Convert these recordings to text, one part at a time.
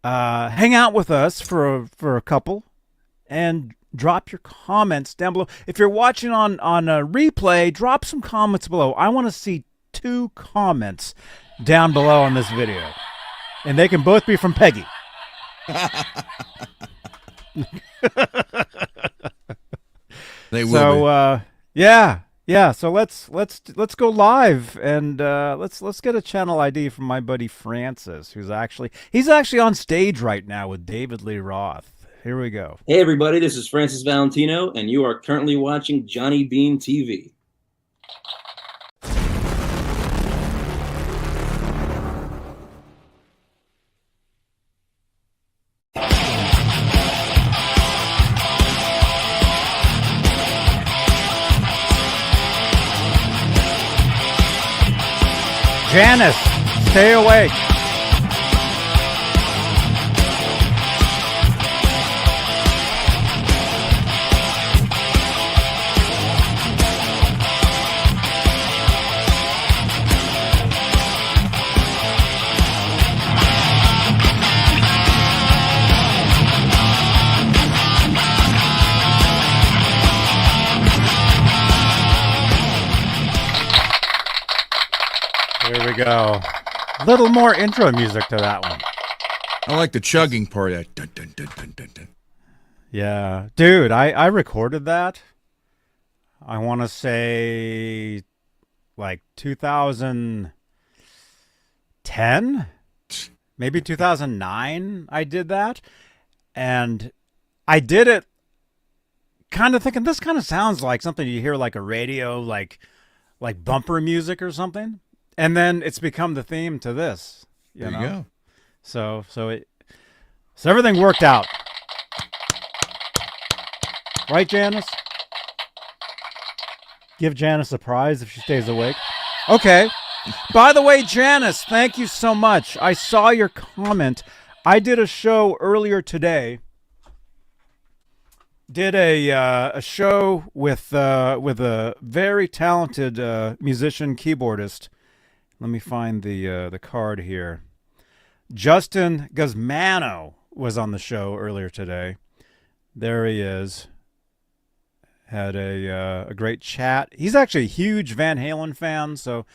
hang out with us for a couple and drop your comments down below. If you're watching on a replay, drop some comments below. I want to see 2 comments down below on this video, and they can both be from Peggy. They will. So yeah. So let's go live and let's get a channel ID from my buddy Francis, he's actually on stage right now with David Lee Roth. Here we go. Hey everybody, this is Francis Valentino, and you are currently watching Johnny Beane TV. Janice, stay awake. Here we go. A little more intro music to that one. I like the chugging part. That dun, dun, dun, dun, dun, dun. Yeah. Dude, I recorded that. I want to say like 2010, maybe 2009 I did that. And I did it kind of thinking this kind of sounds like something you hear like a radio, like bumper music or something. And then it's become the theme to this. There you go. So everything worked out. Right, Janice? Give Janice a prize if she stays awake. Okay. By the way, Janice, thank you so much. I saw your comment. I did a show earlier today. Did a show with a very talented musician keyboardist. Let me find the card here. Justin Guzmano was on the show earlier today. There he is. Had a great chat. He's actually a huge Van Halen fan, so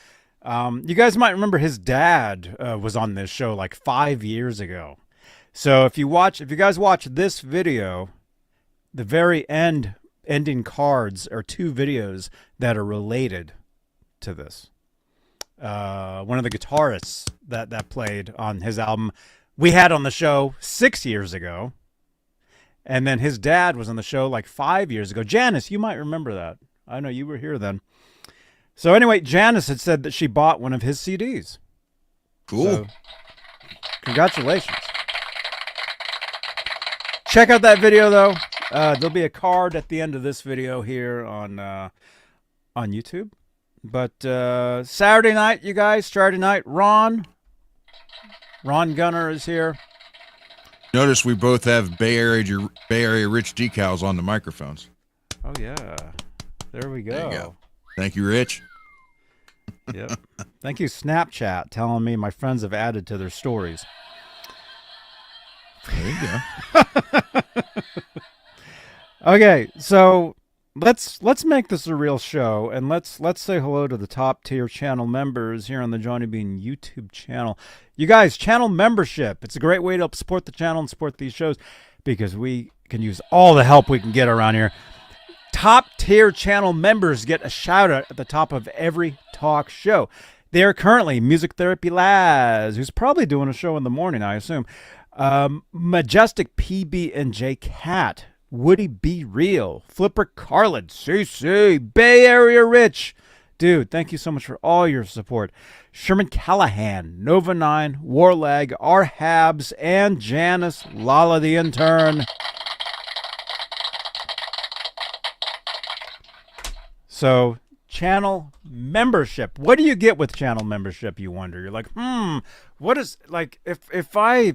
you guys might remember his dad was on this show like 5 years ago. So if you guys watch this video, the very ending cards are 2 videos that are related to this. One of the guitarists that played on his album we had on the show 6 years ago, and then his dad was on the show like 5 years ago. Janice, you might remember that. I know you were here then. So anyway, Janice had said that she bought one of his CDs. Cool. So, congratulations. Check out that video though. There'll be a card at the end of this video here on YouTube. But Saturday night, you guys, Saturday night, Ron Gunner is here. Notice we both have Bay Area Rich decals on the microphones. Oh yeah, there we go. There you go. Thank you, Rich. Yep. Thank you, Snapchat, telling me my friends have added to their stories. There you go. Okay, so let's make this a real show, and let's say hello to the top tier channel members here on the Johnny Beane YouTube channel. You guys, channel membership. It's a great way to help support the channel and support these shows because we can use all the help we can get around here. Top tier channel members get a shout out at the top of every talk show. They are currently Music Therapy Laz, who's probably doing a show in the morning, I assume. Majestic PB&J Cat, Woody Be Real, Flipper Carlin, CC, Bay Area Rich. Dude, thank you so much for all your support. Sherman Callahan, Nova 9, Warlag, R. Habs, and Janice Lala the Intern. So, channel membership. What do you get with channel membership, you wonder? You're like, what is, like, if I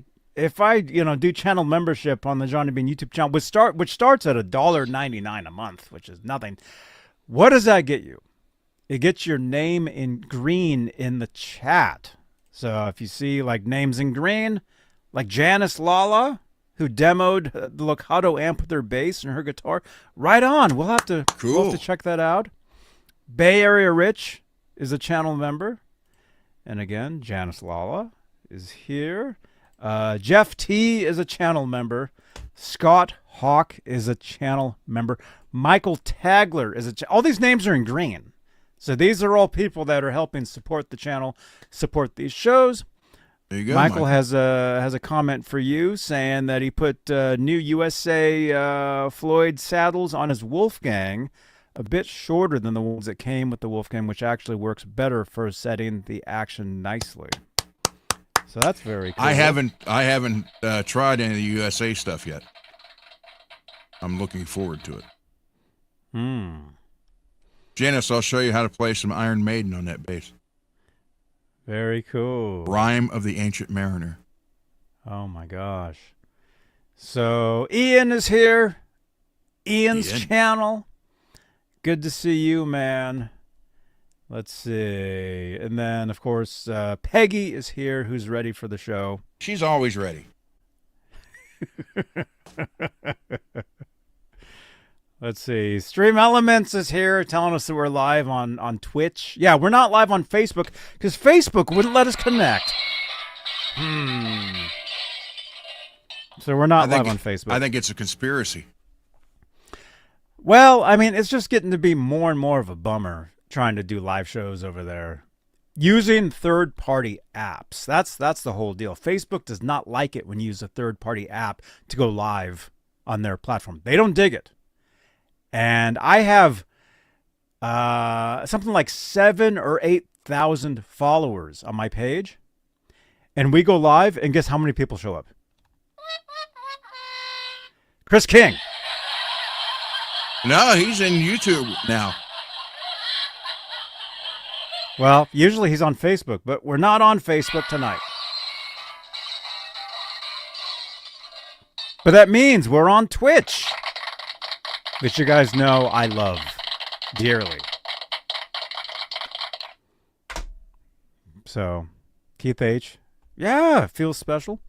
do channel membership on the Johnny Beane YouTube channel, which starts at $1.99 a month, which is nothing. What does that get you? It gets your name in green in the chat. So if you see like names in green, like Janice Lala, who demoed the Locato amp with her bass and her guitar. Right on. We'll have to check that out. Bay Area Rich is a channel member. And again, Janice Lala is here. Jeff T is a channel member. Scott Hawk is a channel member. Michael Tagler is all these names are in green. So these are all people that are helping support the channel, support these shows. There you go, Michael has a comment for you saying that he put new USA Floyd saddles on his Wolfgang, a bit shorter than the ones that came with the Wolfgang, which actually works better for setting the action nicely. So that's very cool. I haven't tried any of the USA stuff yet. I'm looking forward to it. Janice, I'll show you how to play some Iron Maiden on that bass. Very cool. Rhyme of the Ancient Mariner. Oh my gosh. So Ian is here. Ian's channel. Good to see you, man. Let's see. And then, of course, Peggy is here, who's ready for the show. She's always ready. Let's see. Stream Elements is here telling us that we're live on Twitch. Yeah, we're not live on Facebook because Facebook wouldn't let us connect. So we're not live on Facebook. I think it's a conspiracy. Well, I mean, it's just getting to be more and more of a bummer trying to do live shows over there using third-party apps. That's the whole deal. Facebook does not like it when you use a third-party app to go live on their platform. They don't dig it. And I have something like 7,000 or 8,000 followers on my page. And we go live, and guess how many people show up? Chris King. No, he's in YouTube now. Well, usually he's on Facebook, but we're not on Facebook tonight. But that means we're on Twitch, which you guys know I love dearly. So, Keith H. Yeah, feels special.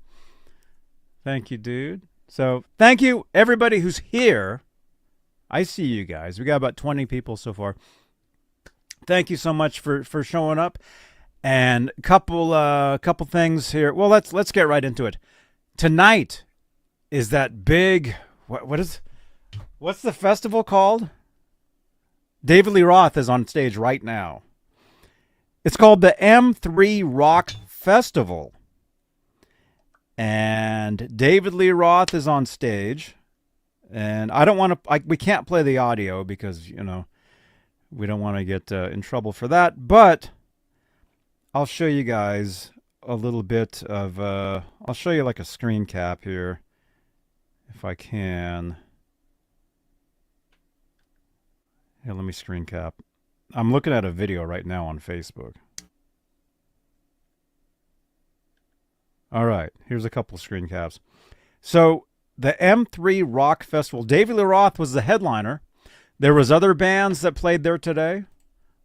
Thank you, dude. So, thank you, everybody who's here. I see you guys. We got about 20 people so far. Thank you so much for showing up. And a couple things here. Well, let's get right into it. Tonight is that big what's the festival called? David Lee Roth is on stage right now. It's called the M3 Rock Festival. And David Lee Roth is on stage. And I don't want to, we can't play the audio because, you know, we don't want to get in trouble for that. But I'll show you guys a little bit of, I'll show you like a screen cap here, if I can. Here, let me screen cap. I'm looking at a video right now on Facebook. All right, here's a couple screen caps. So the M3 Rock Festival, David Lee Roth was the headliner. There was other bands that played there today,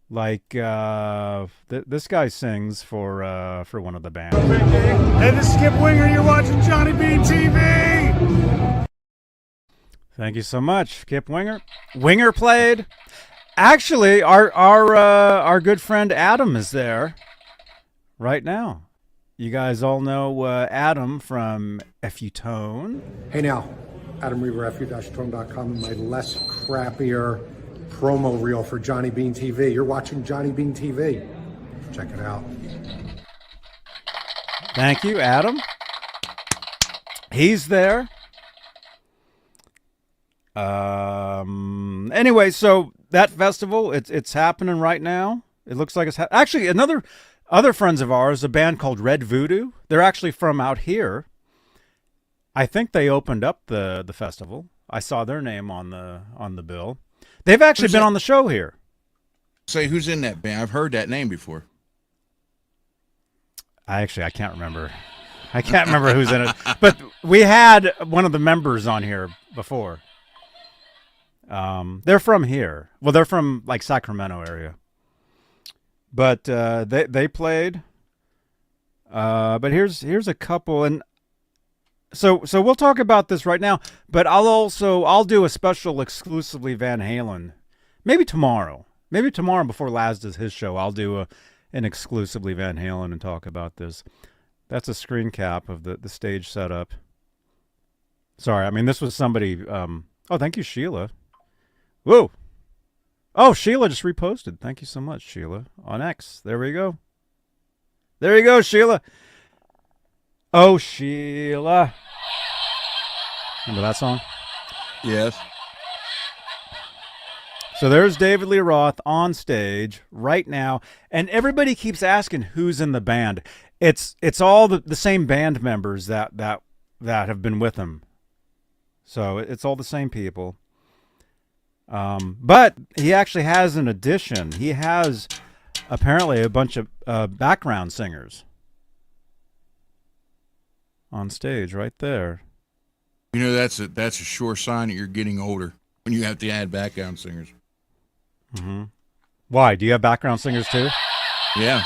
like this guy sings for one of the bands. Hey, this is Skip Winger. You're watching Johnny Bean TV. Thank you so much, Skip Winger. Winger played. Actually, our good friend Adam is there right now. You guys all know Adam from F-U-Tone. Hey now, Adam Reaver, fu-tone.com, and my less crappier promo reel for Johnny Bean TV. You're watching Johnny Bean TV. Check it out. Thank you, Adam. He's there. Anyway, so that festival, it's happening right now. It looks like it's actually other friends of ours, a band called Red Voodoo. They're actually from out here. I think they opened up the festival. I saw their name on the bill. They've actually been on the show here. Say, who's in that band? I've heard that name before. I can't remember. I can't remember who's in it. But we had one of the members on here before. They're from here. Well, they're from like Sacramento area. But they played. But here's a couple, and So we'll talk about this right now, but I'll do a special exclusively Van Halen. Maybe tomorrow before Laz does his show, I'll do an exclusively Van Halen and talk about this. That's a screen cap of the stage setup. Sorry, I mean this was somebody. Oh, thank you, Sheila. Whoa. Oh, Sheila just reposted. Thank you so much, Sheila, on X. There we go. There you go, Sheila. Oh, Sheila. Remember that song? Yes. So there's David Lee Roth on stage right now, and everybody keeps asking who's in the band. It's all the same band members that have been with him. So it's all the same people. But he actually has an addition. He has apparently a bunch of background singers on stage right there. You know, that's a sure sign that you're getting older when you have to add background singers. Mm-hmm. Why? Do you have background singers too? Yeah.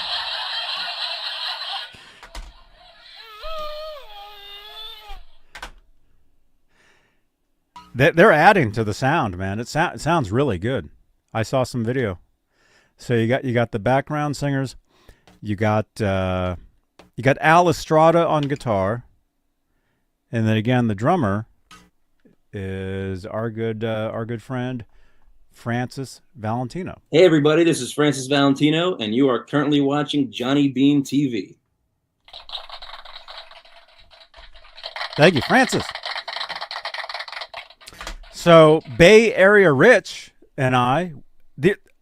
They're adding to the sound, man. It sounds really good. I saw some video. So you got the background singers. You got Al Estrada on guitar, and then again the drummer is our good friend Francis Valentino. Hey everybody, this is Francis Valentino, and you are currently watching Johnny Beane TV. Thank you, Francis. So Bay Area Rich and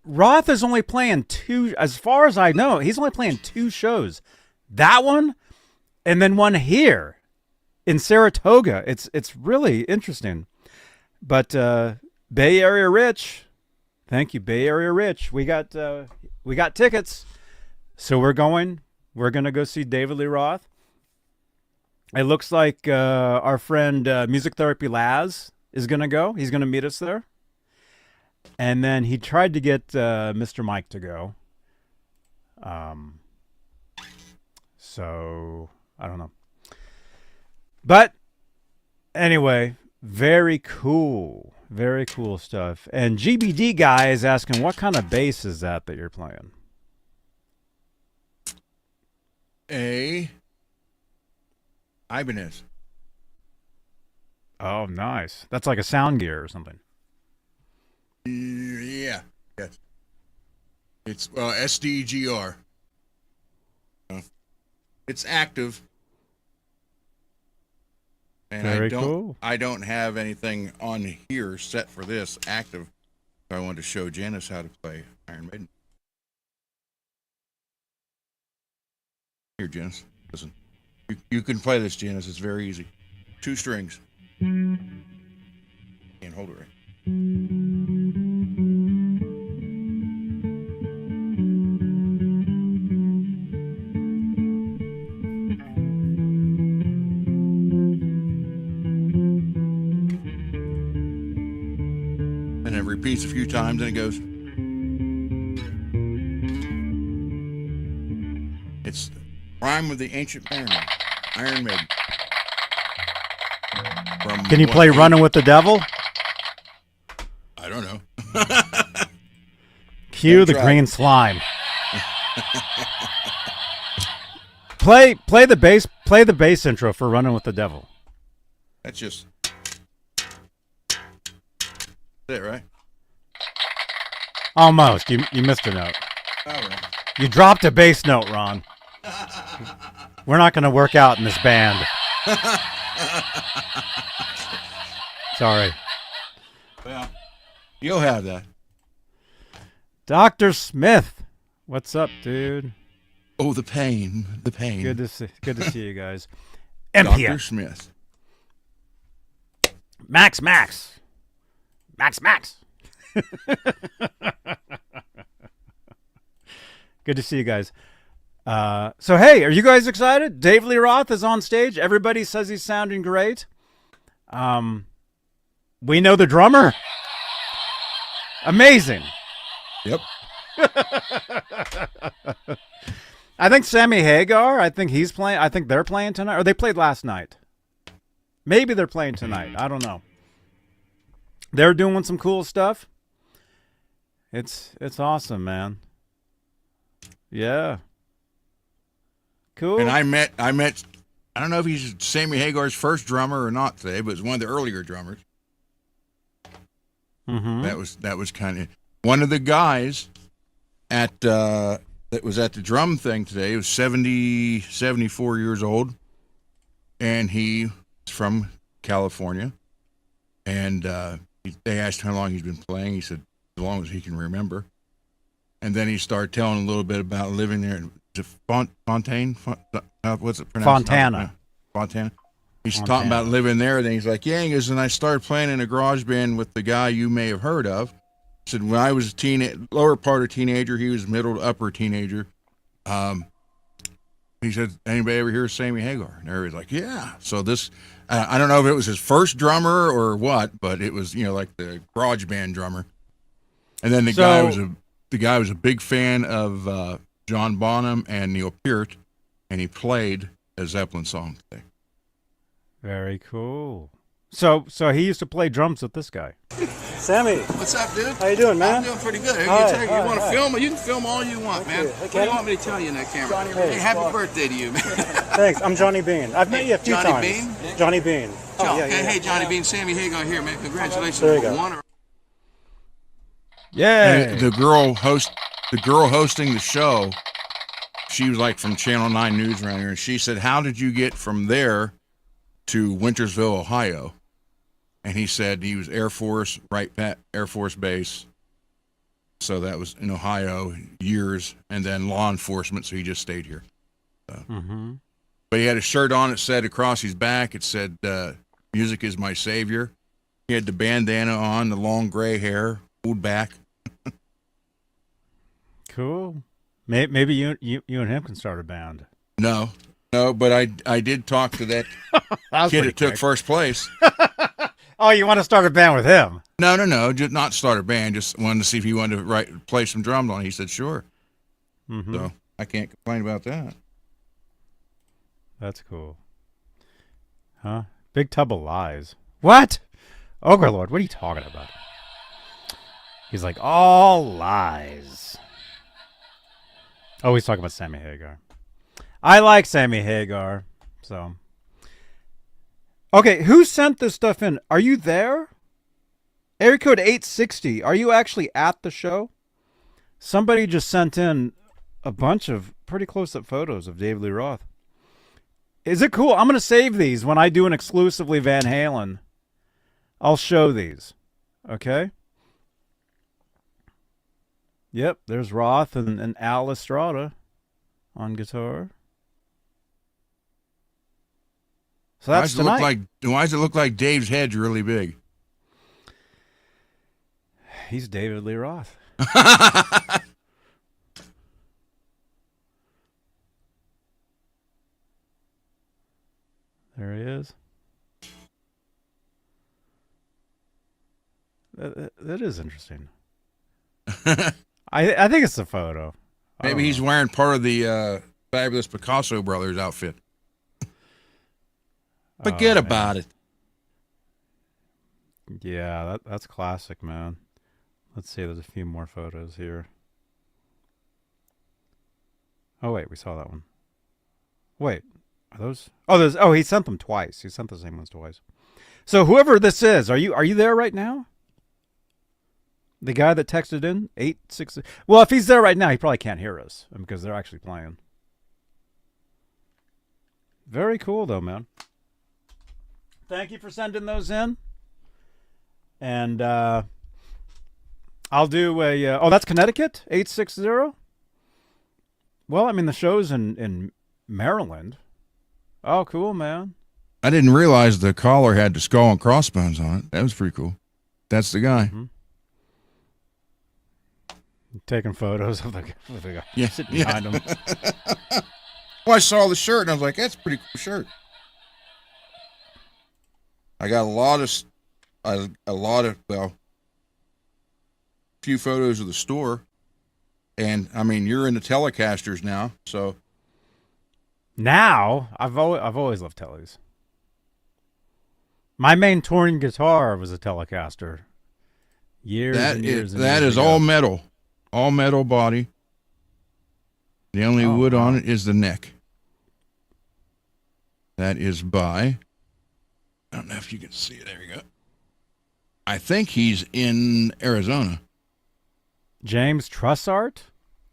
Roth is only playing two, as far as I know, he's only playing two shows. That one, and then one here in Saratoga. It's really interesting. But Bay Area Rich, thank you, Bay Area Rich. We got tickets, so we're gonna go see David Lee Roth. It looks like our friend Music Therapy Laz is gonna go. He's gonna meet us there. And then he tried to get Mr. Mike to go. So I don't know. But anyway, very cool stuff. And GBD guy is asking, what kind of bass is that you're playing? Ibanez. Oh, nice. That's like a sound gear or something. Yeah. Yes. It's SDGR. It's active. And Very cool. I don't have anything on here set for this active. So I wanted to show Janice how to play Iron Maiden. Here, Janice. Listen. You can play this, Janice. It's very easy. 2 strings. Can't hold it right. And it repeats a few times and it goes. It's Rhyme of the Ancient Mariner, Iron Maiden. Can you play Runnin' with the Devil? I don't know. Cue the green slime. Play the bass intro for Runnin' with the Devil. That's just it, right? Almost. You missed a note. All right. You dropped a bass note, Ron. We're not going to work out in this band. Sorry. Well, you'll have that. Dr. Smith. What's up, dude? Oh, the pain. Good to see you guys. Dr. MPS. Smith. Max. Good to see you guys. So, hey, are you guys excited? Dave Lee Roth is on stage. Everybody says he's sounding great. We know the drummer. Amazing. Yep. I think Sammy Hagar, he's playing. I think they're playing tonight. Or they played last night. Maybe they're playing tonight. I don't know. They're doing some cool stuff. It's awesome, man. Yeah. Cool. And I met. I don't know if he's Sammy Hagar's first drummer or not today, but it's one of the earlier drummers. Mm-hmm. That was kind of one of the guys at that was at the drum thing today. He was 74 years old, and he's from California. And they asked how long he's been playing. He said as long as he can remember. And then he started telling a little bit about living there. Fontaine? What's it pronounced? Fontana. Fontana. He's talking about living there. Then he's like, yeah, he goes, and I started playing in a garage band with the guy you may have heard of. He said, when I was a lower part of teenager, he was middle to upper teenager. He said, anybody ever hear of Sammy Hagar? And everybody's like, yeah. So this, I don't know if it was his first drummer or what, but it was, like the garage band drummer. And then the guy was a big fan of John Bonham and Neil Peart, and he played a Zeppelin song today. Very cool. So he used to play drums with this guy. Sammy. What's up, dude? How you doing, man? I'm doing pretty good. You want to film? You can film all you want, man. What do you want me to tell you in that camera? Hey, happy birthday to you, man. Thanks. I'm Johnny Beane. I've met you a few times. Johnny Beane? Johnny Beane. Oh, yeah. Hey, Johnny Beane. Sammy Hagar here, man. Congratulations. There you go. Yeah. The girl hosting the show, she was like from Channel 9 News around here, and she said, how did you get from there to Wintersville, Ohio? And he said he was Air Force, Air Force Base. So that was in Ohio years, and then law enforcement, so he just stayed here. But he had a shirt on, it said across his back, it said, music is my savior. He had the bandana on, the long gray hair, pulled back. Cool. Maybe you and him can start a band. No, but I did talk to that kid that took first place. Oh, you want to start a band with him? No, just not start a band. Just wanted to see if he wanted to play some drums on it. He said, sure. So I can't complain about that. That's cool. Huh? Big tub of lies. What? Oh, good Lord, what are you talking about? He's like, all lies. Oh, he's talking about Sammy Hagar. I like Sammy Hagar, so... Okay, who sent this stuff in? Are you there? Area code 860. Are you actually at the show? Somebody just sent in a bunch of pretty close-up photos of David Lee Roth. Is it cool? I'm going to save these when I do an exclusively Van Halen. I'll show these. Okay? Yep, there's Roth and Al Estrada on guitar. So that's tonight. Why does it look like Dave's head's really big? He's David Lee Roth. There he is. That is interesting. I think it's a photo. Maybe he's wearing part of the Fabulous Picasso Brothers outfit. Forget about it. Yeah, that's classic, man. Let's see, there's a few more photos here. Oh, wait, we saw that one. Wait, are those? Oh, he sent them twice. He sent the same ones twice. So whoever this is, are you there right now? The guy that texted in 860. Well, if he's there right now, he probably can't hear us because they're actually playing. Very cool, though, man. Thank you for sending those in. And I'll do a... oh, that's Connecticut? 860? Well, I mean, the show's in Maryland. Oh, cool, man. I didn't realize the collar had the skull and crossbones on it. That was pretty cool. That's the guy. Taking photos of the guy sitting behind him. Well, I saw the shirt, and I was like, that's a pretty cool shirt. I got a few photos of the store, and I mean, you're in the Telecasters now, so. Now, I've always loved Tellies. My main touring guitar was a Telecaster. Years and years that is ago. all metal body. The only wood on it is the neck. That is by, I don't know if you can see it. There you go. I think he's in Arizona. James Trussart?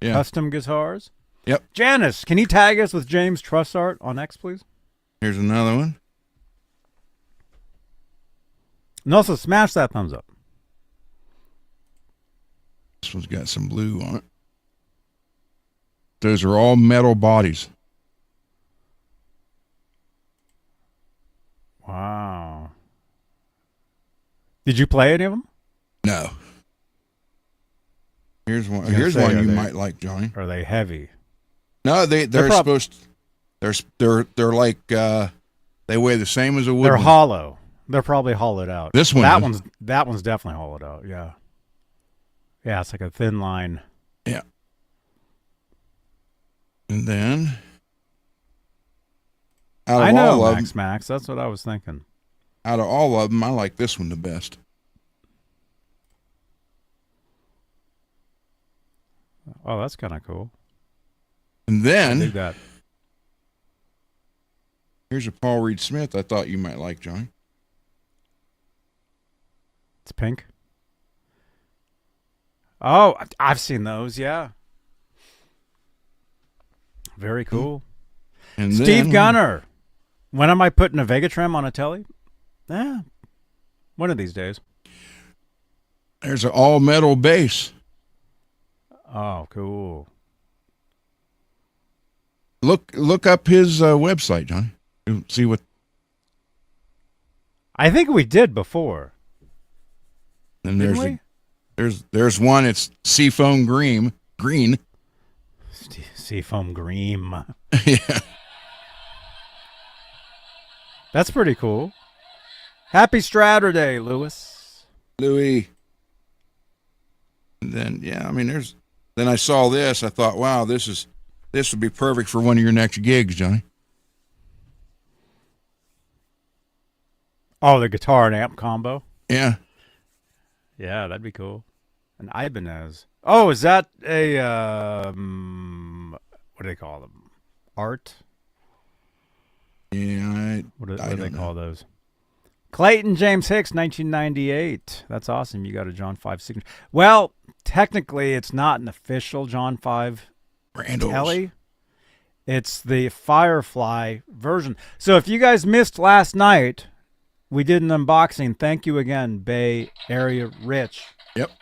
Yeah. Custom Guitars? Yep. Janice, can you tag us with James Trussart on X, please? Here's another one. And also smash that thumbs up. This one's got some blue on it. Those are all metal bodies. Wow. Did you play any of them? No. Here's one. I was gonna Here's say, one are you they- might like, Johnny. Are they heavy? No, they're supposed. They're like they weigh the same as a wood. They're one. hollow. They're probably hollowed out. This one that one's definitely hollowed out. Yeah. Yeah, it's like a thin line. Yeah. And then I know, Max. That's what I was thinking. Out of all of them, I like this one the best. Oh, that's kind of cool. And I then dig that. here's a Paul Reed Smith I thought you might like, Johnny. It's pink. Oh, I've seen those. Yeah. Very cool. And Steve then, Gunner. When am I putting a Vega-Trem on a Telly? One of these days. There's an all metal bass. Oh, cool. Look up his website, Johnny. You'll see what. I think we did before. And Didn't we? there's one. It's Seafoam Green. Seafoam Green. Yeah. That's pretty cool. Happy Straturday, Lewis. Louis. And then I mean then I saw this, I thought, wow, this would be perfect for one of your next gigs, Johnny. Oh, the guitar and amp combo? Yeah. Yeah, that'd be cool. An Ibanez. Oh, is that a what do they call them? Art? Yeah, What do I they don't call those? Clayton James Hicks, 1998. That's awesome. You got a John 5 signature. Well, technically, it's not an official John 5 Randall's. Telly. It's the Firefly version. So if you guys missed last night, we did an unboxing. Thank you again, Bay Area Rich. Yep.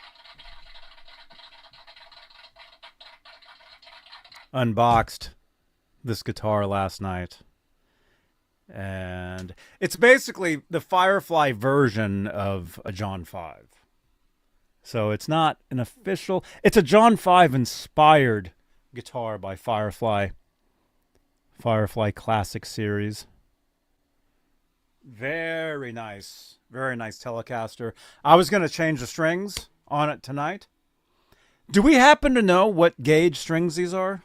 Unboxed this guitar last night. And it's basically the Firefly version of a John 5. So it's not an official, it's a John 5 inspired guitar by Firefly Classic Series. Very nice Telecaster. I was going to change the strings on it tonight. Do we happen to know what gauge strings these are?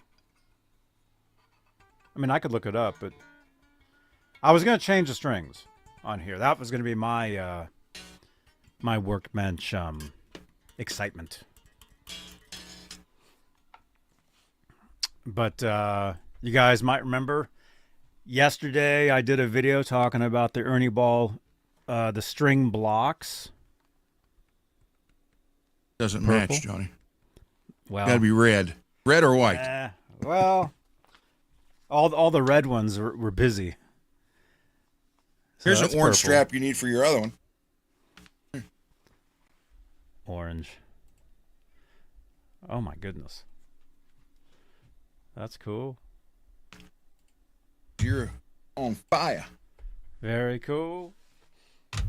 I mean, I could look it up, but I was going to change the strings on here. That was going to be my my Workbench excitement. But you guys might remember yesterday I did a video talking about the Ernie Ball, the string blocks. Doesn't Purple? match, Johnny. Well, Got to be red or white. Well, all the red ones were busy. So Here's an that's orange purple. strap you need for your other one. Orange. Oh my goodness. That's cool. You're on fire. Very cool.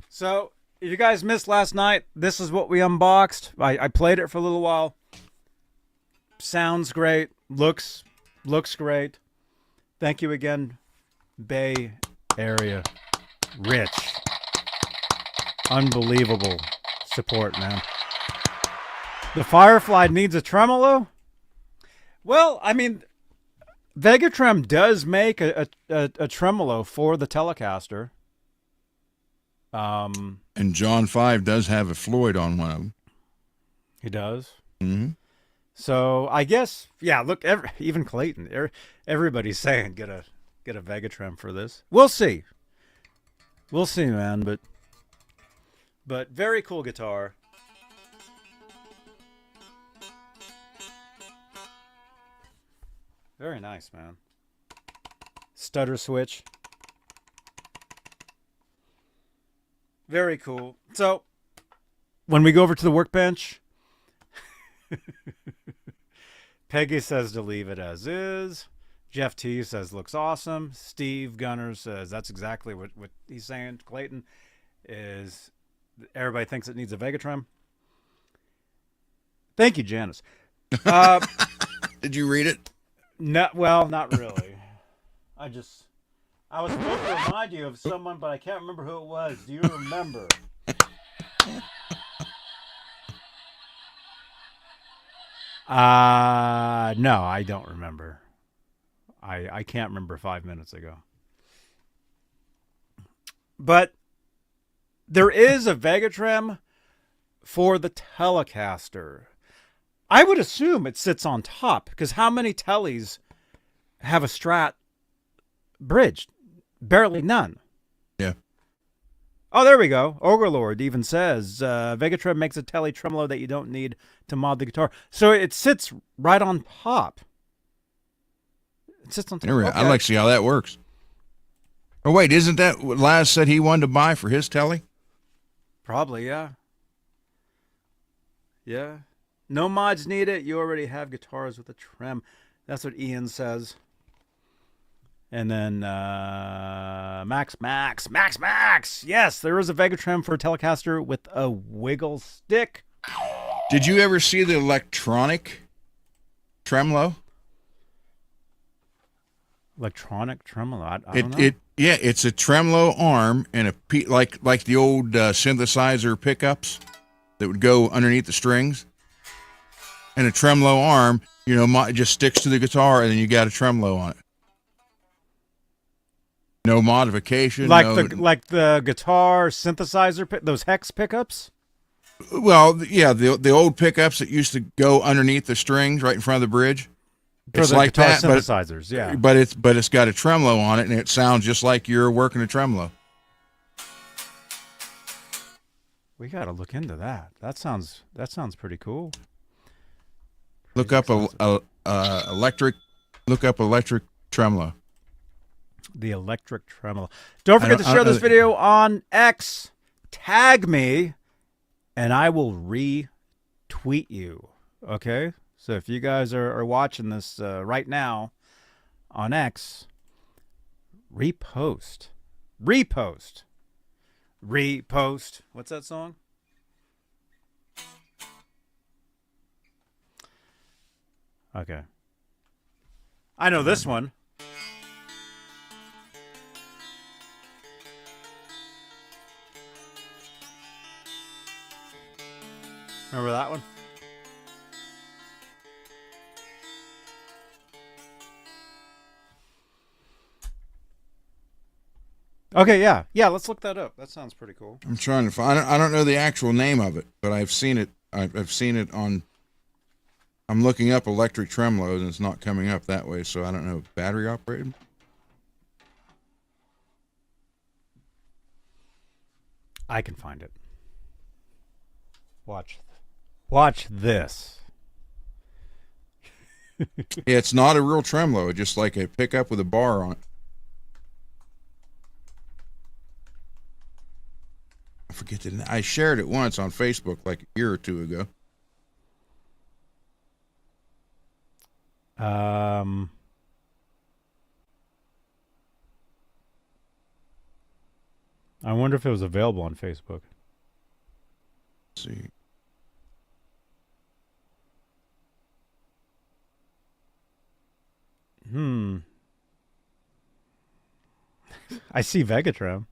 So, if you guys missed last night, this is what we unboxed. I played it for a little while. Sounds great. Looks great. Thank you again, Bay Area Rich. Unbelievable support, man. The Firefly needs a tremolo? Well, I mean, Vega-Trem does make a tremolo for the Telecaster. And John 5 does have a Floyd on one of them. He does. Mm-hmm. So I guess, yeah. Look, even Clayton, everybody's saying get a Vega-Trem for this. We'll see. We'll see, man. But very cool guitar. Very nice, man. Stutter switch. Very cool. So when we go over to the Workbench, Peggy says to leave it as is. Jeff T says looks awesome. Steve Gunner says that's exactly what he's saying. Clayton is everybody thinks it needs a Vega-Trem. Thank you, Janice. Did you read it? No, well, not really. I was supposed to remind you of someone, but I can't remember who it was. Do you remember? No, I don't remember. I can't remember 5 minutes ago. But there is a Vega-Trem for the Telecaster. I would assume it sits on top, because how many Teles have a Strat bridge? Barely none. Yeah. Oh, there we go. Overlord even says Vega-Trem makes a Tele tremolo that you don't need to mod the guitar. So it sits right on top. It sits on top. Okay. I'd like to see how that works. Oh, wait, isn't that what Laz said he wanted to buy for his Tele? Probably, yeah. Yeah. No mods needed. You already have guitars with a trem. That's what Ian says. And then Max. Yes, there is a Vega-Trem for a Telecaster with a wiggle stick. Did you ever see the electronic tremolo? Electronic tremolo. I don't know. It's a tremolo arm and like the old synthesizer pickups that would go underneath the strings. And a tremolo arm, just sticks to the guitar, and then you got a tremolo on it. No modification. Like the guitar synthesizer, those hex pickups? Well, yeah, the old pickups that used to go underneath the strings right in front of the bridge. For it's the like guitar that, synthesizers, yeah. But it's got a tremolo on it, and it sounds just like you're working a tremolo. We got to look into that. That sounds pretty cool. Look up electric tremolo. The electric tremolo. Don't forget to share this video on X. Tag me, and I will retweet you. Okay? So if you guys are watching this right now on X, repost. What's that song? Okay. I know this one. Remember that one? Okay, yeah. Let's look that up. That sounds pretty cool. I'm trying to find. I don't know the actual name of it, but I've seen it. I've seen it on. I'm looking up electric tremolos, and it's not coming up that way. So I don't know. Battery operated. I can find it. Watch this. Yeah, it's not a real tremolo. It's just like a pickup with a bar on it. I forget the name. I shared it once on Facebook like a year or two ago. I wonder if it was available on Facebook. Let's see. I see Vega-Trem.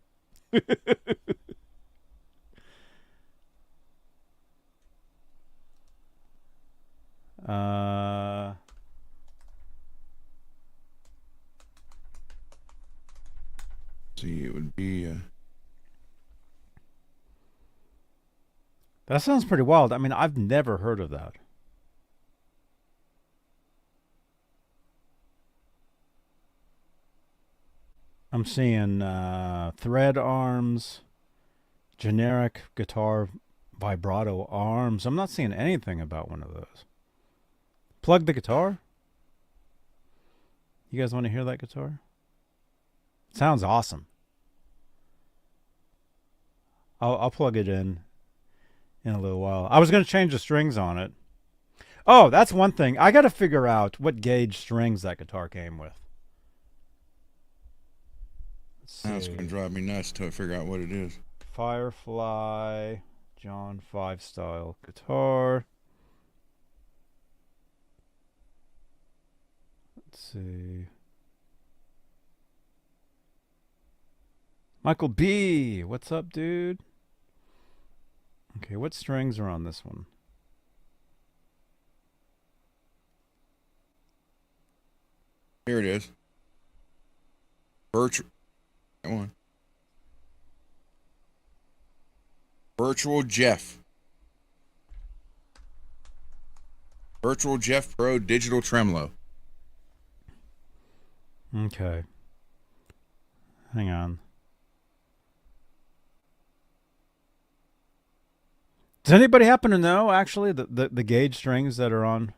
See, it would be That sounds pretty wild. I mean, I've never heard of that. I'm seeing thread arms, generic guitar vibrato arms. I'm not seeing anything about one of those. Plug the guitar. You guys want to hear that guitar? Sounds awesome. I'll plug it in a little while. I was going to change the strings on it. Oh, that's one thing. I got to figure out what gauge strings that guitar came with. That's going to drive me nuts till I figure out what it is. Firefly John 5 style guitar. Let's see. Michael B. What's up, dude? Okay, what strings are on this one? Here it is. Virtual. That one. Virtual Jeff. Virtual Jeff Pro Digital Tremolo. Okay. Hang on. Does anybody happen to know, actually, the gauge strings that are on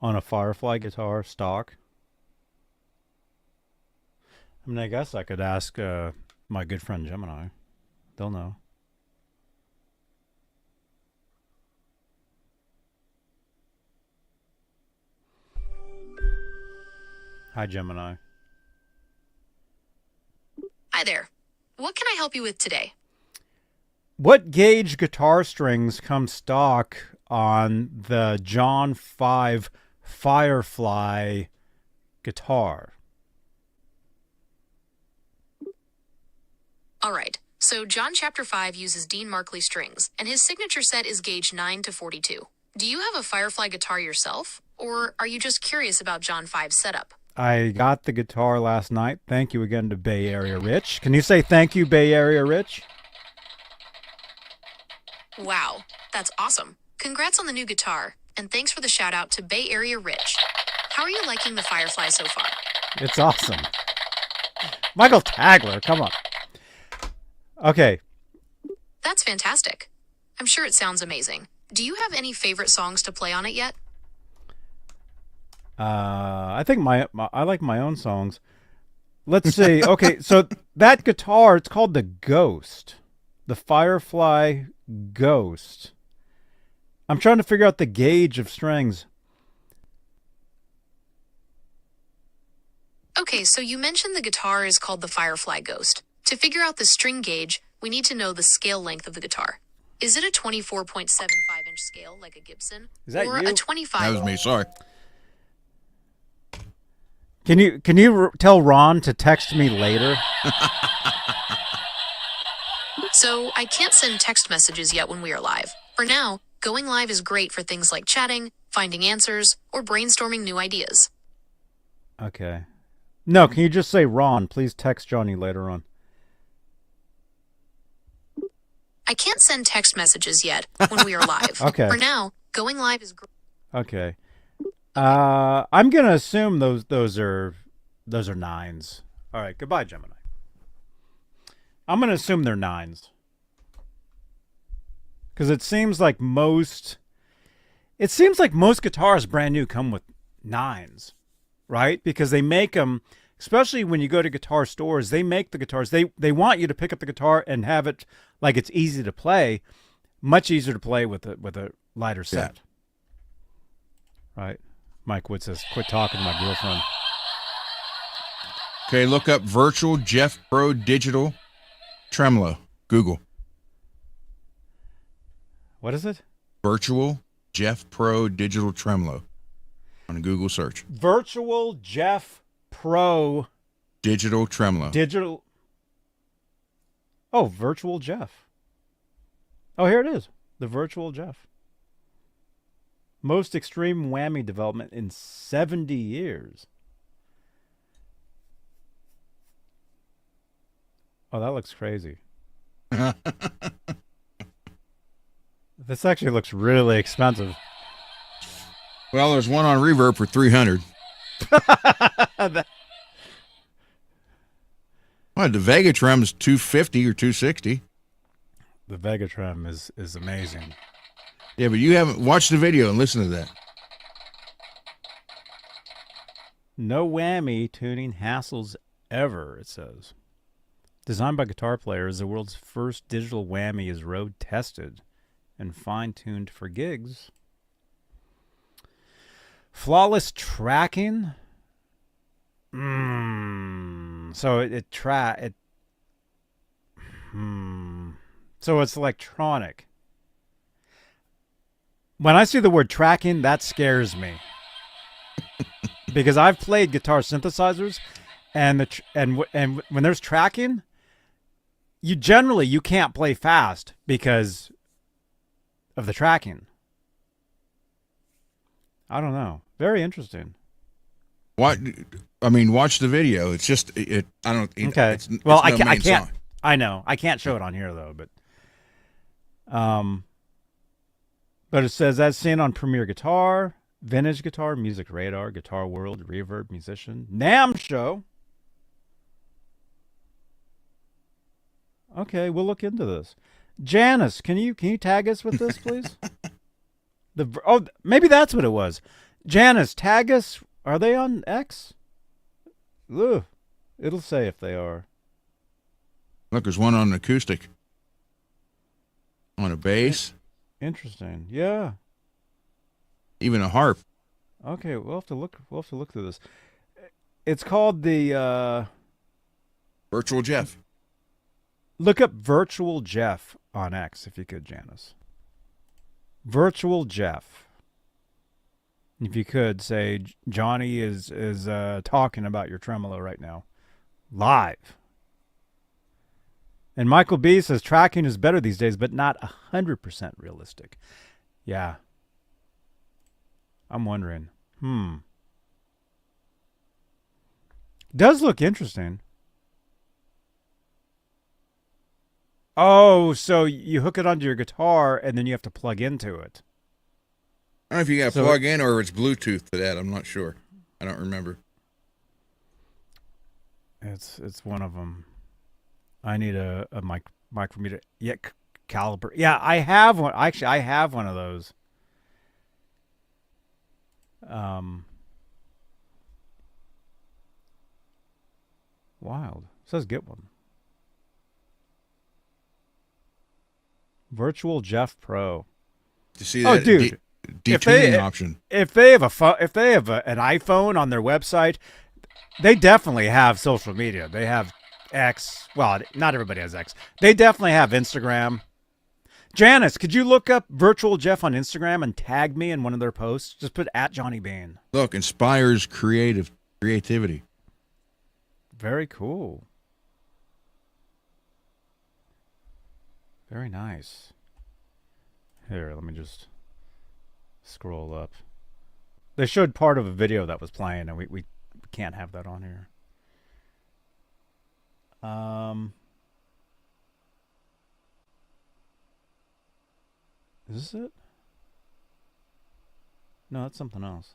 a Firefly guitar stock? I mean, I guess I could ask my good friend Gemini. They'll know. Hi, Gemini. Hi there. What can I help you with today? What gauge guitar strings come stock on the John 5 Firefly guitar? All right. So John Chapter 5 uses Dean Markley strings, and his signature set is gauge 9 to 42. Do you have a Firefly guitar yourself, or are you just curious about John 5's setup? I got the guitar last night. Thank you again to Bay Area Rich. Can you say thank you, Bay Area Rich? Wow, that's awesome. Congrats on the new guitar, and thanks for the shout out to Bay Area Rich. How are you liking the Firefly so far? It's awesome. Michael Tagler, come on. Okay. That's fantastic. I'm sure it sounds amazing. Do you have any favorite songs to play on it yet? I think I like my own songs. Let's see. Okay, so that guitar, it's called the Ghost. The Firefly Ghost. I'm trying to figure out the gauge of strings. Okay, so you mentioned the guitar is called the Firefly Ghost. To figure out the string gauge, we need to know the scale length of the guitar. Is it a 24.75-inch scale like a Gibson? Is that or you? a 25? That was me. Sorry. Can you tell Ron to text me later? So I can't send text messages yet when we are live. For now, going live is great for things like chatting, finding answers, or brainstorming new ideas. Okay. No, can you just say, Ron, please text Johnny later on? I can't send text messages yet when we are live. Okay. For now, going live is great. Okay. I'm gonna assume those are nines. All right. Goodbye, Gemini. I'm gonna assume they're nines because it seems like most guitars brand new come with nines, right? Because they make them, especially when you go to guitar stores. They make the guitars. They want you to pick up the guitar and have it like it's easy to play, much easier to play with a lighter set, right? Mike Wood says, "Quit talking to my girlfriend." Okay, look up Virtual Jeff Pro Digital Tremolo. Google. What is it? Virtual Jeff Pro Digital Tremolo. On a Google search. Virtual Jeff Pro Digital Tremolo. Digital. Oh, Virtual Jeff. Oh, here it is. The Virtual Jeff. Most extreme whammy development in 70 years. Oh, that looks crazy. This actually looks really expensive. Well, there's one on reverb for $300. What, the Vega-Trem's $250 or $260. The Vega-Trem is amazing. Yeah, but you haven't watched the video and listen to that. No whammy tuning hassles ever, it says. Designed by guitar players, the world's first digital whammy is road tested and fine-tuned for gigs. Flawless tracking. So So it's electronic. When I see the word tracking, that scares me. Because I've played guitar synthesizers, and when there's tracking, you can't play fast because of the tracking. I don't know. Very interesting. Watch the video. It's just I don't. Okay. It's well, no I main can't. song. I know. I can't show it on here though, but it says as seen on Premier Guitar, Vintage Guitar, Music Radar, Guitar World, Reverb, Musician, NAMM Show. Okay, we'll look into this. Janice, can you tag us with this, please? Maybe that's what it was. Janice, tag us. Are they on X? Ugh. It'll say if they are. Look, there's one on an acoustic. On a bass. Interesting. Yeah. Even a harp. Okay, we'll have to look through this. It's called the Virtual Jeff. Look up Virtual Jeff on X if you could, Janice. Virtual Jeff. If you could say Johnny is talking about your tremolo right now. Live. And Michael B says tracking is better these days, but not 100% realistic. Yeah. I'm wondering. Does look interesting. Oh, so you hook it onto your guitar and then you have to plug into it. I don't know if you got to plug in or it's Bluetooth to that. I'm not sure. I don't remember. It's one of them. I need a micrometer. Yeah, caliper. Yeah, I have one. Actually, I have one of those. Wild. It says get one. Virtual Jeff Pro. To see that dude, detuning option. If they have an iPhone on their website, they definitely have social media. They have X. Well, not everybody has X. They definitely have Instagram. Janice, could you look up Virtual Jeff on Instagram and tag me in one of their posts? Just put @JohnnyBeane. Look, inspires creativity. Very cool. Very nice. Here, let me just scroll up. They showed part of a video that was playing, and we can't have that on here. Is this it? No, that's something else.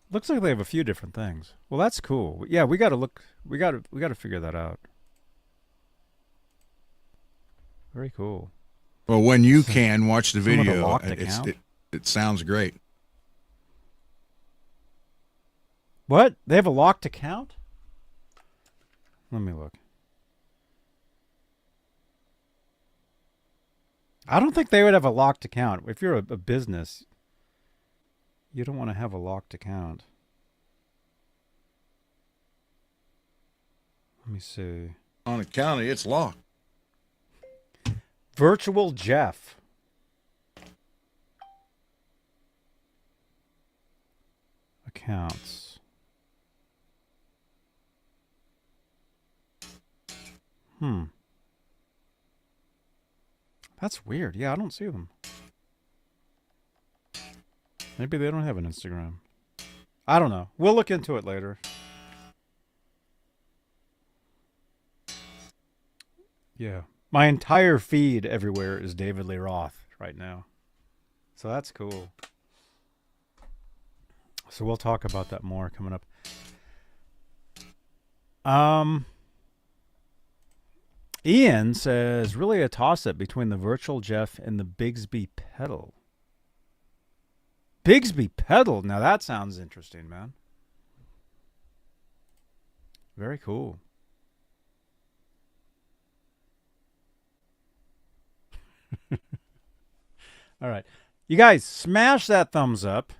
Looks like they have a few different things. Well, that's cool. Yeah, we got to look. We got to figure that out. Very cool. Well, when you can watch the Someone with a video, locked account? it sounds great. What? They have a locked account? Let me look. I don't think they would have a locked account. If you're a business, you don't want to have a locked account. Let me see. On account, it's locked. Virtual Jeff. Accounts. That's weird. Yeah, I don't see them. Maybe they don't have an Instagram. I don't know. We'll look into it later. Yeah. My entire feed everywhere is David Lee Roth right now. So that's cool. So we'll talk about that more coming up. Ian says, really a toss-up between the Virtual Jeff and the Bigsby pedal. Bigsby pedal? Now that sounds interesting, man. Very cool. All right. You guys, smash that thumbs up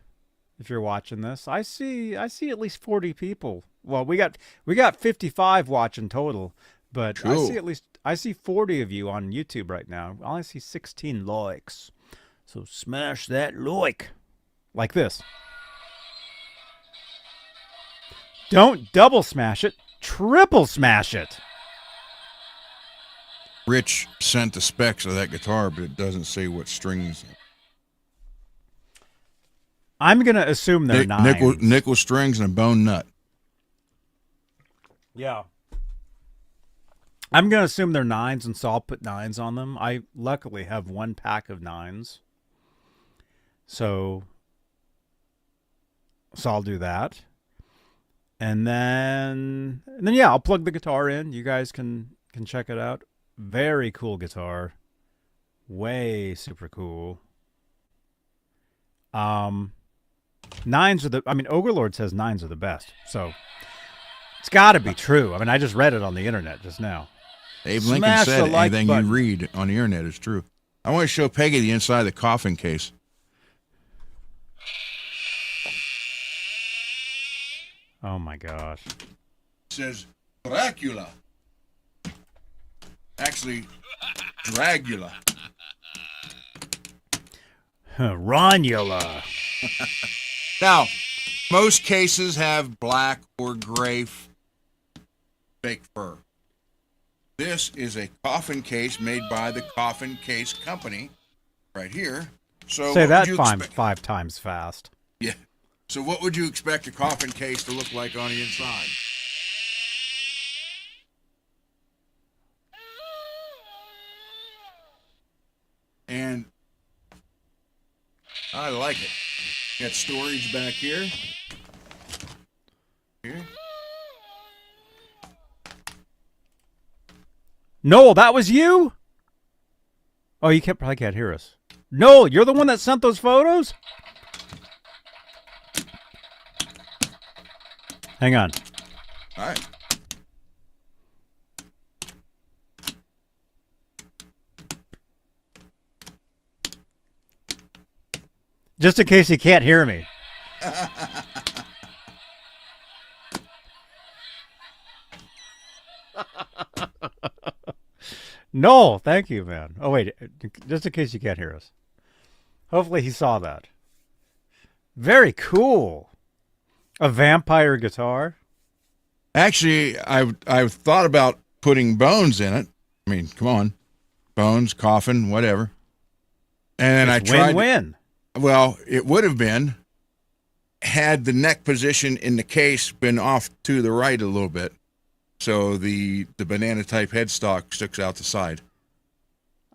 if you're watching this. I see at least 40 people. Well, we got 55 watching total, but Cool. I see 40 of you on YouTube right now. I only see 16 likes. So smash that like this. Don't double smash it, triple smash it. Rich sent the specs of that guitar, but it doesn't say what strings. I'm going to assume they're nines. Nickel strings and a bone nut. Yeah. I'm going to assume they're nines, and so I'll put nines on them. I luckily have one pack of nines. So I'll do that. And then yeah, I'll plug the guitar in. You guys can check it out. Very cool guitar. Way super cool. Nines are Overlord says nines are the best. So it's got to be true. I mean, I just read it on the internet just now. Abe Lincoln Smash said the like anything button. you read on the internet is true. I want to show Peggy the inside of the Coffin case. Oh my gosh. It says Dracula. Actually, Dragula. Ronula. Now, most cases have black or gray fake fur. This is a coffin case made by the Coffin Case Company, right here. So Say what that would you expect? five times fast. Yeah. So what would you expect a coffin case to look like on the inside? And I like it. Got storage back here. Here. Noel, that was you? Oh, you probably can't hear us. Noel, you're the one that sent those photos? Hang on. All right. Just in case you can't hear me. Noel, thank you, man. Oh, wait. Just in case you can't hear us. Hopefully he saw that. Very cool. A vampire guitar. Actually, I've thought about putting bones in it. I mean, come on. Bones, coffin, whatever. And It's I tried. win-win. Well, it would have been had the neck position in the case been off to the right a little bit. So the banana type headstock sticks out the side.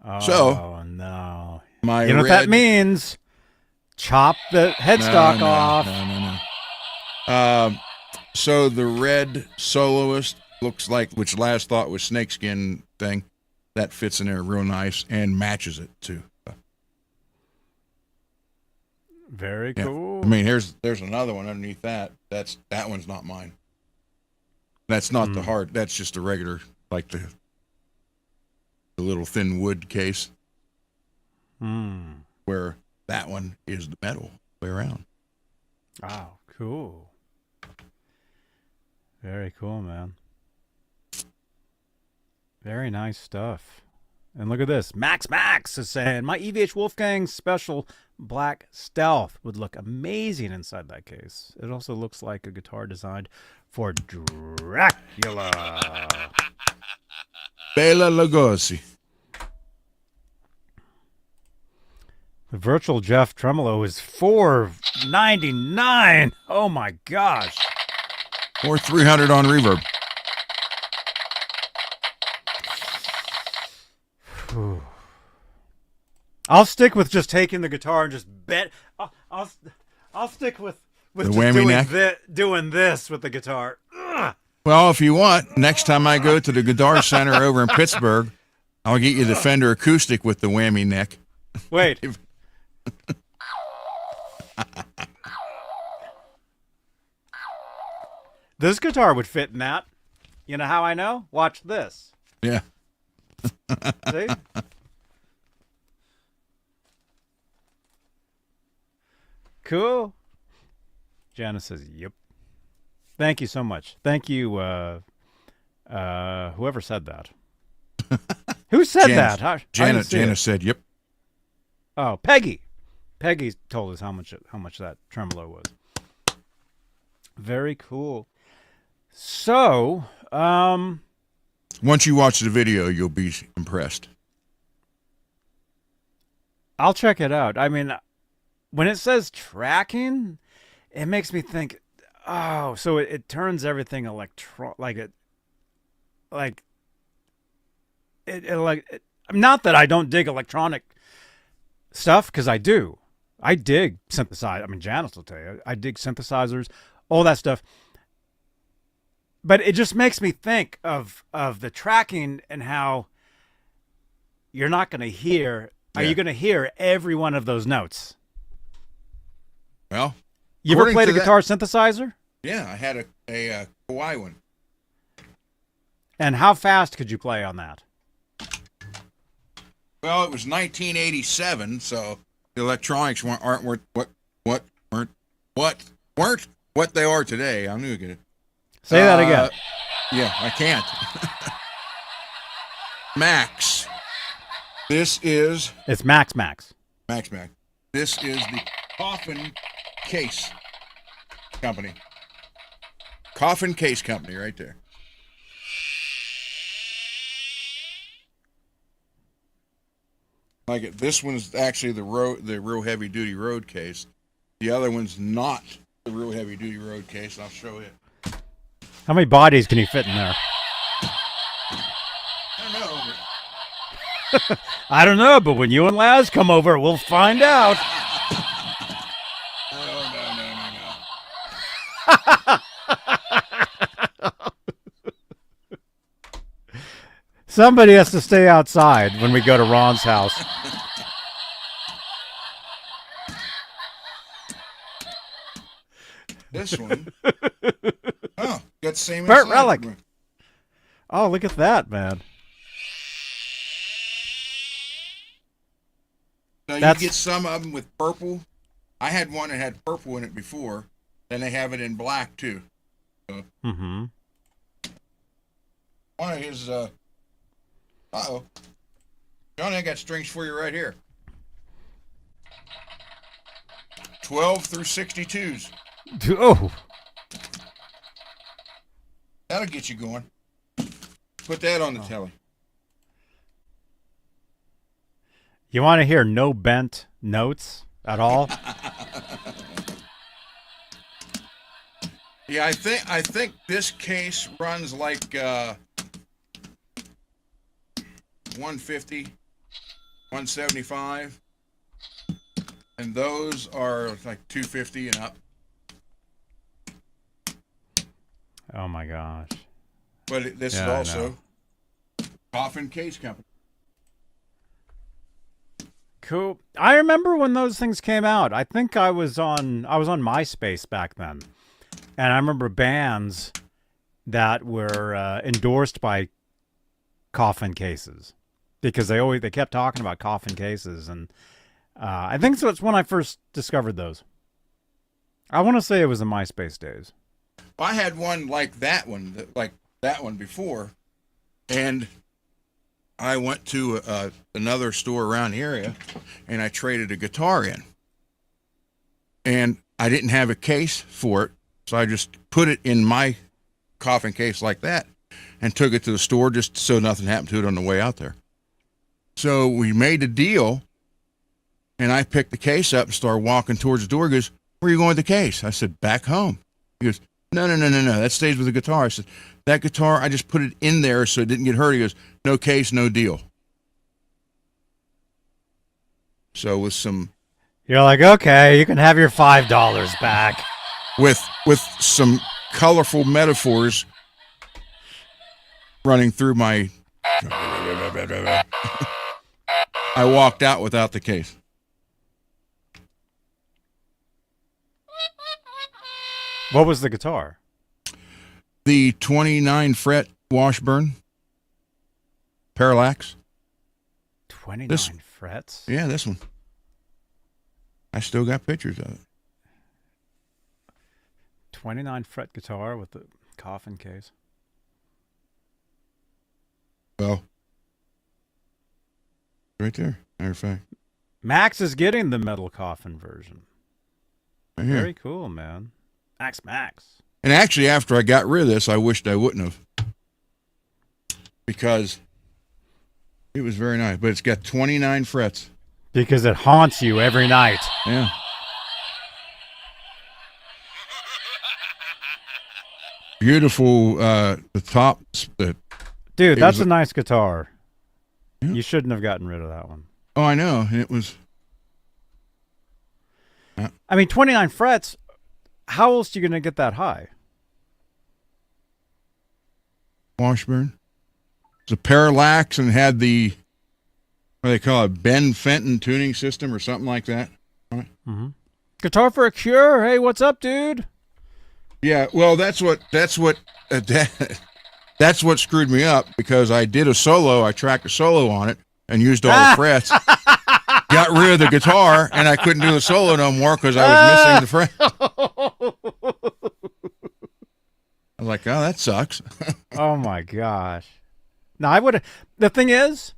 Oh, no. My You know what that means? Chop the headstock off. No. So the red soloist looks like, which last thought was snakeskin thing, that fits in there real nice and matches it too. Very Yeah. cool. I mean, there's another one underneath that. That one's not mine. That's not the hard. That's just a regular, like the little thin wood case. Where that one is the metal way around. Wow, cool. Very cool, man. Very nice stuff. And look at this. Max is saying, my EVH Wolfgang special black stealth would look amazing inside that case. It also looks like a guitar designed for Dracula. Bela Lugosi. The Virtual Jeff tremolo is $499. Oh my gosh. Or 300 on reverb. I'll stick with just taking the guitar and just bet. I'll stick with The just whammy neck? doing this with the guitar. Ugh. Well, if you want, next time I go to the Guitar Center over in Pittsburgh, I'll get you the Fender acoustic with the whammy neck. Wait. This guitar would fit in that. You know how I know? Watch this. Yeah. See? Cool. Janice says, yep. Thank you so much. Thank you, whoever said that. Who said Janice, that? Janice said, yep. Oh, Peggy. Peggy told us how much that tremolo was. Very cool. So, once you watch the video, you'll be impressed. I'll check it out. I mean, when it says tracking, it makes me think, oh, so it turns everything not that I don't dig electronic stuff, because I do. I dig synthesize. I mean, Janice will tell you, I dig synthesizers, all that stuff. But it just makes me think of the tracking and how you're not going to hear. Are you going to hear every one of those notes? Well, you ever played a guitar synthesizer? Yeah, I had a Kawai one. And how fast could you play on that? Well, it was 1987, so the electronics weren't what they are today. I knew you could. Say that again. Yeah, I can't. Max. It's Max. Max. This is the Coffin Case Company. Coffin Case Company right there. Like this one's actually the real heavy duty road case. The other one's not the real heavy duty road case. I'll show it. How many bodies can you fit in there? I don't know. I don't know, but when you and Laz come over, we'll find out. No. Somebody has to stay outside when we go to Ron's house. This one. Oh, got the same Burt inside. Relic. Oh, look at that, man. Now you get some of them with purple. I had one that had purple in it before. Then they have it in black too. So, mm-hmm. One of his. Uh-oh. Johnny, I got strings for you right here. 12 through 62s. Oh. That'll get you going. Put that on the telly. You want to hear no bent notes at all? Yeah, I think this case runs like 150, 175, and those are like 250 and up. Oh my gosh. But this is also Coffin Case Company. Cool. I remember when those things came out. I think I was on MySpace back then. And I remember bands that were endorsed by Coffin cases, because they kept talking about Coffin cases, and I think so. It's when I first discovered those. I want to say it was the MySpace days. I had one like that one before, and I went to another store around the area, and I traded a guitar in, and I didn't have a case for it, so I just put it in my Coffin case like that, and took it to the store just so nothing happened to it on the way out there. So we made a deal, and I picked the case up and started walking towards the door. He goes, "Where are you going with the case?" I said, "Back home." He goes, No. That stays with the guitar. I said, "That guitar, I just put it in there so it didn't get hurt." He goes, "No case, no deal." So with some You're like, okay, you can have your $5 back. with some colorful metaphors running through my I walked out without the case. What was the guitar? The 29 fret Washburn Parallax. 29 frets? Yeah, this one. I still got pictures of it. 29 fret guitar with the Coffin case. Well, right there. Matter of fact. Max is getting the metal Coffin version. Right here. Very cool, man. Max. And actually, after I got rid of this, I wished I wouldn't have. Because it was very nice. But it's got 29 frets. Because it haunts you every night. Yeah. Beautiful, the top. Dude, that's a nice guitar. Yeah. You shouldn't have gotten rid of that one. Oh, I know. It was. I mean, 29 frets. How else are you going to get that high? Washburn. It's a Parallax and had the, what do they call it, Ben Fenton tuning system or something like that. Right? Mm-hmm. Guitar for a Cure. Hey, what's up, dude? Yeah, well, that's what screwed me up, because I did a solo. I tracked a solo on it and used all the frets. Got rid of the guitar, and I couldn't do the solo no more because I was missing the fret. I was like, oh, that sucks. Oh, my gosh. Now, I would have... The thing is,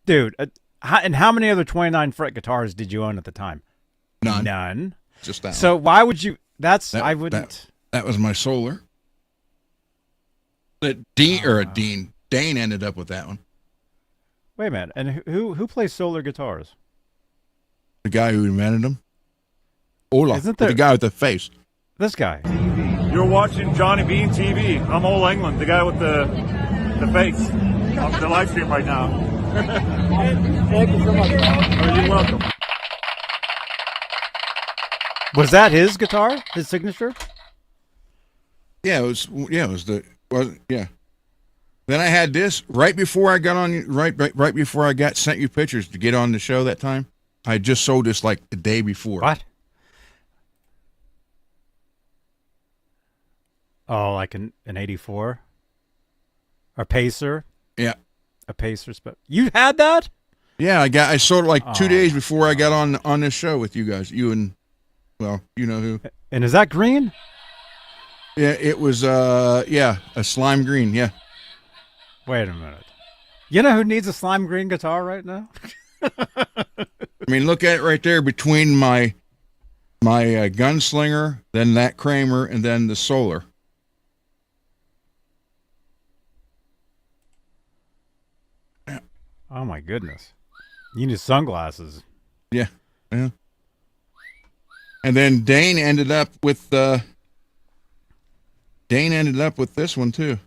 dude, and how many other 29 fret guitars did you own at the time? None. Just that So one. why would you... I wouldn't... That was my Solar. Dane ended up with that one. Wait a minute. And who plays Solar guitars? The guy who invented them. Olaf. Isn't there... The guy with the face. This guy. You're watching Johnny Beane TV. I'm Ole England, the guy with the face. On the live stream right now. Thank you so much. Oh, you're welcome. Was that his guitar? His signature? Yeah, it was. Yeah. Then I had this right before I got on. Right before I sent you pictures to get on the show that time. I just sold this like the day before. What? Oh, like an 84? A Pacer? Yeah. A Pacer. You had that? Yeah, I sold it like 2 days before I got on this show with you guys. You and, well, you know who. And is that green? Yeah, it was, a slime green, yeah. Wait a minute. You know who needs a slime green guitar right now? I mean, look at it right there between my Gunslinger, then that Kramer, and then the Solar. Oh, my goodness. You need sunglasses. Yeah. And then Dane ended up with this one too.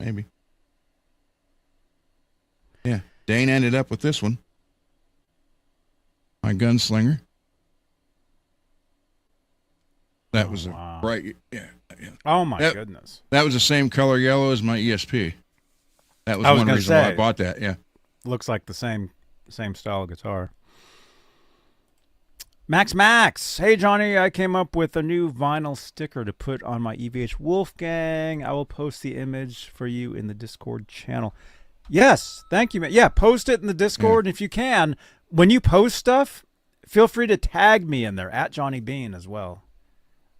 Maybe. Yeah, Dane ended up with this one. My Gunslinger. That was a bright, yeah. Oh my goodness. That was the same color yellow as my ESP. That was one reason why I bought that. Yeah. Looks like the same style guitar. Max. Hey, Johnny, I came up with a new vinyl sticker to put on my EVH Wolfgang. I will post the image for you in the Discord channel. Yes, thank you, man. Yeah, post it in the Discord. Yeah. And if you can, when you post stuff, feel free to tag me in there, at Johnny Beane as well.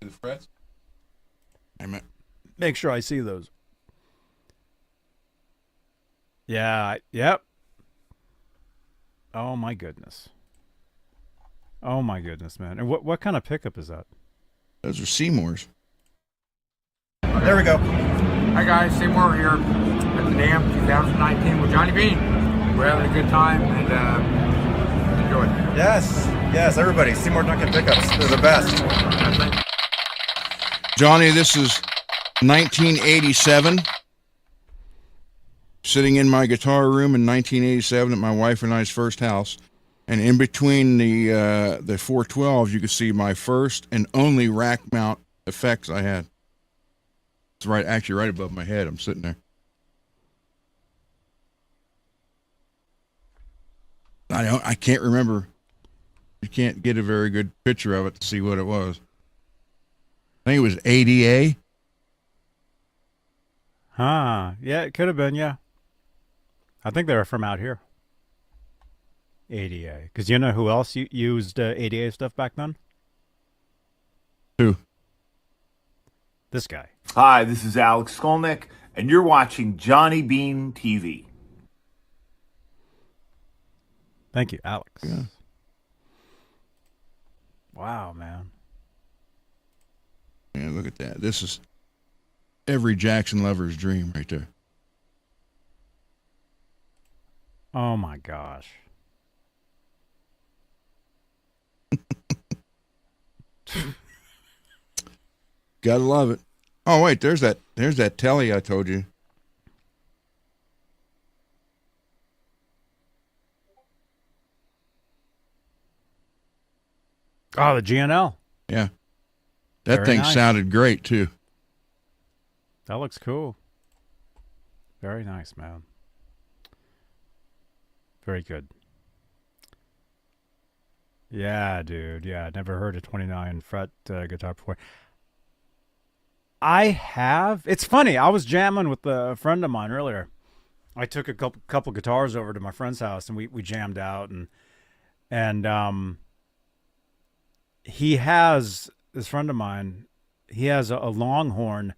The frets? Make sure I see those. Yeah, yep. Oh, my goodness. Oh my goodness, man! And what kind of pickup is that? Those are Seymour's. There we go. Hi guys, Seymour here at the Dam 2019 with Johnny Beane. We're having a good time and enjoy it. Yes, everybody. Seymour Duncan pickups. They're the best. Johnny, this is 1987. sitting in my guitar room in 1987 at my wife and I's first house. And in between the 412s, you could see my first and only rack mount effects I had. It's actually right above my head. I'm sitting there. I can't remember. You can't get a very good picture of it to see what it was. I think it was ADA. Huh. Yeah, it could have been, yeah. I think they were from out here. ADA. Because you know who else used ADA stuff back then? Who? This guy. Hi, this is Alex Skolnick, and you're watching Johnny Beane TV. Thank you, Alex. Yeah. Wow, man. Yeah, look at that. This is every Jackson lover's dream right there. Oh, my gosh. Gotta love it. Oh, wait, there's that telly I told you. Oh, the GNL. Yeah. That Very thing nice. sounded great, too. That looks cool. Very nice, man. Very good. Yeah, dude. Yeah, never heard a 29 fret guitar before. I have. It's funny. I was jamming with a friend of mine earlier. I took a couple guitars over to my friend's house, and we jammed out, and he has, this friend of mine, he has a Longhorn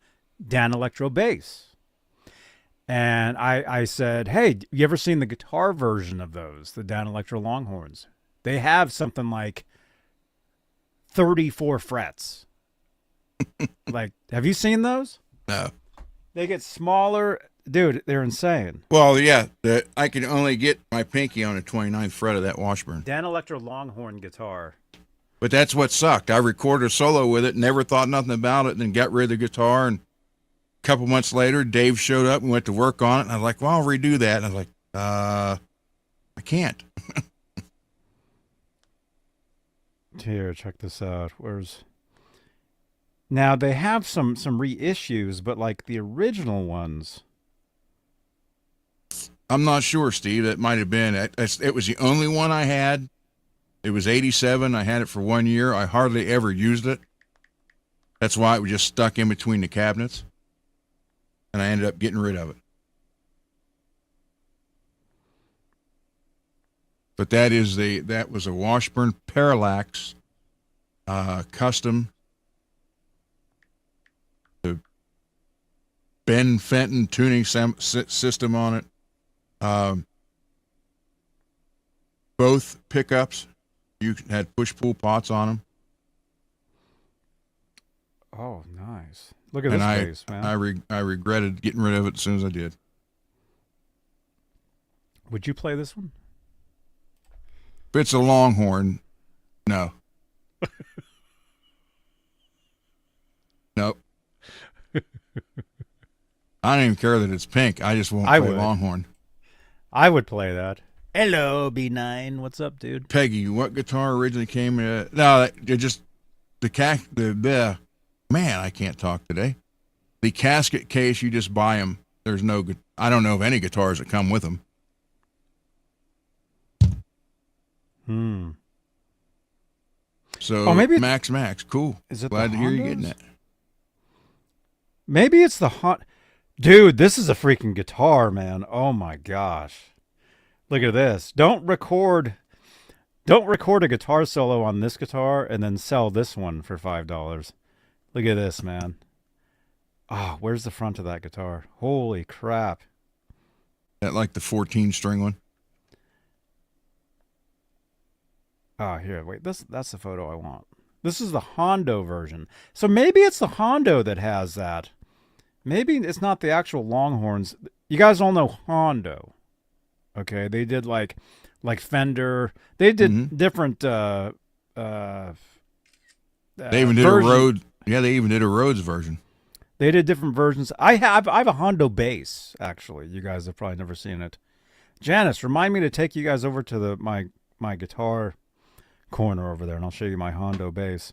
Dan Electro bass. And I said, hey, you ever seen the guitar version of those, the Dan Electro Longhorns? They have something like 34 frets. Like, have you seen those? No. They get smaller. Dude, they're insane. Well, yeah, I can only get my pinky on a 29th fret of that Washburn. Dan Electro Longhorn guitar. But that's what sucked. I recorded a solo with it, never thought nothing about it, and then got rid of the guitar. And a couple months later, Dave showed up and went to work on it. And I was like, well, I'll redo that. And I was like, I can't. Here, check this out. Now, they have some reissues, but like the original ones. I'm not sure, Steve. That might have been it. It was the only one I had. It was 87. I had it for 1 year. I hardly ever used it. That's why it was just stuck in between the cabinets. And I ended up getting rid of it. But that was a Washburn Parallax custom. The Ben Fenton tuning system on it. Both pickups, you had push-pull pots on them. Oh, nice. Look at this bass, man. I regretted getting rid of it as soon as I did. Would you play this one? If it's a Longhorn, no. Nope. I don't even care that it's pink. I just won't play Longhorn. I would play that. Hello, B9. What's up, dude? Peggy, what guitar originally came in? No, just the man, I can't talk today. The casket case, you just buy them. There's no good. I don't know of any guitars that come with them. So maybe Max, cool. Is it Glad the to hear you Hondos? getting that. Maybe it's the Dude, this is a freaking guitar, man. Oh my gosh. Look at this. Don't record a guitar solo on this guitar and then sell this one for $5. Look at this, man. Oh, where's the front of that guitar? Holy crap. That like the 14-string one? Oh, here, wait. That's the photo I want. This is the Hondo version. So maybe it's the Hondo that has that. Maybe it's not the actual Longhorns. You guys all know Hondo. Okay, they did like Fender. They did different they even did a Rhodes. Yeah, they even did a Rhodes version. They did different versions. I have a Hondo bass, actually. You guys have probably never seen it. Janice, remind me to take you guys over to my guitar corner over there, and I'll show you my Hondo bass.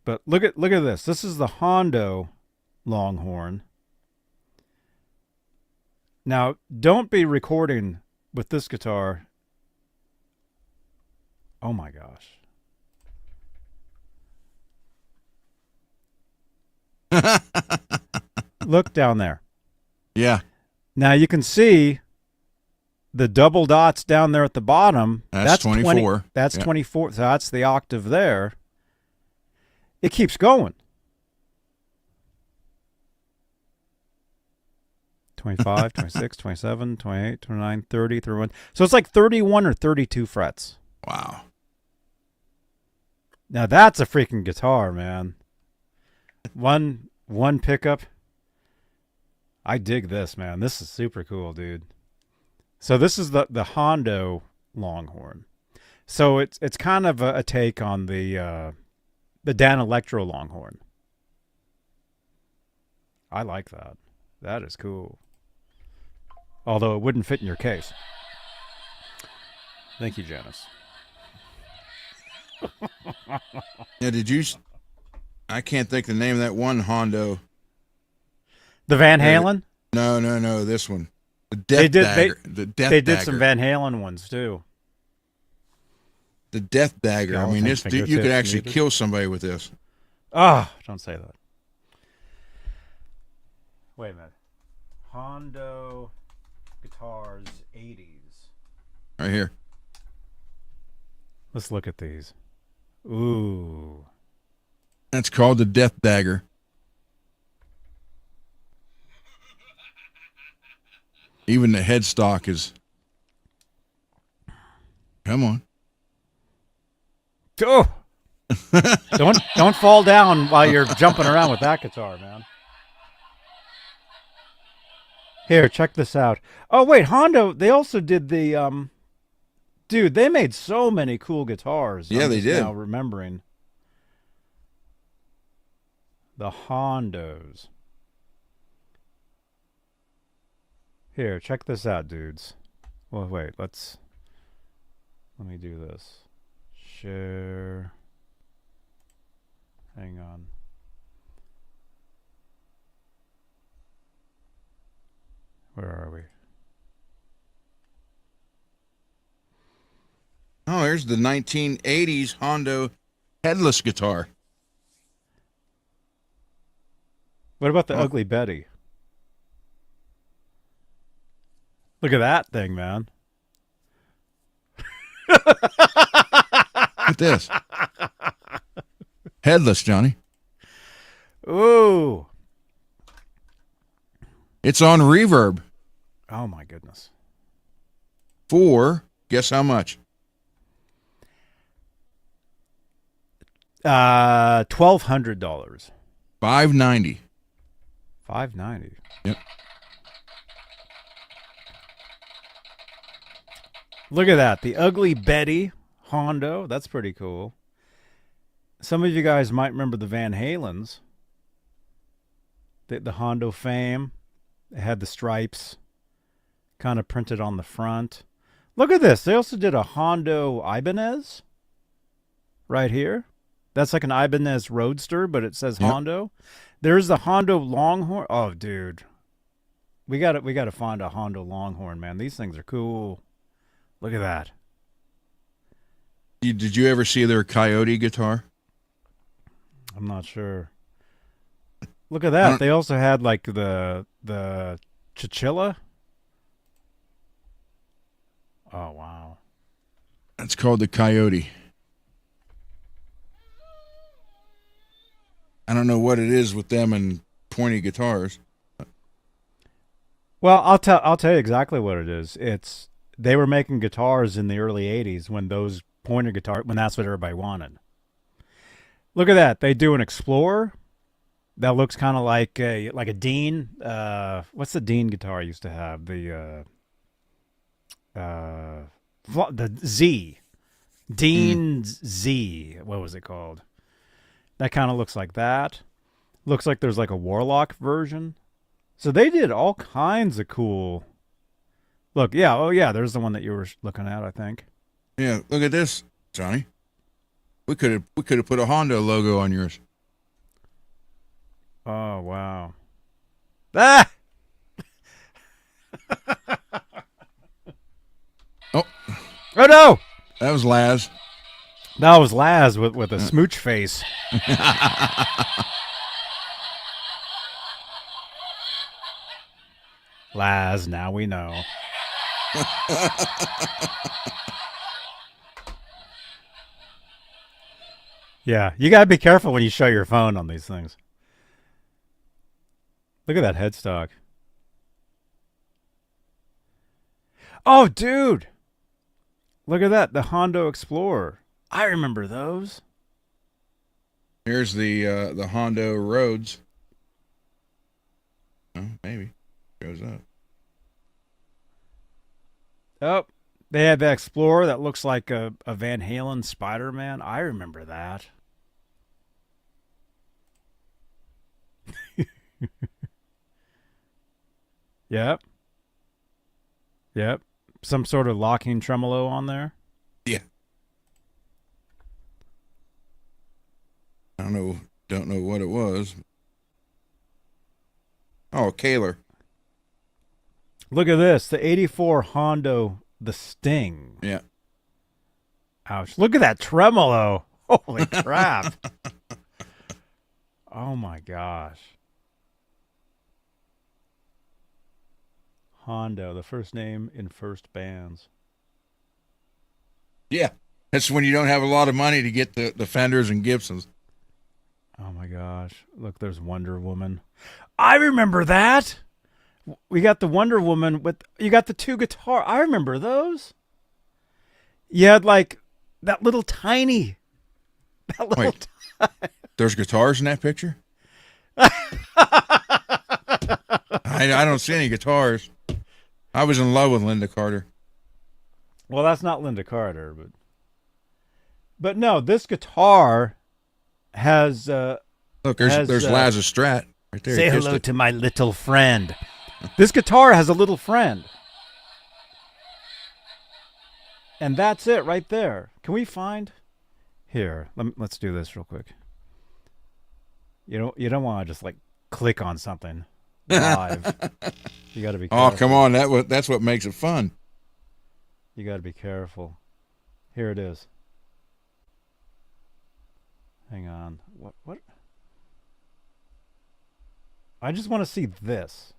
But look at this. This is the Hondo Longhorn. Now, don't be recording with this guitar. Oh my gosh. Look down there. Yeah. Now you can see the double dots down there at the bottom. That's 24. That's 24. So that's the octave there. It keeps going. 25, 26, 27, 28, 29, 30, 31. So it's like 31 or 32 frets. Wow. Now that's a freaking guitar, man. One pickup. I dig this, man. This is super cool, dude. So this is the Hondo Longhorn. So it's kind of a take on the Dan Electro Longhorn. I like that. That is cool. Although it wouldn't fit in your case. Thank you, Janice. Yeah, I can't think the name of that one Hondo. The Van Halen? No, this one. The Death Dagger. They did some Van Halen ones, too. The Death Dagger. I mean, you could actually kill somebody with this. Oh, don't say that. Wait a minute. Hondo guitars 80s. Right here. Let's look at these. Ooh. That's called the Death Dagger. Even the headstock is. Come on. Oh. don't fall down while you're jumping around with that guitar, man. Here, check this out. Oh wait, Hondo. They also did the dude. They made so many cool guitars. Yeah, they did. Now remembering the Hondos. Here, check this out, dudes. Well, wait. Let me do this. Share. Hang on. Where are we? Oh, there's the 1980s Hondo headless guitar. What about the Ugly Betty? Look at that thing, man. Look at this. Headless, Johnny. Ooh. It's on reverb. Oh, my goodness. For, guess how much? $1,200. $590. $590. Yep. Look at that. The Ugly Betty Hondo. That's pretty cool. Some of you guys might remember the Van Halens. The Hondo Fame. It had the stripes kind of printed on the front. Look at this. They also did a Hondo Ibanez right here. That's like an Ibanez Roadster, but it says Hondo. There's the Hondo Longhorn. Oh, dude. We got to find a Hondo Longhorn, man. These things are cool. Look at that. Did you ever see their Coyote guitar? I'm not sure. Look at that. They also had like the Chinchilla. Oh, wow. That's called the Coyote. I don't know what it is with them and pointy guitars. Well, I'll tell you exactly what it is. They were making guitars in the early 80s when those pointer guitars, when that's what everybody wanted. Look at that. They do an Explorer that looks kind of like a Deane. What's the Deane guitar I used to have? The Z. Deane Z. What was it called? That kind of looks like that. Looks like there's like a Warlock version. So they did all kinds of cool. Look, yeah, oh yeah, there's the one that you were looking at, I think. Yeah, look at this, Johnny. We could have put a Hondo logo on yours. Oh wow. Ah! Oh. Oh no! That was Laz. That was Laz with a smooch face. Laz, now we know. Yeah, you gotta be careful when you show your phone on these things. Look at that headstock. Oh, dude! Look at that, the Hondo Explorer. I remember those. Here's the Hondo Rhodes. Oh, maybe. Shows up. Oh, they had the Explorer that looks like a Van Halen Spider-Man. I remember that. Yep. Yep. Some sort of locking tremolo on there. Yeah. Don't know what it was. Oh, Kaler. Look at this, the 84 Hondo, the Sting. Yeah. Ouch. Look at that tremolo. Holy crap. Oh my gosh. Hondo, the first name in first bands. Yeah. That's when you don't have a lot of money to get the Fenders and Gibsons. Oh my gosh. Look, there's Wonder Woman. I remember that. We got the Wonder Woman with, you got the two guitar. I remember those. You had like that little tiny. Wait, there's guitars in that picture? I don't see any guitars. I was in love with Linda Carter. Well, that's not Linda Carter, but no, this guitar has look, there's Laz's Strat right there. Say hello to my little friend. This guitar has a little friend. And that's it right there. Can we find here? Let's do this real quick. You don't want to just like click on something live. You got to be careful. Oh, come on. That's what makes it fun. You got to be careful. Here it is. Hang on. What? I just want to see this.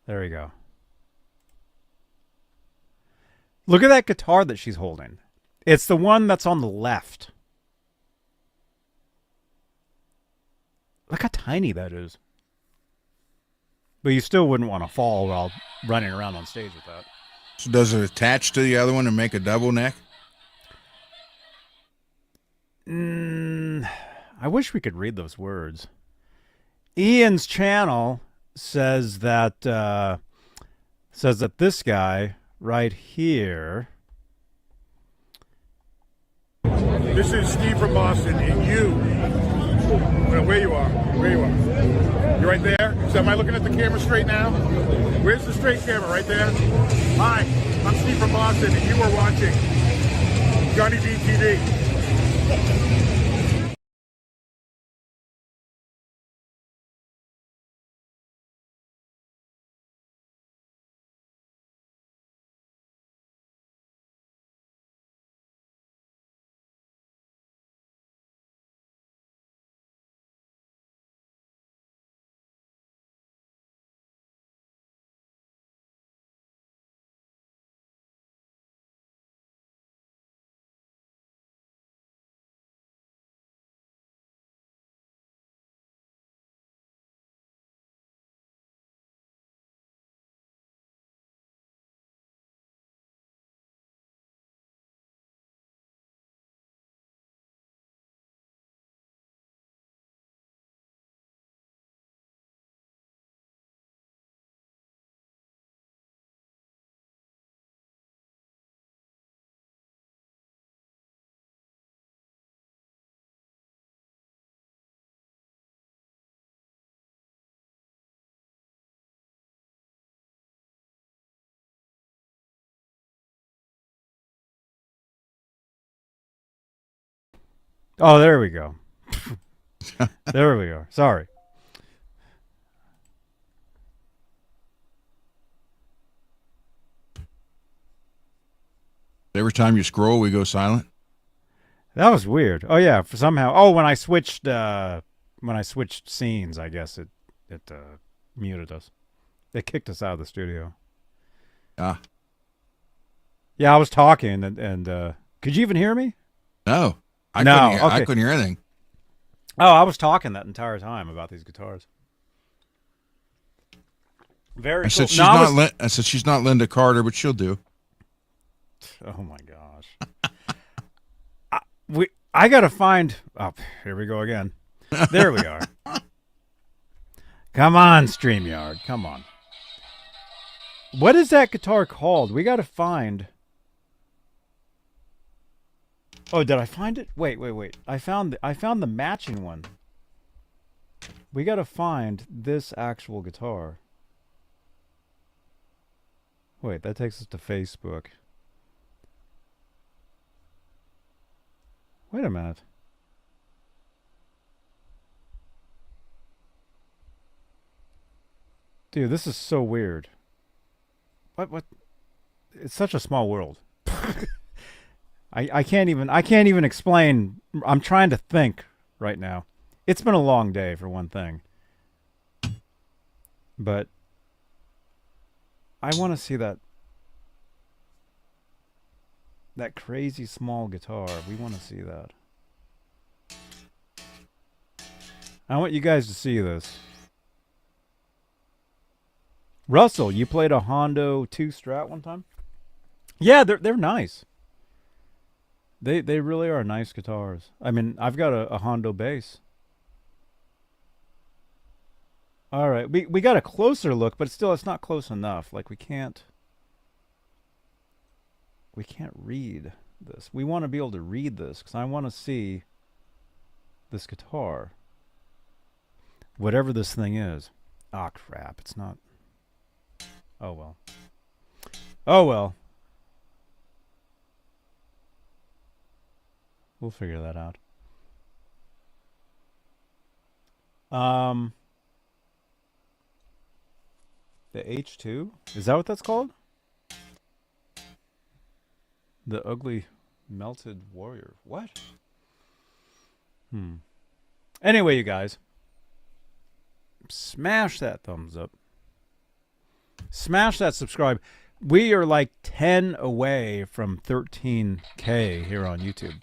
There we go. Look at that guitar that she's holding. It's the one that's on the left. Look how tiny that is. But you still wouldn't want to fall while running around on stage with that. So does it attach to the other one and make a double neck? I wish we could read those words. Ian's channel says that this guy right here. This is Steve from Boston, and where you are? You're right there? So am I looking at the camera straight now? Where's the straight camera? Right there? Hi, I'm Steve from Boston, and you are watching Johnny Beane TV. Oh, there we go. There we are. Sorry. Every time you scroll, we go silent. That was weird. Oh yeah, for somehow. Oh, when I switched scenes, I guess it muted us. They kicked us out of the studio. Ah. Yeah, I was talking, and could you even hear me? No. I couldn't hear anything. Oh, I was talking that entire time about these guitars. Very I cool. said I said she's not Linda Carter, but she'll do. Oh my gosh. I gotta find. Oh, here we go again. There we are. Come on, StreamYard. Come on. What is that guitar called? We gotta find. Oh, did I find it? Wait. I found the matching one. We gotta find this actual guitar. Wait, that takes us to Facebook. Wait a minute. Dude, this is so weird. What? It's such a small world. I can't even explain. I'm trying to think right now. It's been a long day for one thing. But I want to see that crazy small guitar. We want to see that. I want you guys to see this. Russell, you played a Hondo 2 Strat one time? Yeah, they're nice. They really are nice guitars. I mean, I've got a Hondo bass. All right, we got a closer look, but still it's not close enough. Like we can't read this. We want to be able to read this because I want to see this guitar. Whatever this thing is. Ah, crap. It's not. Oh, well. Oh, well. We'll figure that out. The H2? Is that what that's called? The Ugly Melted Warrior. What? Anyway, you guys. Smash that thumbs up. Smash that subscribe. We are like 10 away from 13K here on YouTube.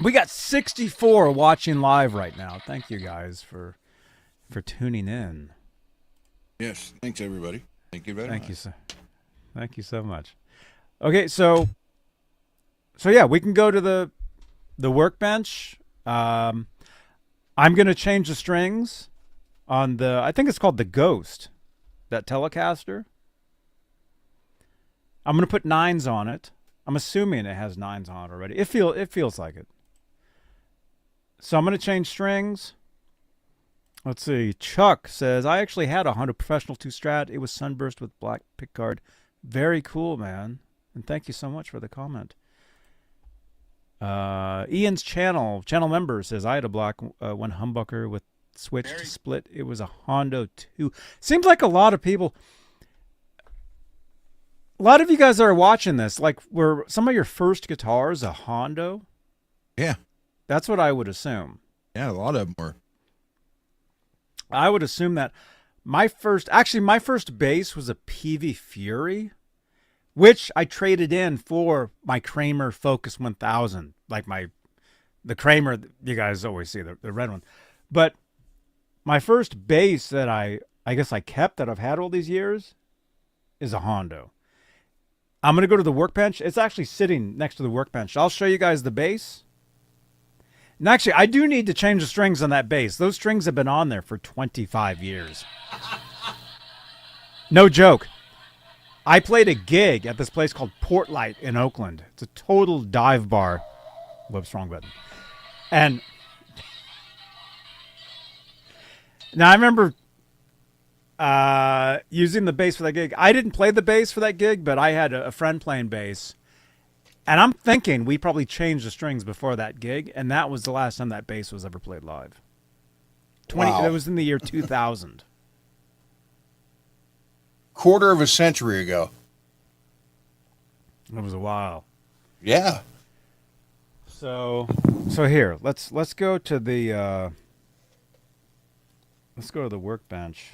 We got 64 watching live right now. Thank you guys for tuning in. Yes, thanks everybody. Thank you very much. Thank you, sir. Thank you so much. Okay, so yeah, we can go to the workbench. I'm gonna change the strings on I think it's called the Ghost, that Telecaster. I'm gonna put 9s on it. I'm assuming it has 9s on it already. It feels like it. So I'm gonna change strings. Let's see. Chuck says, I actually had a Hondo Professional 2 Strat. It was sunburst with black pickguard. Very cool, man. And thank you so much for the comment. Ian's channel member says, I had a black one humbucker with switch to split. It was a Hondo 2. Seems like a lot of people, a lot of you guys that are watching this, like, were some of your first guitars a Hondo? Yeah. That's what I would assume. Yeah, a lot of them were. I would assume that my first bass was a PV Fury, which I traded in for my Kramer Focus 1000, like the Kramer you guys always see, the red one. But my first bass that I guess I kept that I've had all these years is a Hondo. I'm going to go to the workbench. It's actually sitting next to the workbench. I'll show you guys the bass. And actually, I do need to change the strings on that bass. Those strings have been on there for 25 years. No joke. I played a gig at this place called Portlight in Oakland. It's a total dive bar. Whoops, wrong button. And now I remember using the bass for that gig. I didn't play the bass for that gig, but I had a friend playing bass. And I'm thinking we probably changed the strings before that gig, and that was the last time that bass was ever played live. Wow. That was in the year 2000. Quarter of a century ago. It was a while. Yeah. So here, let's go to the workbench.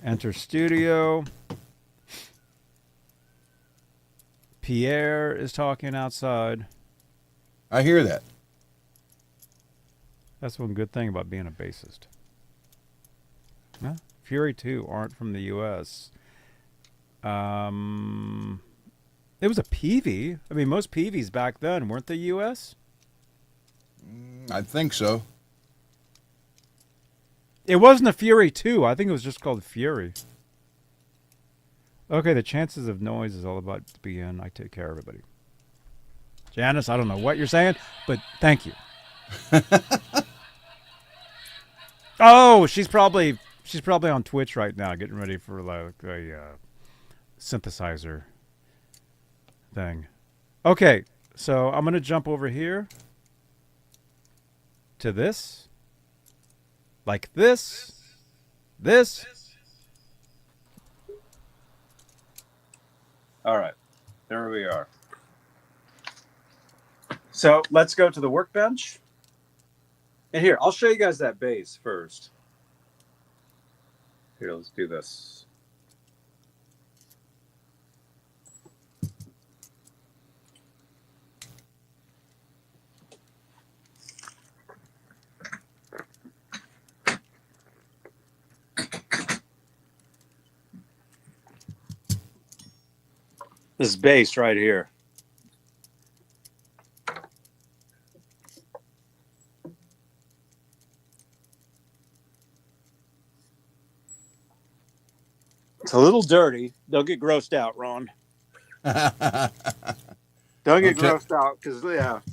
Enter studio. Pierre is talking outside. I hear that. That's one good thing about being a bassist. Huh? Fury 2 aren't from the U.S. It was a Peavey. I mean, most Peaveys back then weren't the U.S.? I think so. It wasn't a Fury 2. I think it was just called Fury. Okay, the chances of noise is all about to begin. I take care of everybody. Janice, I don't know what you're saying, but thank you. Oh, she's probably on Twitch right now, getting ready for like a synthesizer thing. Okay, so I'm gonna jump over here to this, like this. All right, there we are. So let's go to the workbench. And here, I'll show you guys that bass first. Here, let's do this. This bass right here. It's a little dirty. Don't get grossed out, Ron. Don't get grossed out because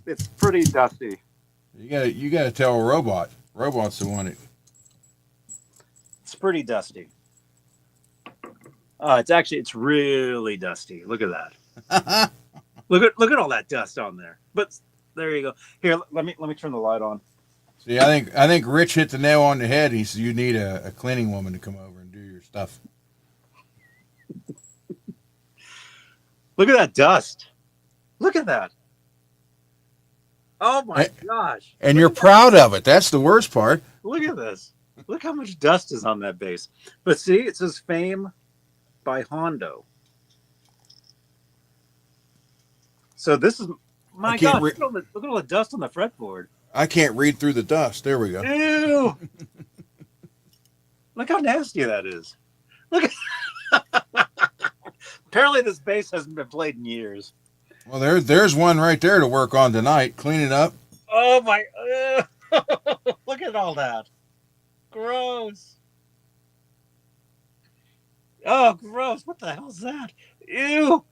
it's pretty dusty. You gotta tell a robot. Robot's the one. It's pretty dusty. It's really dusty. Look at that. look at all that dust on there. But there you go. Here, let me turn the light on. See, I think Rich hit the nail on the head. He said you need a cleaning woman to come over and do your stuff. Look at that dust. Look at that. Oh my gosh. And you're proud of it. That's the worst part. Look at this. Look how much dust is on that bass. But see, it says Fame by Hondo. So this is, my God, look at all the dust on the fretboard. I can't read through the dust. There we go. Ew. Look how nasty that is. Look at apparently this bass hasn't been played in years. Well, there's one right there to work on tonight. Clean it up. Oh my, look at all that. Gross. Oh, gross. What the hell is that? Ew.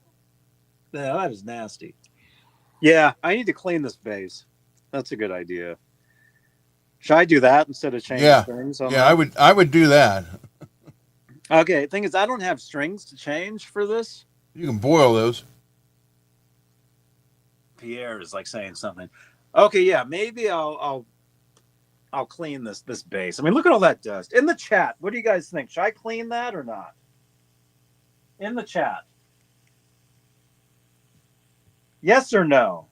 No, that is nasty. Yeah, I need to clean this bass. That's a good idea. Should I do that instead of changing strings? Yeah, I would do that. Okay, thing is, I don't have strings to change for this. You can boil those. Pierre is like saying something. Okay, yeah, maybe I'll clean this bass. I mean, look at all that dust. In the chat, what do you guys think? Should I clean that or not? In the chat. Yes or no?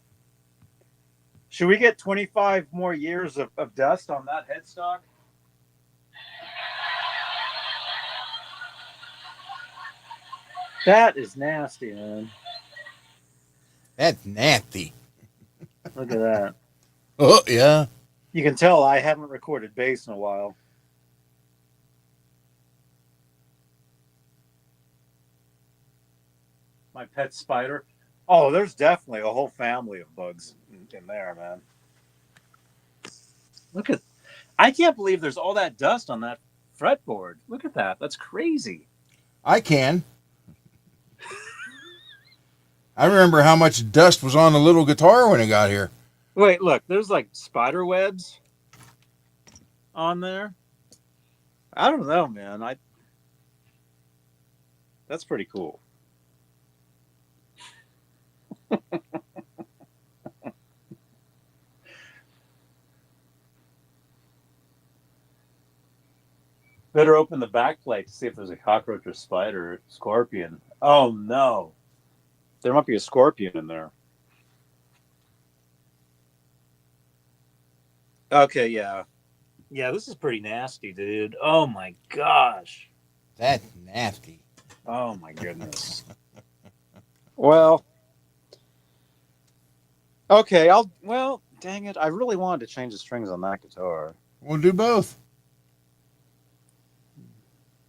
Should we get 25 more years of dust on that headstock? That is nasty, man. That's nasty. Look at that. Oh, yeah. You can tell I haven't recorded bass in a while. My pet spider. Oh, there's definitely a whole family of bugs in there, man. Look at, I can't believe there's all that dust on that fretboard. Look at that. That's crazy. I can. I remember how much dust was on the little guitar when it got here. Wait, look, there's like spider webs on there. I don't know, man. That's pretty cool. Better open the back plate to see if there's a cockroach or spider or scorpion. Oh, no. There might be a scorpion in there. Okay, yeah. Yeah, this is pretty nasty, dude. Oh, my gosh. That's nasty. Oh, my goodness. Well, okay, well, dang it. I really wanted to change the strings on that guitar. We'll do both.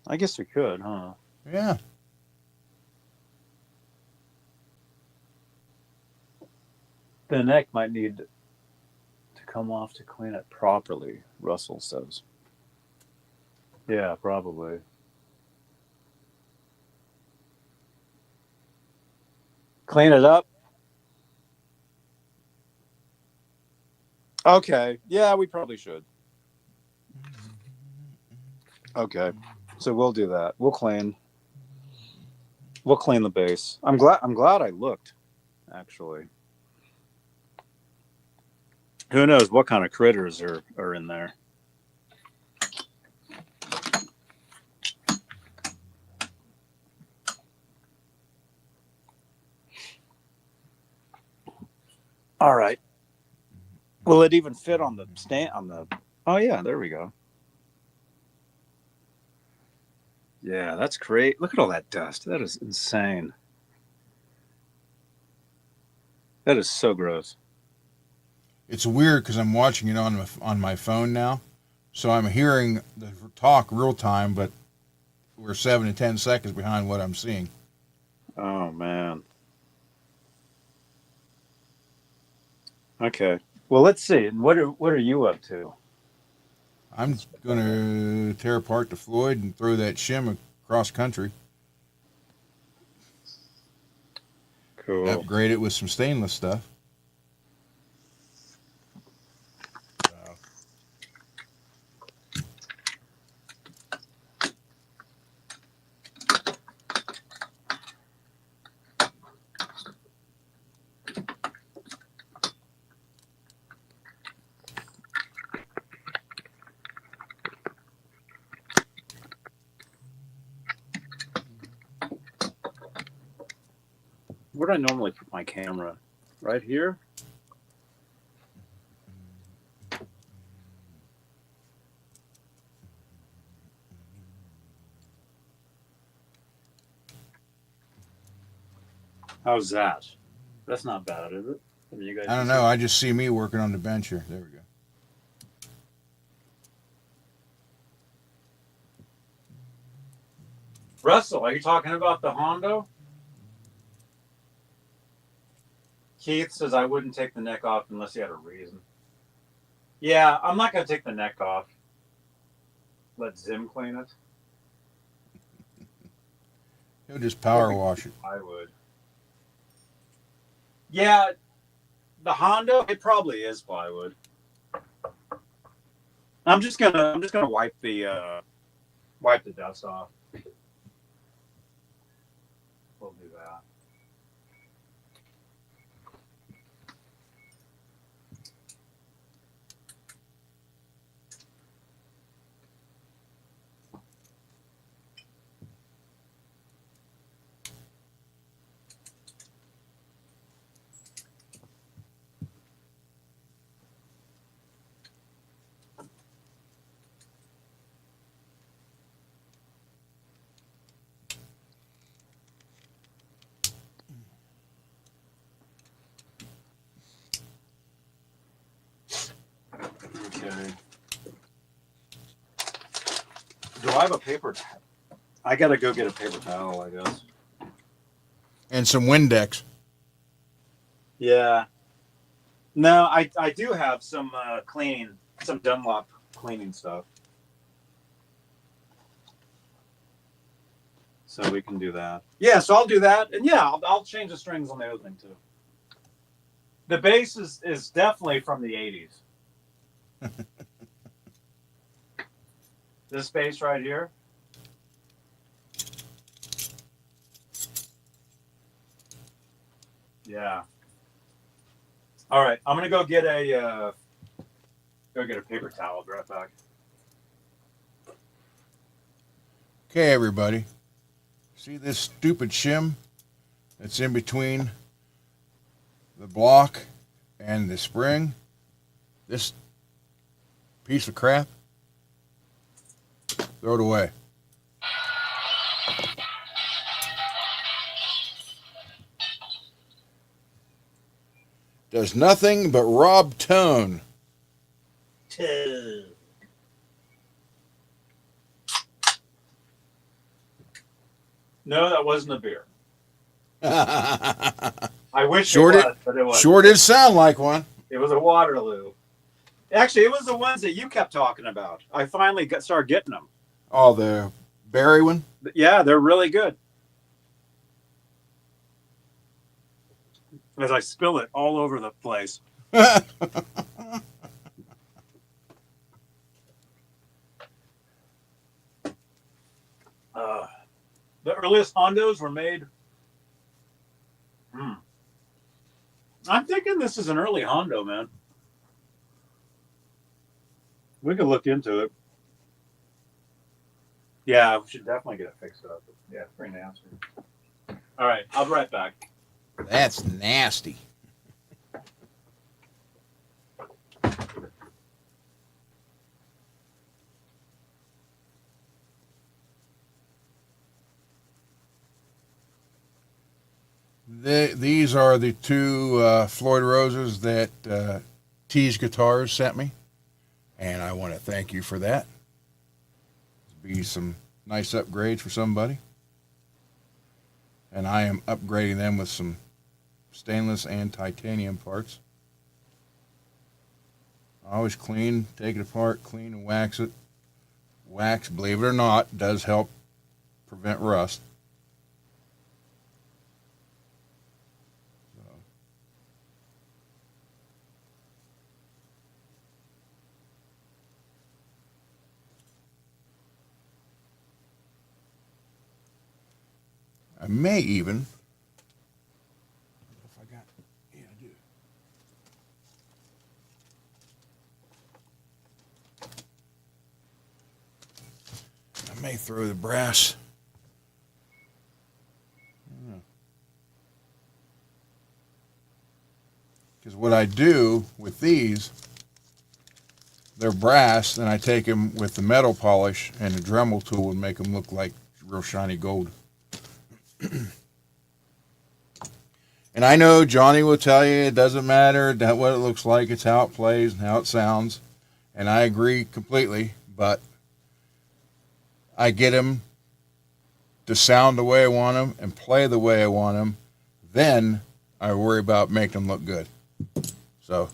I guess we could, huh? Yeah. The neck might need to come off to clean it properly, Russell says. Yeah, probably. Clean it up? Okay. Yeah, we probably should. Okay. So we'll do that. We'll clean the bass. I'm glad I looked, actually. Who knows what kind of critters are in there. All right. Will it even fit on the stand Oh yeah, there we go. Yeah, that's great. Look at all that dust. That is insane. That is so gross. It's weird because I'm watching it on my phone now, so I'm hearing the talk real time, but we're 7 to 10 seconds behind what I'm seeing. Oh man. Okay. Well, let's see. What are you up to? I'm gonna tear apart the Floyd and throw that shim across country. Cool. Upgrade it with some stainless stuff. Where do I normally put my camera? Right here? How's that? That's not bad, is it? I mean, you guys I don't know. I just see me working on the bench here. There we go. Russell, are you talking about the Hondo? Keith says I wouldn't take the neck off unless you had a reason. Yeah, I'm not going to take the neck off. Let Zim clean it. He'll just power wash it. I would. Yeah, the Hondo, it probably is plywood. I'm just gonna wipe the dust off. We'll do that. Okay. Do I have a paper towel? I gotta go get a paper towel, I guess. And some Windex. Yeah. No, I do have some cleaning, some Dunlop cleaning stuff. So we can do that. Yeah, so I'll do that. And yeah, I'll change the strings on the other thing too. The bass is definitely from the 80s. This bass right here. Yeah. All right, I'm gonna go get a paper towel. I'll be right back. Okay, everybody. See this stupid shim that's in between the block and the spring? This piece of crap? Throw it away. Does nothing but rob tone. No, that wasn't a beer. I wish Sure it did, was, but it wasn't. sure did sound like one. It was a Waterloo. Actually, it was the ones that you kept talking about. I finally started getting them. Oh, the berry one? Yeah, they're really good. As I spill it all over the place. The earliest Hondos were made. I'm thinking this is an early Hondo, man. We could look into it. Yeah, we should definitely get it fixed up. Yeah, it's pretty nasty. All right, I'll be right back. That's nasty. These are the two Floyd Roses that Tease Guitars sent me, and I want to thank you for that. Be some nice upgrades for somebody, and I am upgrading them with some stainless and titanium parts. I always clean, take it apart, clean and wax it. Wax, believe it or not, does help prevent rust. I may even, if I got, yeah, I do. I may throw the brass. Because what I do with these, they're brass, then I take them with the metal polish and the Dremel tool and make them look like real shiny gold. And I know Johnny will tell you it doesn't matter what it looks like, it's how it plays and how it sounds. And I agree completely, but I get them to sound the way I want them and play the way I want them. Then I worry about making them look good. So.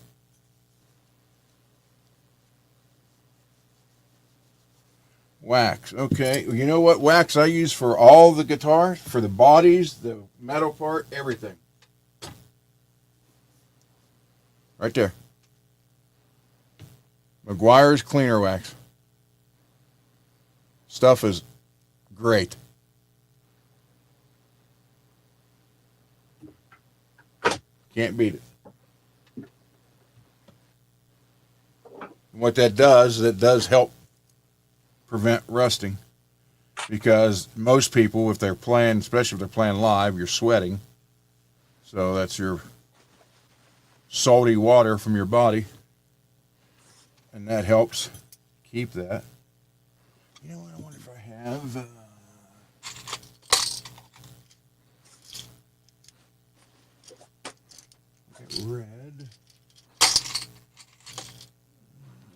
Wax. Okay. You know what wax I use for all the guitars? For the bodies, the metal part, everything. Right there. McGuire's cleaner wax. Stuff is great. Can't beat it. And what that does is it does help prevent rusting, because most people, if they're playing, especially if they're playing live, you're sweating. So that's your salty water from your body. And that helps keep that. You know what? I wonder if I have. Red. I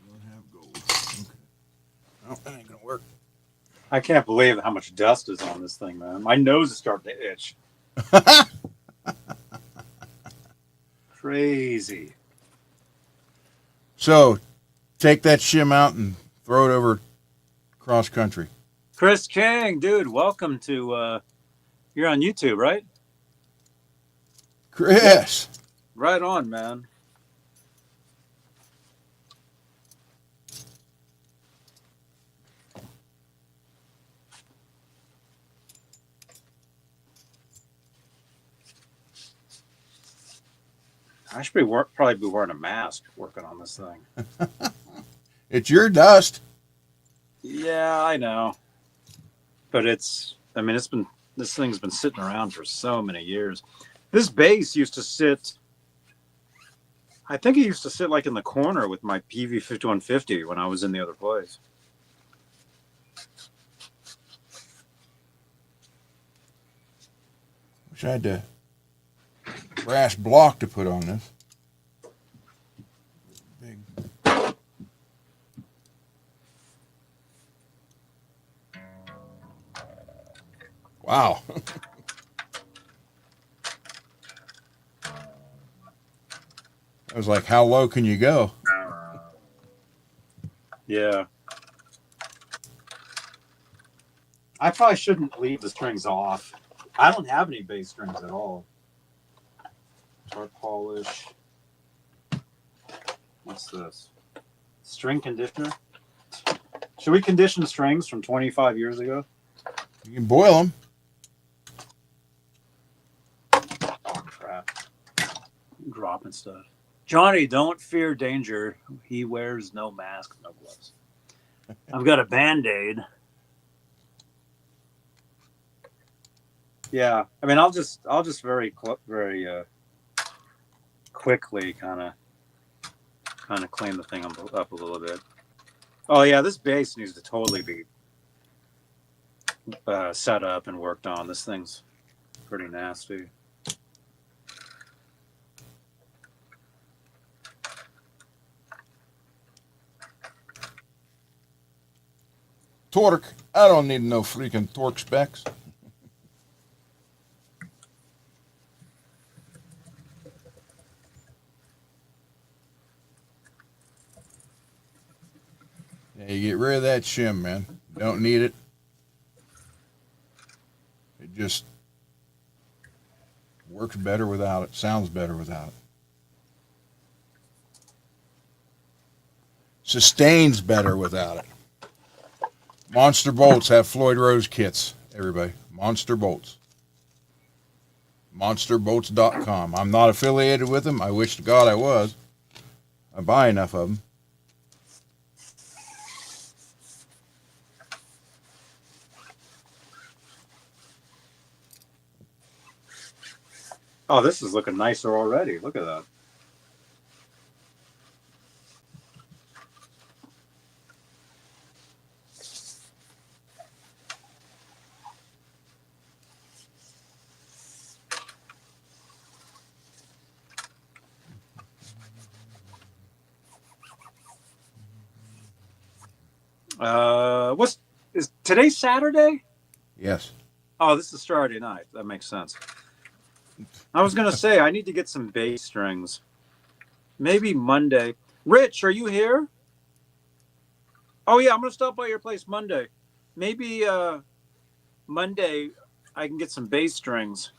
don't have gold. Okay. Oh, that ain't gonna work. I can't believe how much dust is on this thing, man. My nose is starting to itch. Crazy. So, take that shim out and throw it over cross country. Chris King, dude, welcome to, you're on YouTube, right? Chris. Right on, man. I should probably be wearing a mask working on this thing. It's your dust. Yeah, I know. But this thing's been sitting around for so many years. This bass used to sit, I think it used to sit like in the corner with my PV 5150 when I was in the other place. Wish I had a brass block to put on this. Big. Wow. I was like, how low can you go? Yeah. I probably shouldn't leave the strings off. I don't have any bass strings at all. Tart polish. What's this? String conditioner? Should we condition strings from 25 years ago? You can boil them. Oh, crap. Dropping stuff. Johnny, don't fear danger. He wears no mask, no gloves. I've got a Band-Aid. Yeah, I mean, I'll just very quickly kind of clean the thing up a little bit. Oh yeah, this bass needs to totally be set up and worked on. This thing's pretty nasty. Torque. I don't need no freaking torque specs. Yeah, you get rid of that shim, man. Don't need it. It just works better without it. Sounds better without it. Sustains better without it. Monster bolts have Floyd Rose kits, everybody. Monster bolts. Monsterbolts.com. I'm not affiliated with them. I wish to God I was. I buy enough of them. Oh, this is looking nicer already. Look at that. Is today Saturday? Yes. Oh, this is Saturday night. That makes sense. I was gonna say I need to get some bass strings. Maybe Monday. Rich, are you here? Oh yeah, I'm gonna stop by your place Monday. Maybe Monday I can get some bass strings.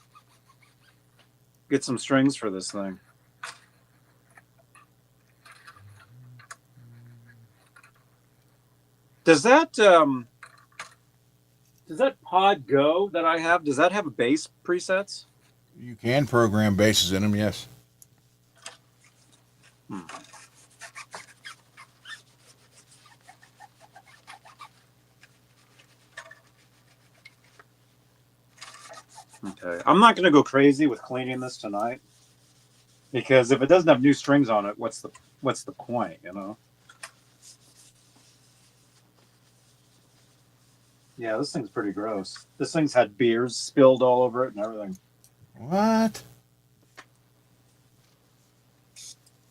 Get some strings for this thing. Does that Pod Go that I have, does that have bass presets? You can program basses in them, yes. Okay. I'm not going to go crazy with cleaning this tonight, because if it doesn't have new strings on it, what's the point, you know? Yeah, this thing's pretty gross. This thing's had beers spilled all over it and everything. What?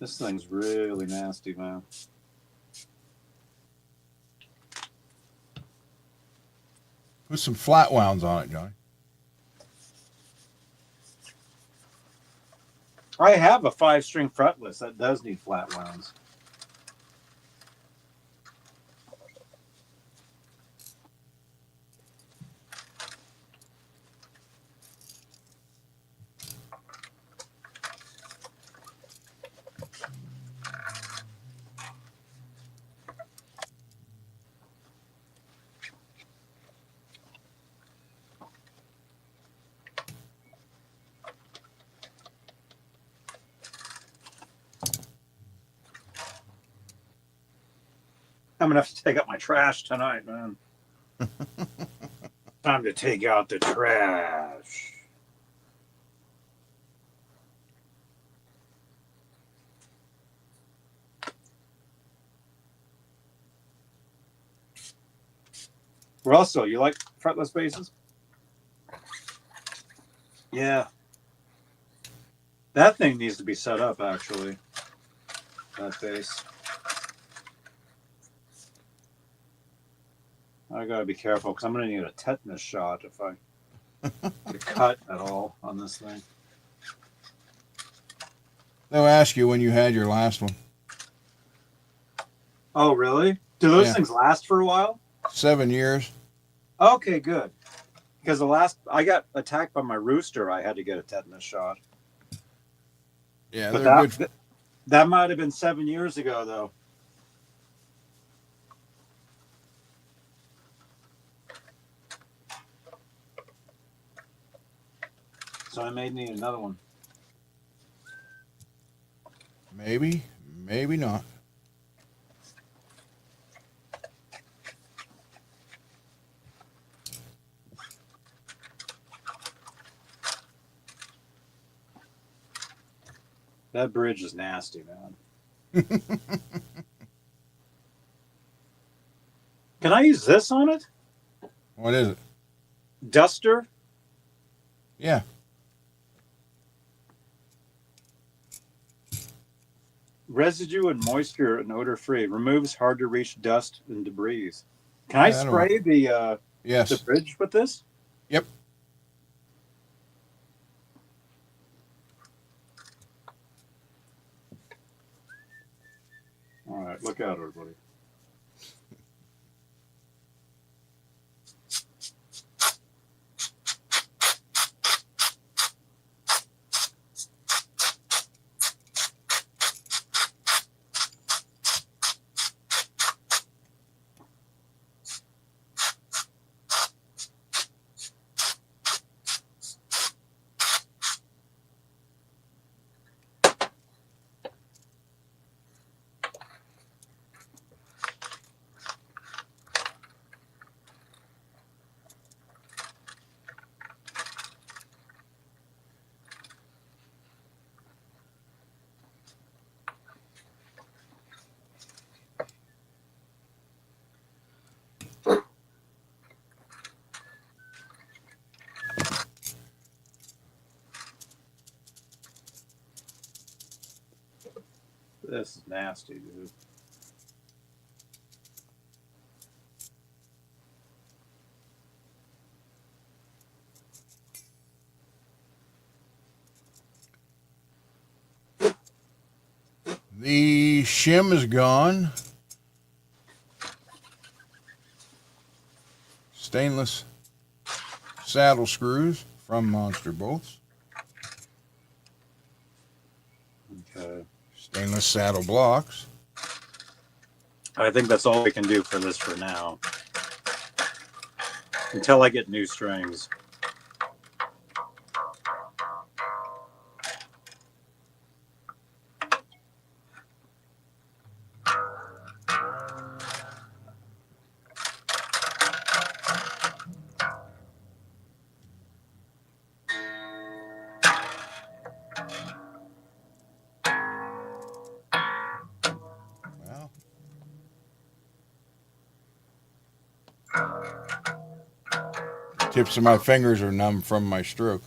This thing's really nasty, man. Put some flat wounds on it, Johnny. I have a 5-string fretless that does need flat wounds. I'm gonna have to take out my trash tonight, man. Time to take out the trash. Russell, you like fretless basses? Yeah. That thing needs to be set up, actually. That bass. I gotta be careful because I'm gonna need a tetanus shot if I get cut at all on this thing. They'll ask you when you had your last one. Oh, really? Do those Yeah. things last for a while? 7 years. Okay, good. Because the last I got attacked by my rooster, I had to get a tetanus shot. Yeah, But they're good. that might have been 7 years ago, though. So I may need another one. Maybe, maybe not. That bridge is nasty, man. Can I use this on it? What is it? Duster? Yeah. Residue and moisture and odor free. Removes hard to reach dust and debris. Can I Yeah, that'll spray the Yes. bridge with this? Yep. All right, look out, everybody. This is nasty, dude. The shim is gone. Stainless saddle screws from Monster Bolts. Okay. Stainless saddle blocks. I think that's all we can do for this for now. Until I get new strings. Well, tips of my fingers are numb from my stroke.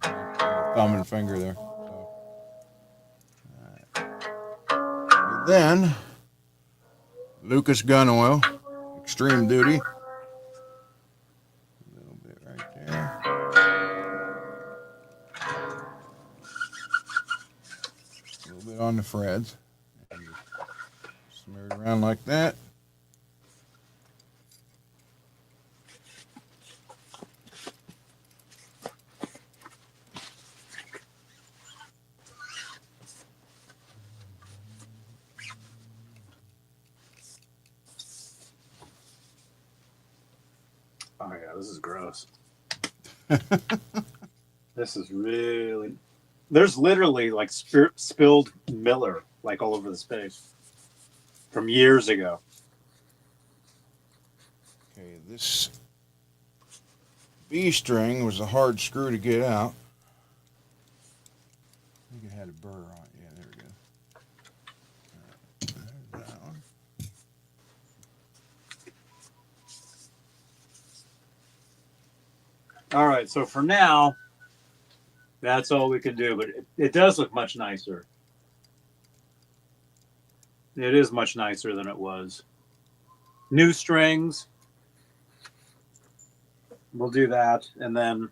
Thumb and finger there. So. And then, Lucas gun oil, extreme duty. A little bit right there. A little bit on the threads. And smear it around like that. Oh yeah, this is gross. This is really... There's literally like spilled Miller like all over the space from years ago. Okay, this B string was a hard screw to get out. I think it had a burr on it. Yeah, there we go. There's that one. All right, so for now, that's all we can do, but it does look much nicer. It is much nicer than it was. New strings. We'll do that, and then...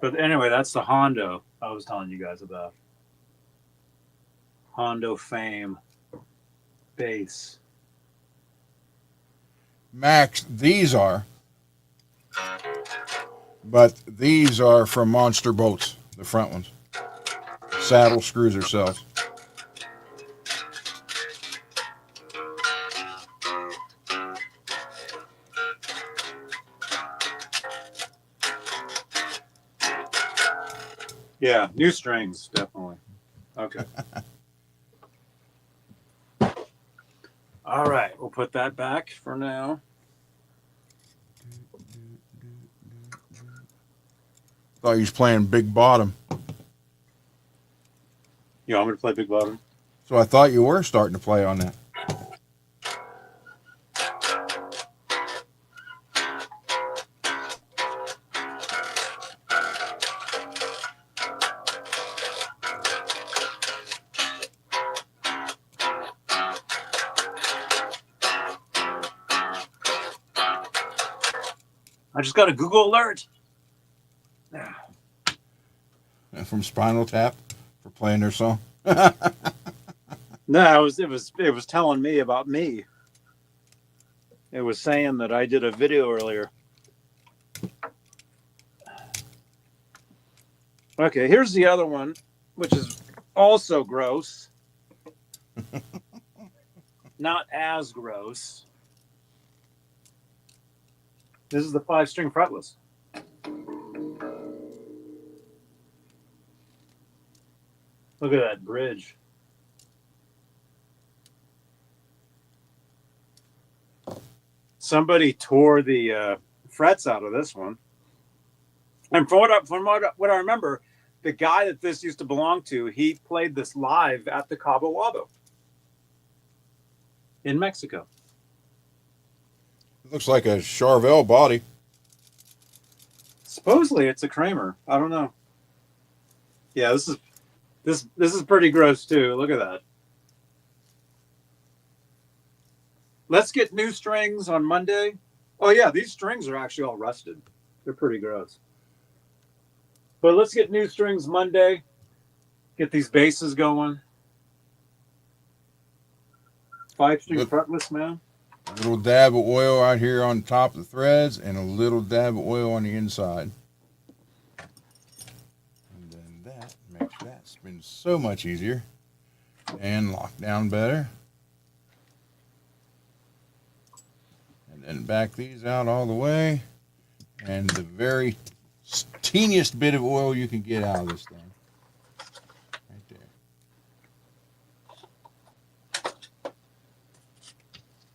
But anyway, that's the Hondo I was telling you guys about. Hondo Fame bass. Max, these are. But these are from Monster Boats, the front ones. Saddle screws herself. Yeah, new strings, definitely. Okay. All right, we'll put that back for now. Thought he was playing Big Bottom. You want me to play Big Bottom? So I thought you were starting to play on that. I just got a Google alert. From Spinal Tap for playing their song. No, it was telling me about me. It was saying that I did a video earlier. Okay, here's the other one, which is also gross. Not as gross. This is the 5-string fretless. Look at that bridge. Somebody tore the frets out of this one. And from what I remember, the guy that this used to belong to, he played this live at the Cabo Wabo in Mexico. It looks like a Charvel body. Supposedly it's a Kramer. I don't know. Yeah, this is pretty gross too. Look at that. Let's get new strings on Monday. Oh yeah, these strings are actually all rusted. They're pretty gross. But let's get new strings Monday. Get these basses going. 5-string fretless, man. A little dab of oil out here on top of the threads and a little dab of oil on the inside. And then that makes that spin so much easier and lock down better. And then back these out all the way. And the very teeniest bit of oil you can get out of this thing. Right there.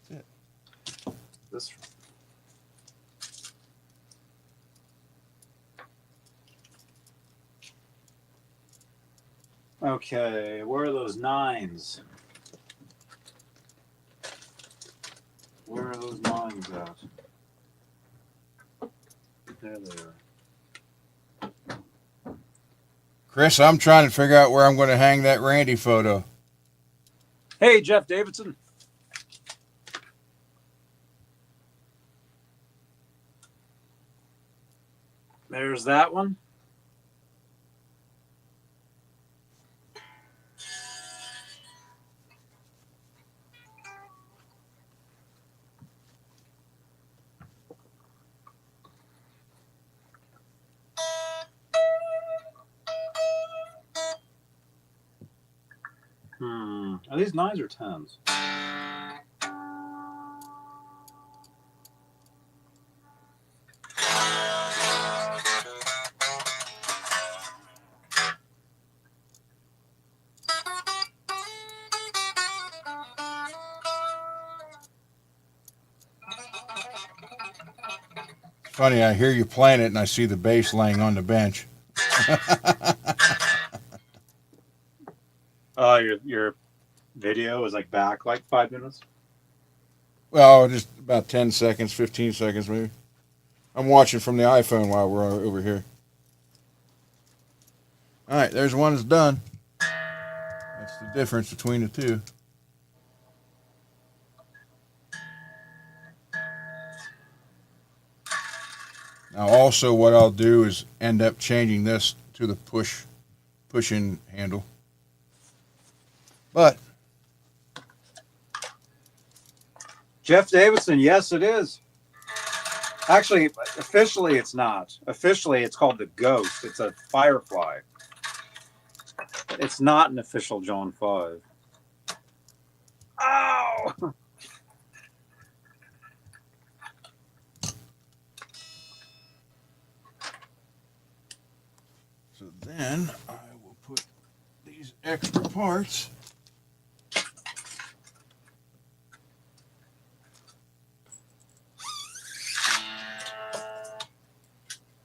That's it. This. Okay, where are those 9s? Where are those 9s at? There they are. Chris, I'm trying to figure out where I'm going to hang that Randy photo. Hey, Jeff Davidson. There's that one. Are these 9s or 10s? Funny, I hear you playing it and I see the bass laying on the bench. Your video is like back like 5 minutes. Well, just about 10 seconds, 15 seconds maybe. I'm watching from the iPhone while we're over here. All right, there's one that's done. That's the difference between the two. Now, also what I'll do is end up changing this to the push-in handle. But Jeff Davidson, yes, it is. Actually, officially, it's not. Officially, it's called the Ghost. It's a Firefly. It's not an official John 5. Ow! So then I will put these extra parts.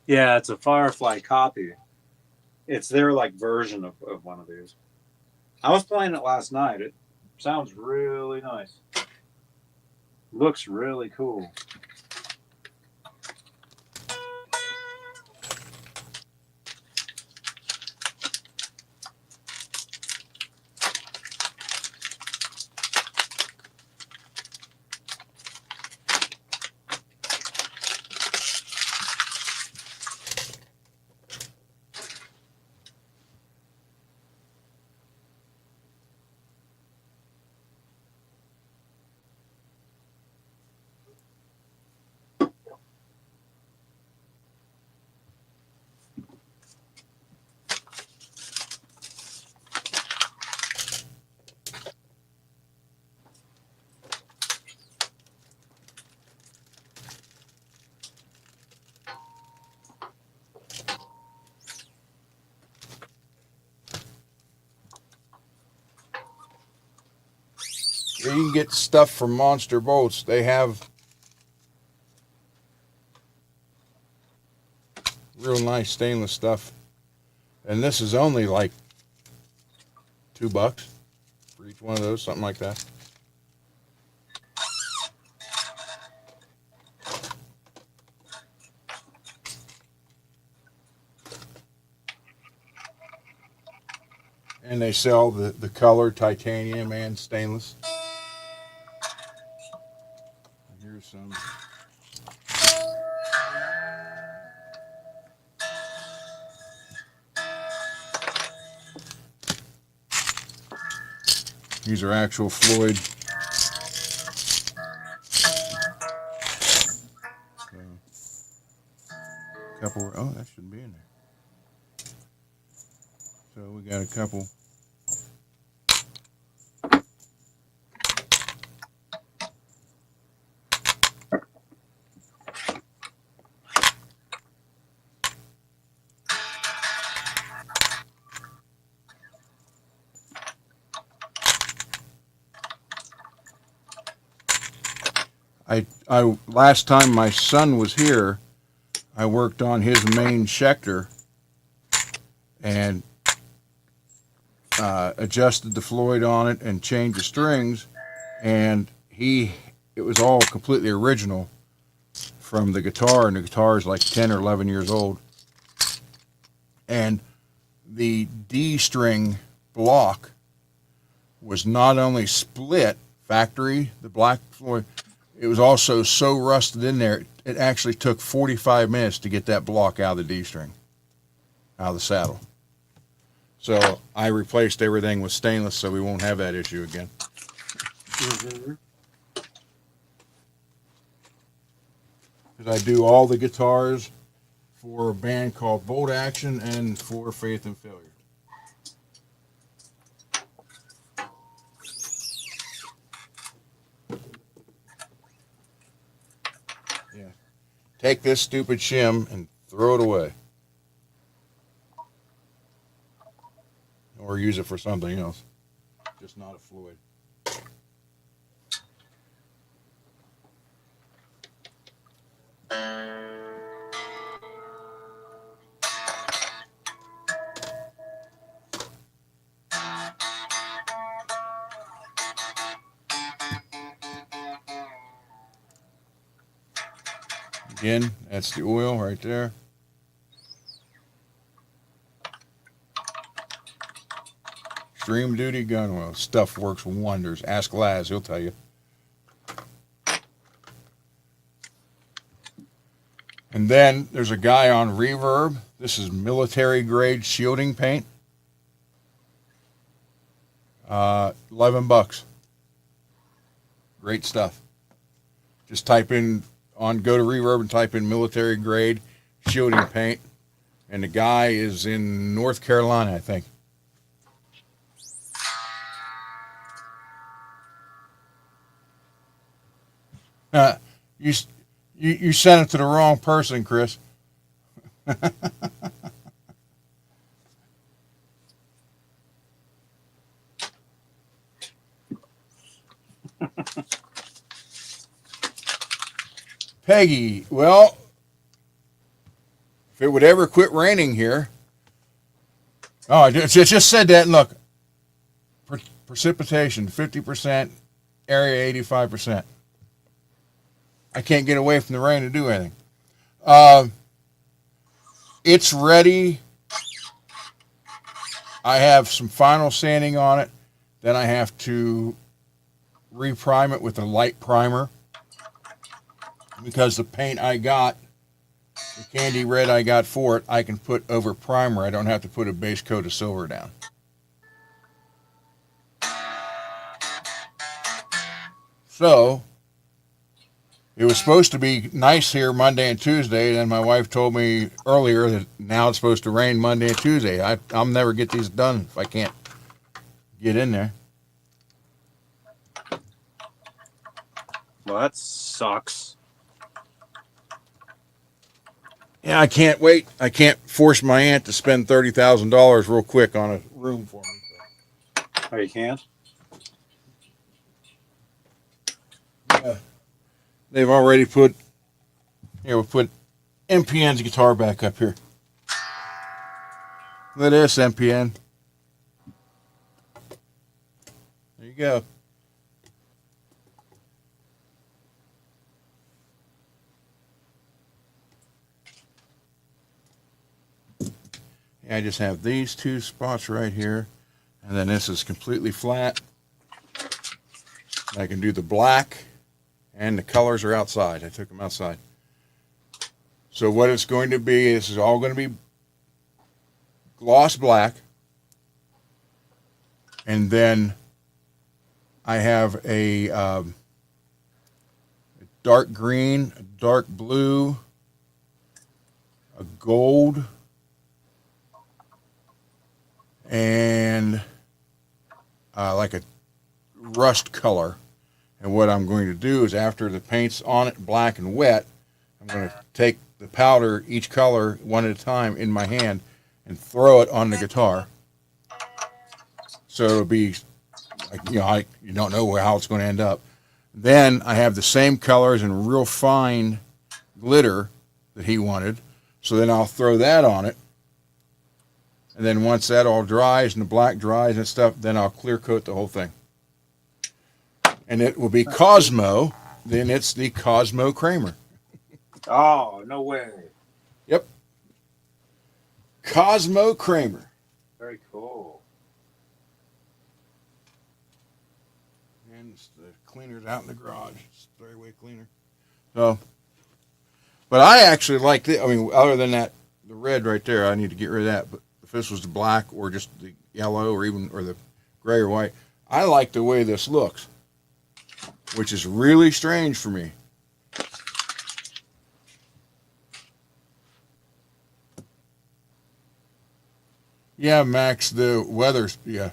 Yeah, it's a Firefly copy. It's their like version of one of these. I was playing it last night. It sounds really nice. Looks really cool. You can get stuff from Monster Bolts. They have real nice stainless stuff. And this is only like $2 for each one of those, something like that. And they sell the color titanium and stainless. Here's some. These are actual Floyd. Couple. Oh, that shouldn't be in there. So we got a couple. I last time my son was here, I worked on his main Schecter and adjusted the Floyd on it and changed the strings, and it was all completely original from the guitar, and the guitar is like 10 or 11 years old. And the D string block was not only split factory, the black Floyd, it was also so rusted in there, it actually took 45 minutes to get that block out of the D string, out of the saddle. So I replaced everything with stainless so we won't have that issue again. Mm-hmm. Because I do all the guitars for a band called Bolt Action and for Faith and Failure. Yeah. Take this stupid shim and throw it away. Or use it for something else. Just not a Floyd. Again, that's the oil right there. Extreme duty gun oil. Stuff works wonders. Ask Laz, he'll tell you. And then there's a guy on Reverb. This is military grade shielding paint. $11. Great stuff. Just type in go to Reverb and type in military grade shielding paint. And the guy is in North Carolina, I think. You sent it to the wrong person, Chris. Peggy, well, if it would ever quit raining here. Oh, I just said that. And look, precipitation 50%, area 85%. I can't get away from the rain to do anything. It's ready. I have some final sanding on it. Then I have to reprime it with a light primer because the paint I got, the candy red I got for it, I can put over primer. I don't have to put a base coat of silver down. So it was supposed to be nice here Monday and Tuesday, and then my wife told me earlier that now it's supposed to rain Monday and Tuesday. I'll never get these done if I can't get in there. Well, that sucks. Yeah, I can't wait. I can't force my aunt to spend $30,000 real quick on a room for me. Oh, you can't? Yeah. They've already put, we'll put MPN's guitar back up here. Look at this, MPN. There you go. Yeah, I just have these two spots right here, and then this is completely flat. I can do the black. And the colors are outside. I took them outside. So what it's going to be, this is all going to be gloss black. And then I have a dark green, a dark blue, a gold, and like a rust color. And what I'm going to do is after the paint's on it, black and wet, I'm going to take the powder, each color, one at a time in my hand and throw it on the guitar. So it'll be, like, you don't know how it's going to end up. Then I have the same colors and real fine glitter that he wanted. So then I'll throw that on it. And then once that all dries and the black dries and stuff, then I'll clear coat the whole thing. And it will be Cosmo. Then it's the Cosmo Kramer. Oh, no way. Yep. Cosmo Kramer. Very cool. And the cleaner's out in the garage. It's a 3-way cleaner. So, but I actually like this. I mean, other than that, the red right there, I need to get rid of that. But if this was the black or just the yellow or the gray or white, I like the way this looks, which is really strange for me. Yeah, Max, the weather's, yeah.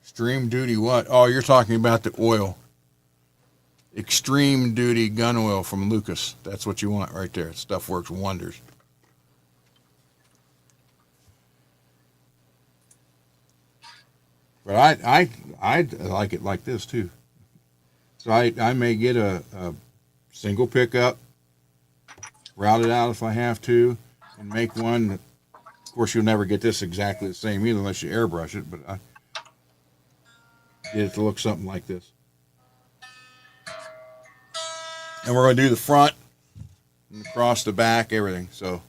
Extreme duty what? Oh, you're talking about the oil. Extreme duty gun oil from Lucas. That's what you want right there. Stuff works wonders. But I like it like this too. So I may get a single pickup, route it out if I have to, and make one that, of course, you'll never get this exactly the same either unless you airbrush it, but I get it to look something like this. And we're going to do the front and across the back, everything. So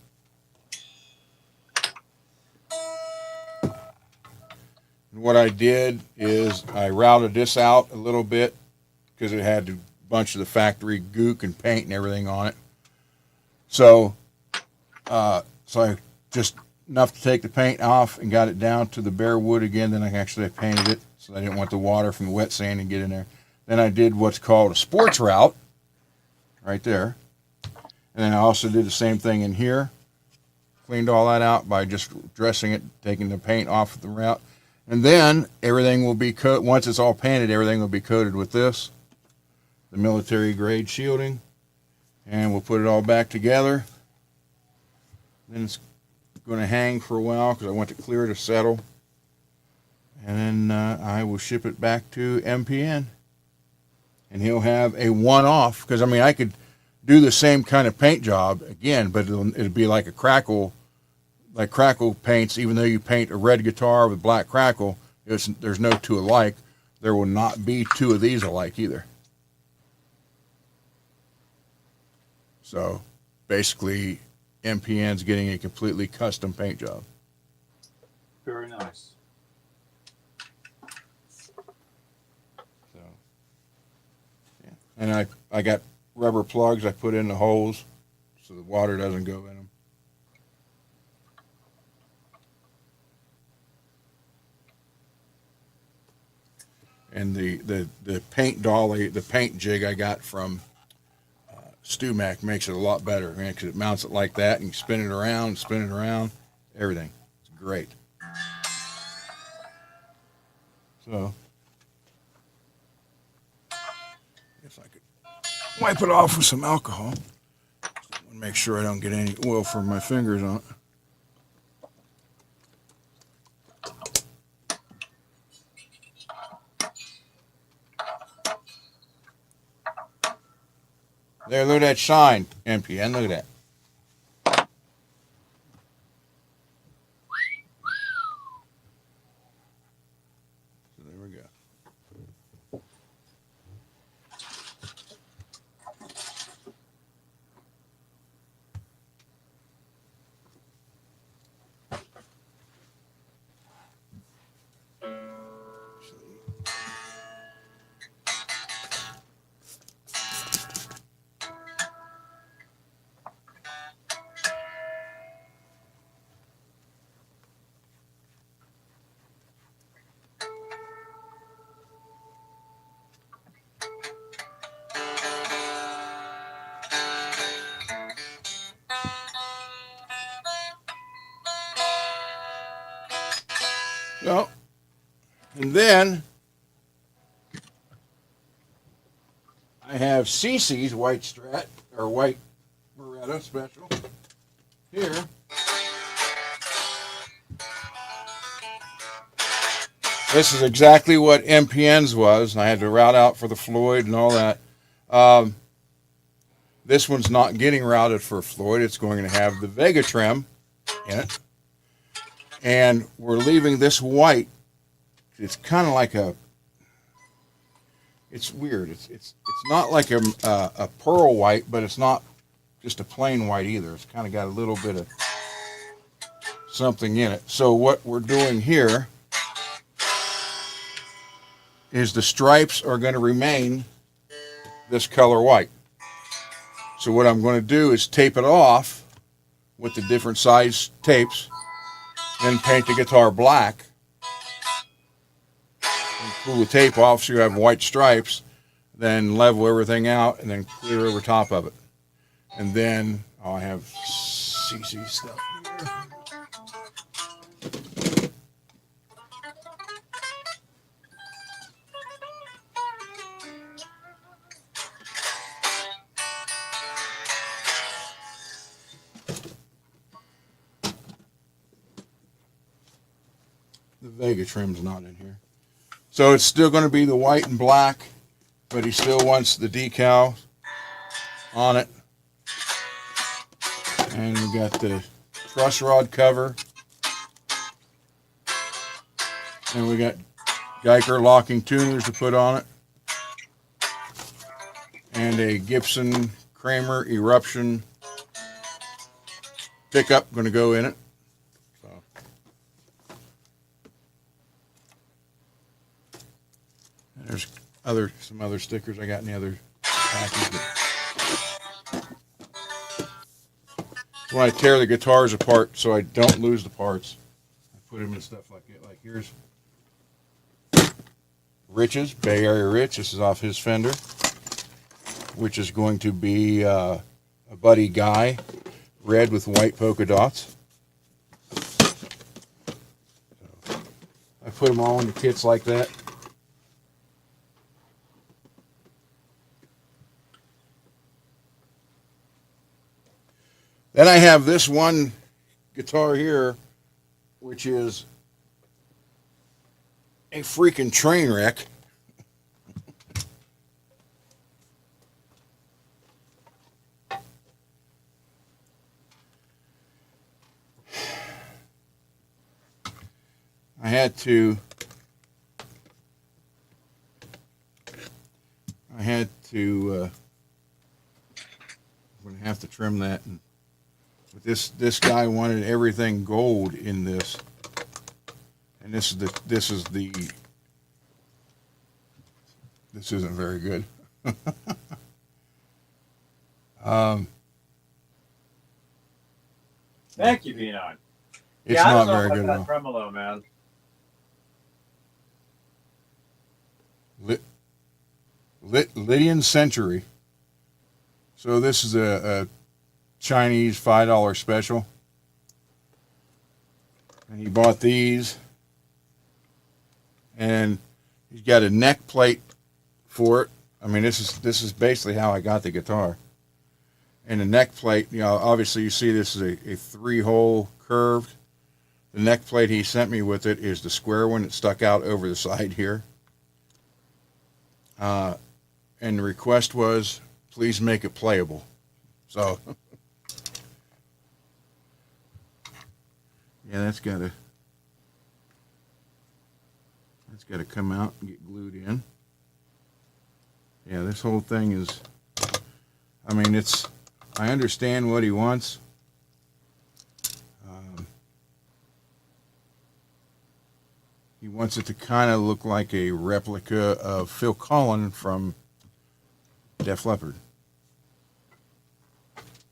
what I did is I routed this out a little bit because it had a bunch of the factory gook and paint and everything on it. So I just enough to take the paint off and got it down to the bare wood again. Then I actually painted it, so I didn't want the water from the wet sand to get in there. Then I did what's called a sports route right there. And then I also did the same thing in here. Cleaned all that out by just dressing it, taking the paint off of the route. And then everything will be once it's all painted, everything will be coated with this, the military grade shielding. And we'll put it all back together. Then it's going to hang for a while because I want the clear to settle. And then I will ship it back to MPN. And he'll have a one-off, because I mean I could do the same kind of paint job again, but it'll be like a crackle, like crackle paints. Even though you paint a red guitar with black crackle, there's no two alike. There will not be two of these alike either. So basically, MPN's getting a completely custom paint job. Very nice. So, yeah. And I got rubber plugs I put in the holes so the water doesn't go in them. And the paint dolly, the paint jig I got from StewMac makes it a lot better, man, because it mounts it like that and you spin it around, everything. It's great. So, if I could wipe it off with some alcohol, make sure I don't get any oil from my fingers on it. There, look at that shine, MPN. Look at that. So there we go. So, and then I have CC's white Strat, or white Beretta special here. This is exactly what MPN's was. I had to route out for the Floyd and all that. This one's not getting routed for Floyd. It's going to have the Vega-Trem in it. And we're leaving this white. It's kind of like it's weird. It's not like a pearl white, but it's not just a plain white either. It's kind of got a little bit of something in it. So what we're doing here is the stripes are going to remain this color white. So what I'm going to do is tape it off with the different size tapes, then paint the guitar black, and pull the tape off so you have white stripes, then level everything out, and then clear over top of it. And then I have CC stuff here. The Vega-Trem's not in here. So it's still going to be the white and black, but he still wants the decal on it. And we got the truss rod cover. And we got Geiger locking tuners to put on it. and a Gibson Kramer Eruption pickup going to go in it. So. And there's some other stickers I got in the other package. When I tear the guitars apart so I don't lose the parts, I put them in stuff like it. Like here's Rich's, Bay Area Rich. This is off his Fender, which is going to be a Buddy Guy, red with white polka dots. So I put them all in the kits like that. Then I have this one guitar here, which is a freaking train wreck. I had to I'm going to have to trim that. And but this guy wanted everything gold in this, and this isn't very good. Thank you, Beane. It's yeah, not I don't very know good about at all. that tremolo, man. Lydian Century. So this is a Chinese $5 special, and he bought these, and he's got a neck plate for it. I mean, this is basically how I got the guitar. And the neck plate, you know, obviously you see this is a 3-hole curved. The neck plate he sent me with it is the square one that stuck out over the side here. And the request was, please make it playable. So, yeah, that's got to come out and get glued in. Yeah, this whole thing is, I mean, I understand what he wants. He wants it to kind of look like a replica of Phil Collin from Def Leppard.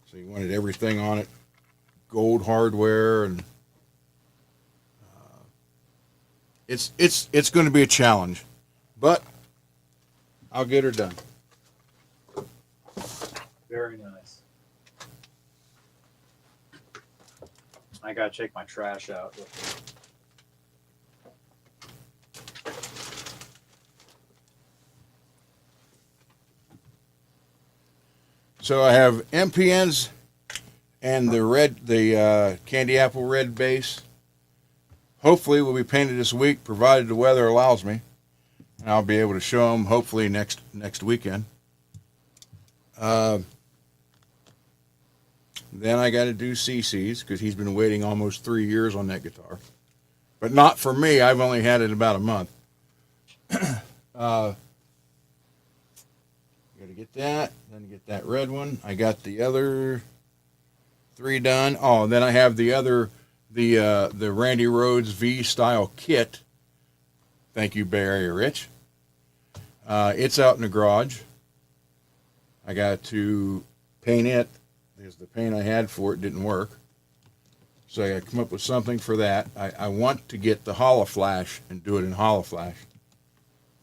So he wanted everything on it, gold hardware, and it's going to be a challenge, but I'll get her done. Very nice. I gotta take my trash out. So I have MPNs and the candy apple red base. Hopefully will be painted this week, provided the weather allows me. And I'll be able to show them hopefully next weekend. Then I got to do CC's because he's been waiting almost 3 years on that guitar. But not for me. I've only had it about a month. Got to get that. Then get that red one. I got the other 3 done. Oh, and then I have the other, the Randy Rhoads V-style kit. Thank you, Bay Area Rich. It's out in the garage. I got to paint it. Because the paint I had for it didn't work. So I got to come up with something for that. I want to get the Holo Flash and do it in Holo Flash.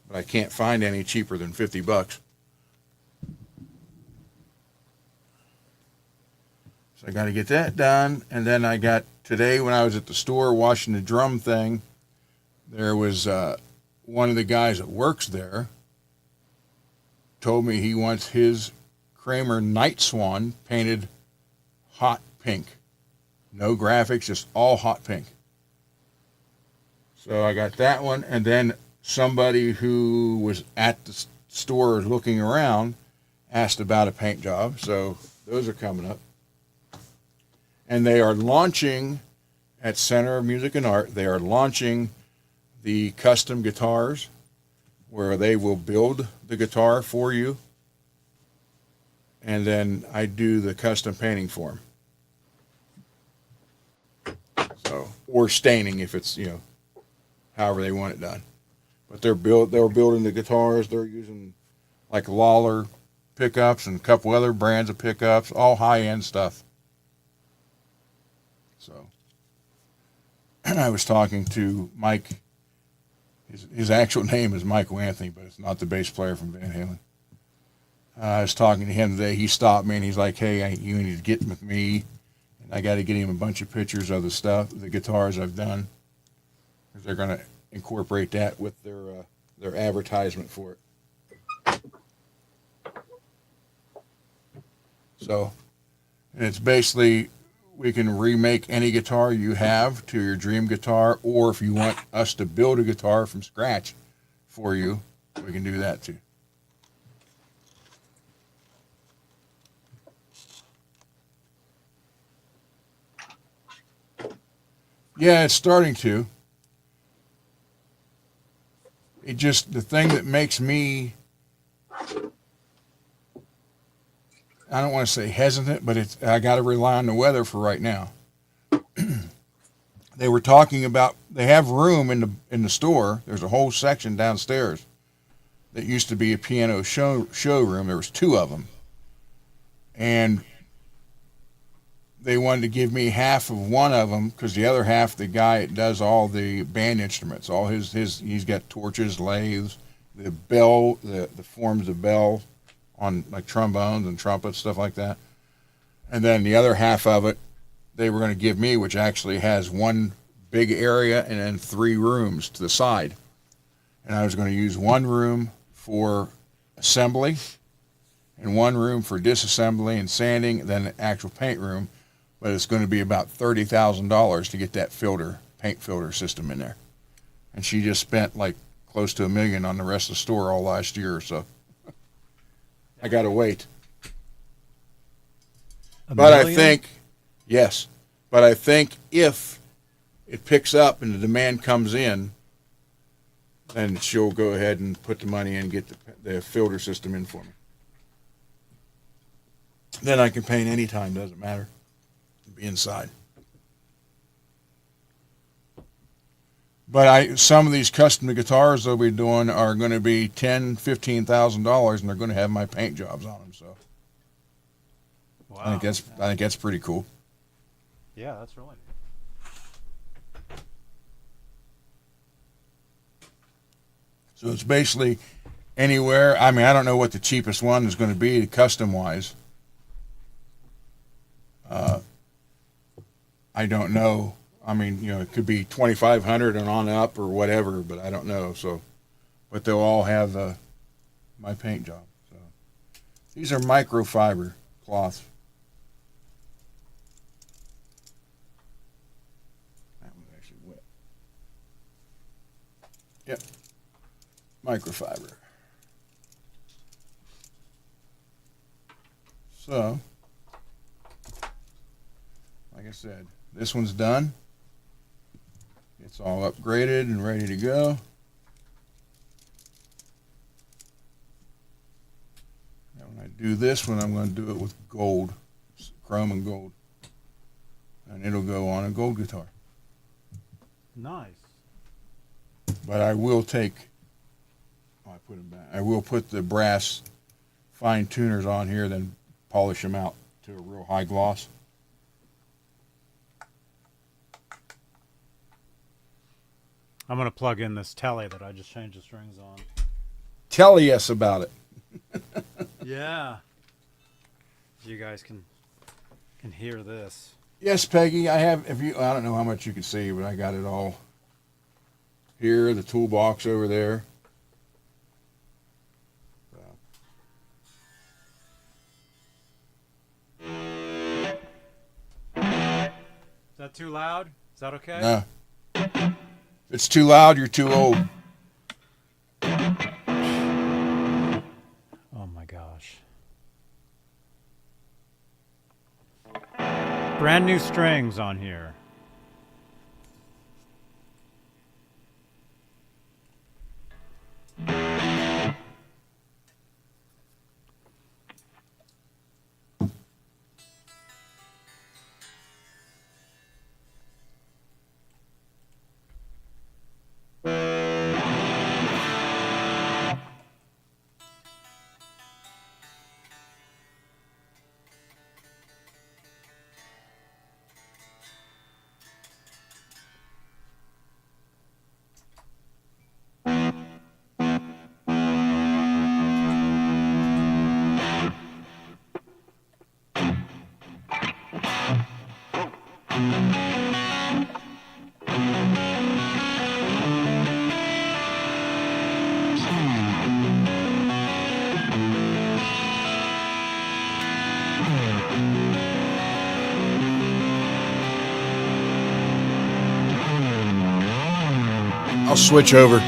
But I can't find any cheaper than $50. So I got to get that done. And then I got, today when I was at the store washing the drum thing, there was one of the guys that works there told me he wants his Kramer Night Swan painted hot pink. No graphics, just all hot pink. So I got that one, and then somebody who was at the store looking around asked about a paint job, so those are coming up. And they are launching at Center of Music and Art, they are launching the custom guitars where they will build the guitar for you and then I do the custom painting for them. So, or staining if it's, however they want it done. But they're building the guitars. They're using like Lawler pickups and a couple other brands of pickups, all high-end stuff. So, I was talking to Mike. His actual name is Michael Anthony, but it's not the bass player from Van Halen. I was talking to him today. He stopped me and he's like, "Hey, you need to get with me." And I got to get him a bunch of pictures of the guitars I've done, because they're going to incorporate that with their advertisement for it. So, and it's basically, we can remake any guitar you have to your dream guitar, or if you want us to build a guitar from scratch for you, we can do that too. Yeah, it's starting to. The thing that makes me, I don't want to say hesitant, but I got to rely on the weather for right now. They were talking about, they have room in the store. There's a whole section downstairs that used to be a piano showroom. There was 2 of them. And they wanted to give me half of one of them, because the other half, the guy does all the band instruments. All he's got torches, lathes, the bell, the forms of bell on like trombones and trumpets, stuff like that. And then the other half of it, they were going to give me, which actually has one big area and then 3 rooms to the side. And I was going to use 1 room for assembly and 1 room for disassembly and sanding, and then the actual paint room. But it's going to be about $30,000 to get that paint filter system in there. And she just spent like close to $1 million on the rest of the store all last year or so. I got to wait. But I think, yes, but I think if it picks up and the demand comes in, then she'll go ahead and put the money in and get the filter system in for me. Then I can paint anytime, doesn't matter. Be inside. But some of these custom guitars they'll be doing are going to be $10,000-$15,000, and they're going to have my paint jobs on them. So, wow. I think that's pretty cool. Yeah, that's really neat. So it's basically anywhere. I mean, I don't know what the cheapest one is going to be custom wise. I don't know. I mean, it could be $2,500 and on up or whatever, but I don't know. So, but they'll all have my paint job. So these are microfiber cloths. That one's actually wet. Yep, microfiber. So, like I said, this one's done. It's all upgraded and ready to go. Now when I do this one, I'm going to do it with gold, chrome and gold. And it'll go on a gold guitar. Nice. But I will take, I put them back. I will put the brass fine tuners on here, then polish them out to a real high gloss. I'm going to plug in this telly that I just changed the strings on. Tell us about it. Yeah. You guys can hear this. Yes, Peggy, I have, I don't know how much you can see, but I got it all here, the toolbox over there. Is that too loud? Is that okay? No. If it's too loud, you're too old. Oh my gosh. Brand new strings on here. I'll switch over.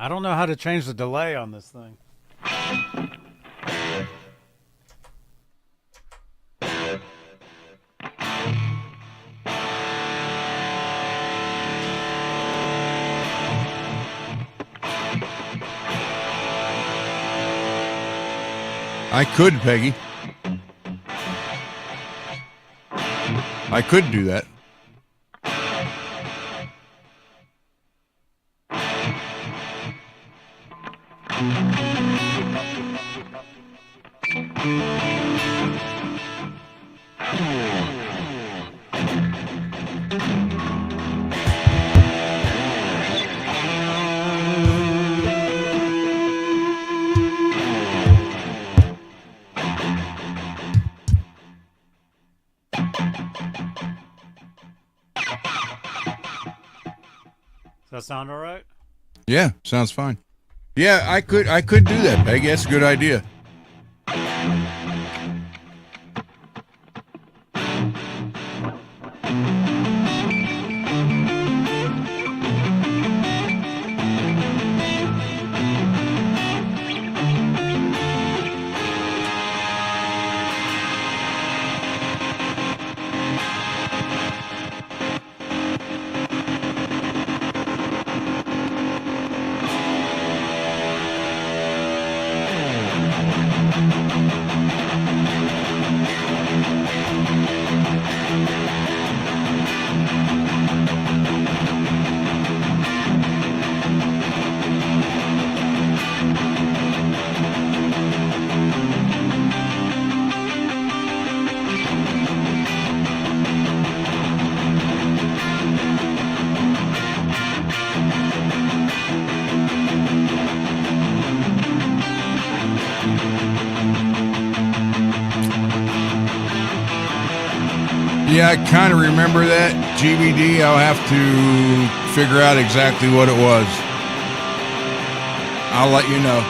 I don't know how to change the delay on this thing. I could, Peggy. I could do that. Does that sound all right? Yeah, sounds fine. Yeah, I could do that, Peggy. That's a good idea. Yeah, I kind of remember that. GBD, I'll have to figure out exactly what it was. I'll let you know.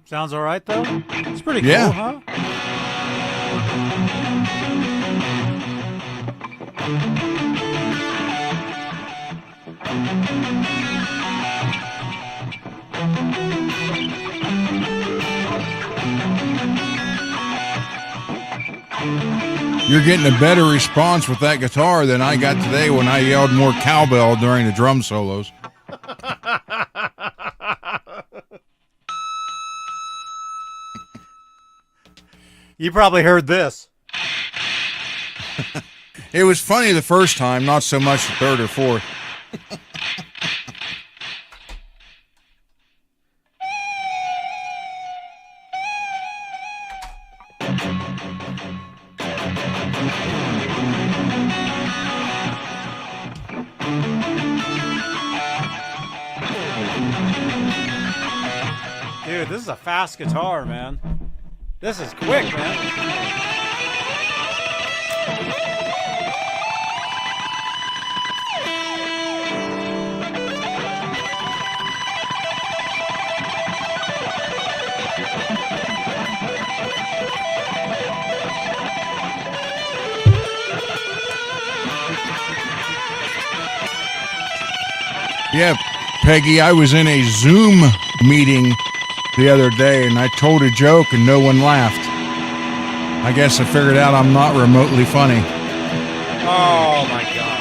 Sounds all right, though? It's pretty cool, Yeah. huh? You're getting a better response with that guitar than I got today when I yelled more cowbell during the drum solos. You probably heard this. It was funny the first time, not so much the third or fourth. Dude, this is a fast guitar, man. This is quick, man. Yeah, Peggy, I was in a Zoom meeting the other day and I told a joke and no one laughed. I guess I figured out I'm not remotely funny. Oh my God.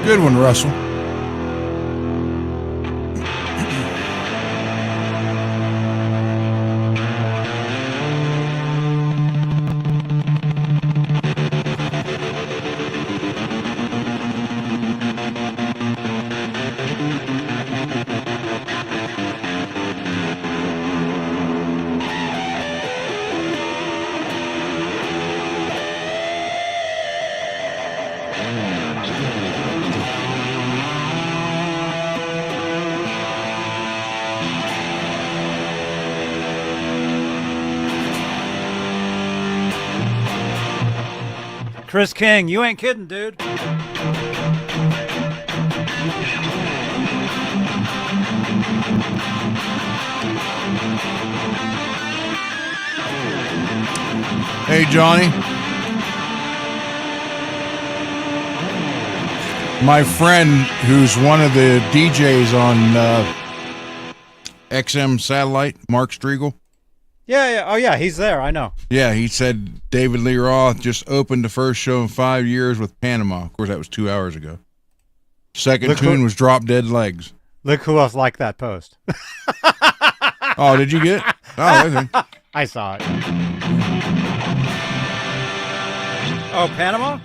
Good one, Russell. Chris King, you ain't kidding, dude. Hey, Johnny. My friend, who's one of the DJs on XM Satellite, Mark Striegel. Yeah. Oh, yeah, he's there. I know. Yeah, he said David Lee Roth just opened the first show in 5 years with Panama. Of course, that was 2 hours ago. Second tune was Drop Dead Legs. Look who else liked that post. Oh, did you get it? Oh, okay. I saw it. Oh, Panama?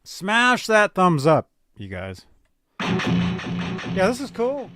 Smash that thumbs up, you guys. Yeah, this is cool.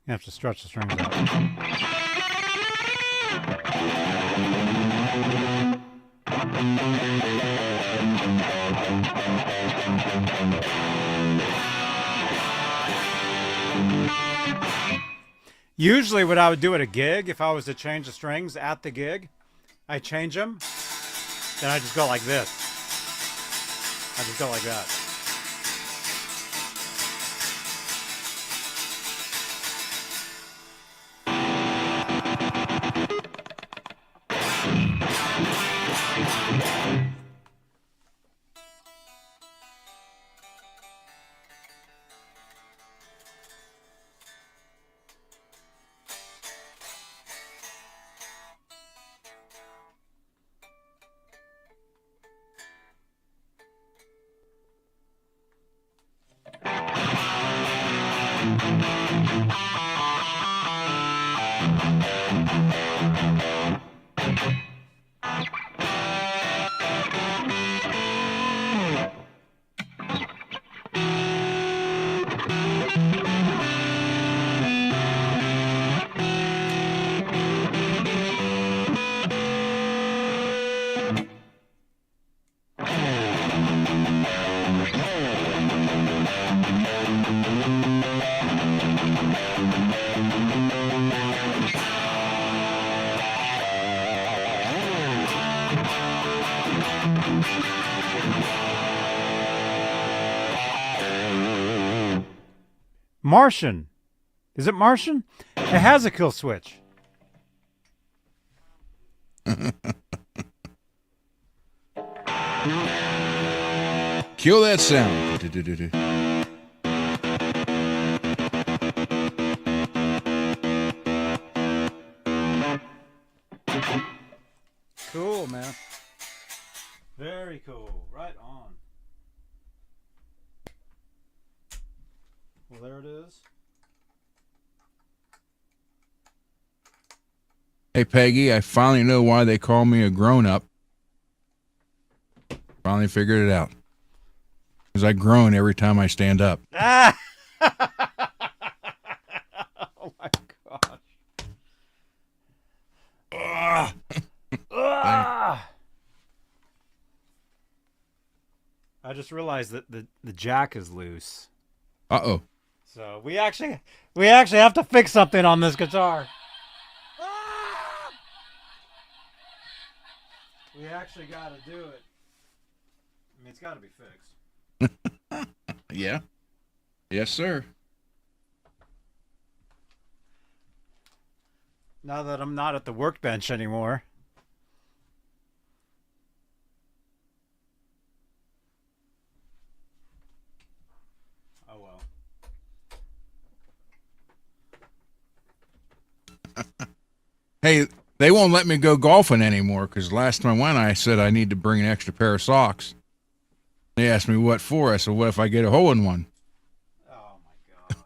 You have to stretch the strings out. Usually what I would do at a gig, if I was to change the strings at the gig, I change them, then I just go like this. I just go like that. Martian. Is it Martian? It has a kill switch. Kill that sound. Cool, man. Very cool. Right on. Well, there it is. Hey, Peggy, I finally know why they call me a grown-up. Finally figured it out. Because I groan every time I stand up. Ah! Oh, my gosh. I just realized that the jack is loose. Uh-oh. So we actually have to fix something on this guitar. We actually got to do it. I mean, it's got to be fixed. Yeah. Yes, sir. Now that I'm not at the workbench anymore. Oh, well. Hey, they won't let me go golfing anymore because last time I went, I said I need to bring an extra pair of socks. They asked me what for. I said, what if I get a hole in one? Oh, my God.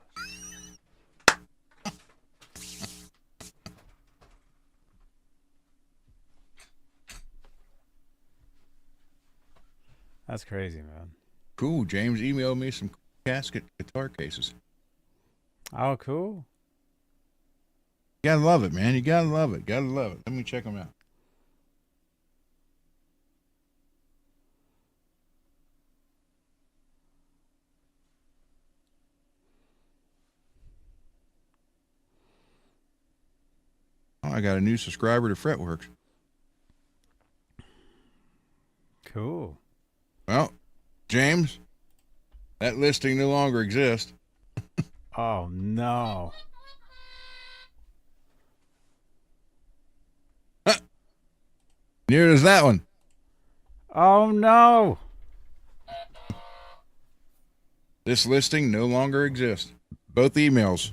That's crazy, man. Cool. James emailed me some casket guitar cases. Oh, cool. You gotta love it, man. You gotta love it. Gotta love it. Let me check them out. Oh, I got a new subscriber to Fretworks. Cool. Well, James, that listing no longer exists. Oh, no. Near as that one. Oh, no. This listing no longer exists. Both emails.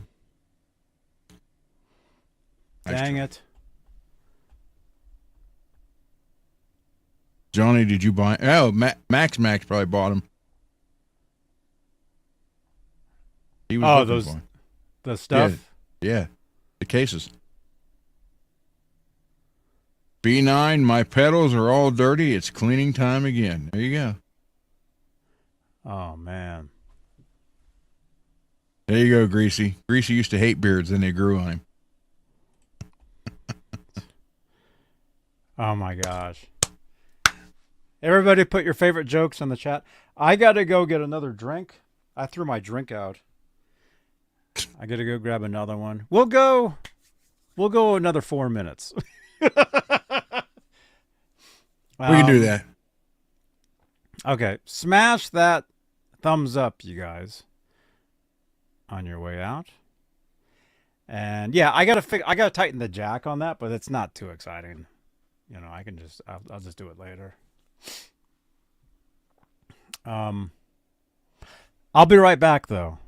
Dang it. Johnny, did you buy? Oh, Max probably bought them. He was those the stuff? Yeah. The cases. B9, my pedals are all dirty. It's cleaning time again. There you go. Oh, man. There you go, Greasy. Greasy used to hate beards, then they grew on him. Oh, my gosh. Everybody put your favorite jokes in the chat. I got to go get another drink. I threw my drink out. I gotta go grab another one. We'll go another 4 minutes. We can do that. Okay, smash that thumbs up, you guys, on your way out. And yeah, I gotta tighten the jack on that, but it's not too exciting. You know, I'll just do it later. I'll be right back though.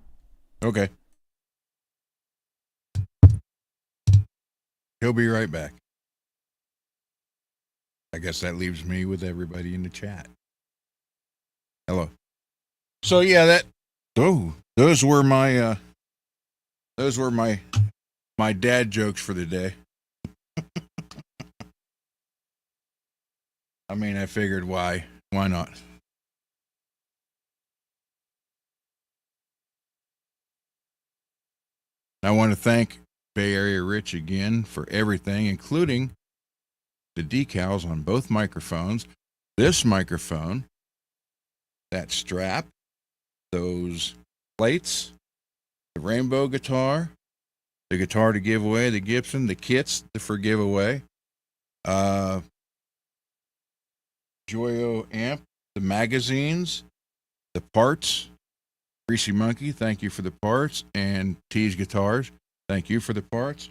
Okay. He'll be right back. I guess that leaves me with everybody in the chat. Hello. So yeah, those were my dad jokes for the day. I mean, I figured why not? I want to thank Bay Area Rich again for everything, including the decals on both microphones, this microphone, that strap, those plates, the rainbow guitar, the guitar to give away, the Gibson, the kits for giveaway, Joyo amp, the magazines, the parts. Greasy Monkey, thank you for the parts, and T's Guitars, thank you for the parts.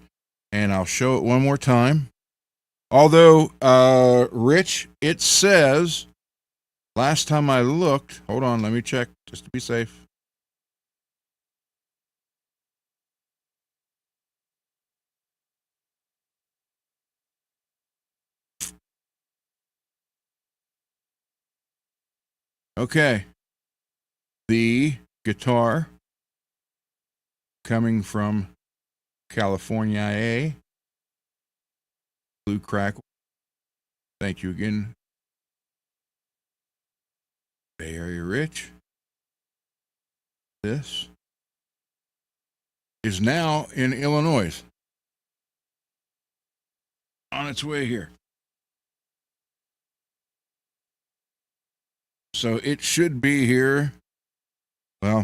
And I'll show it one more time. Although, Rich, it says, last time I looked, hold on, let me check just to be safe. Okay. The guitar coming from California, Blue Crackle. Thank you again, Bay Area Rich. This is now in Illinois, on its way here. So it should be here. Well,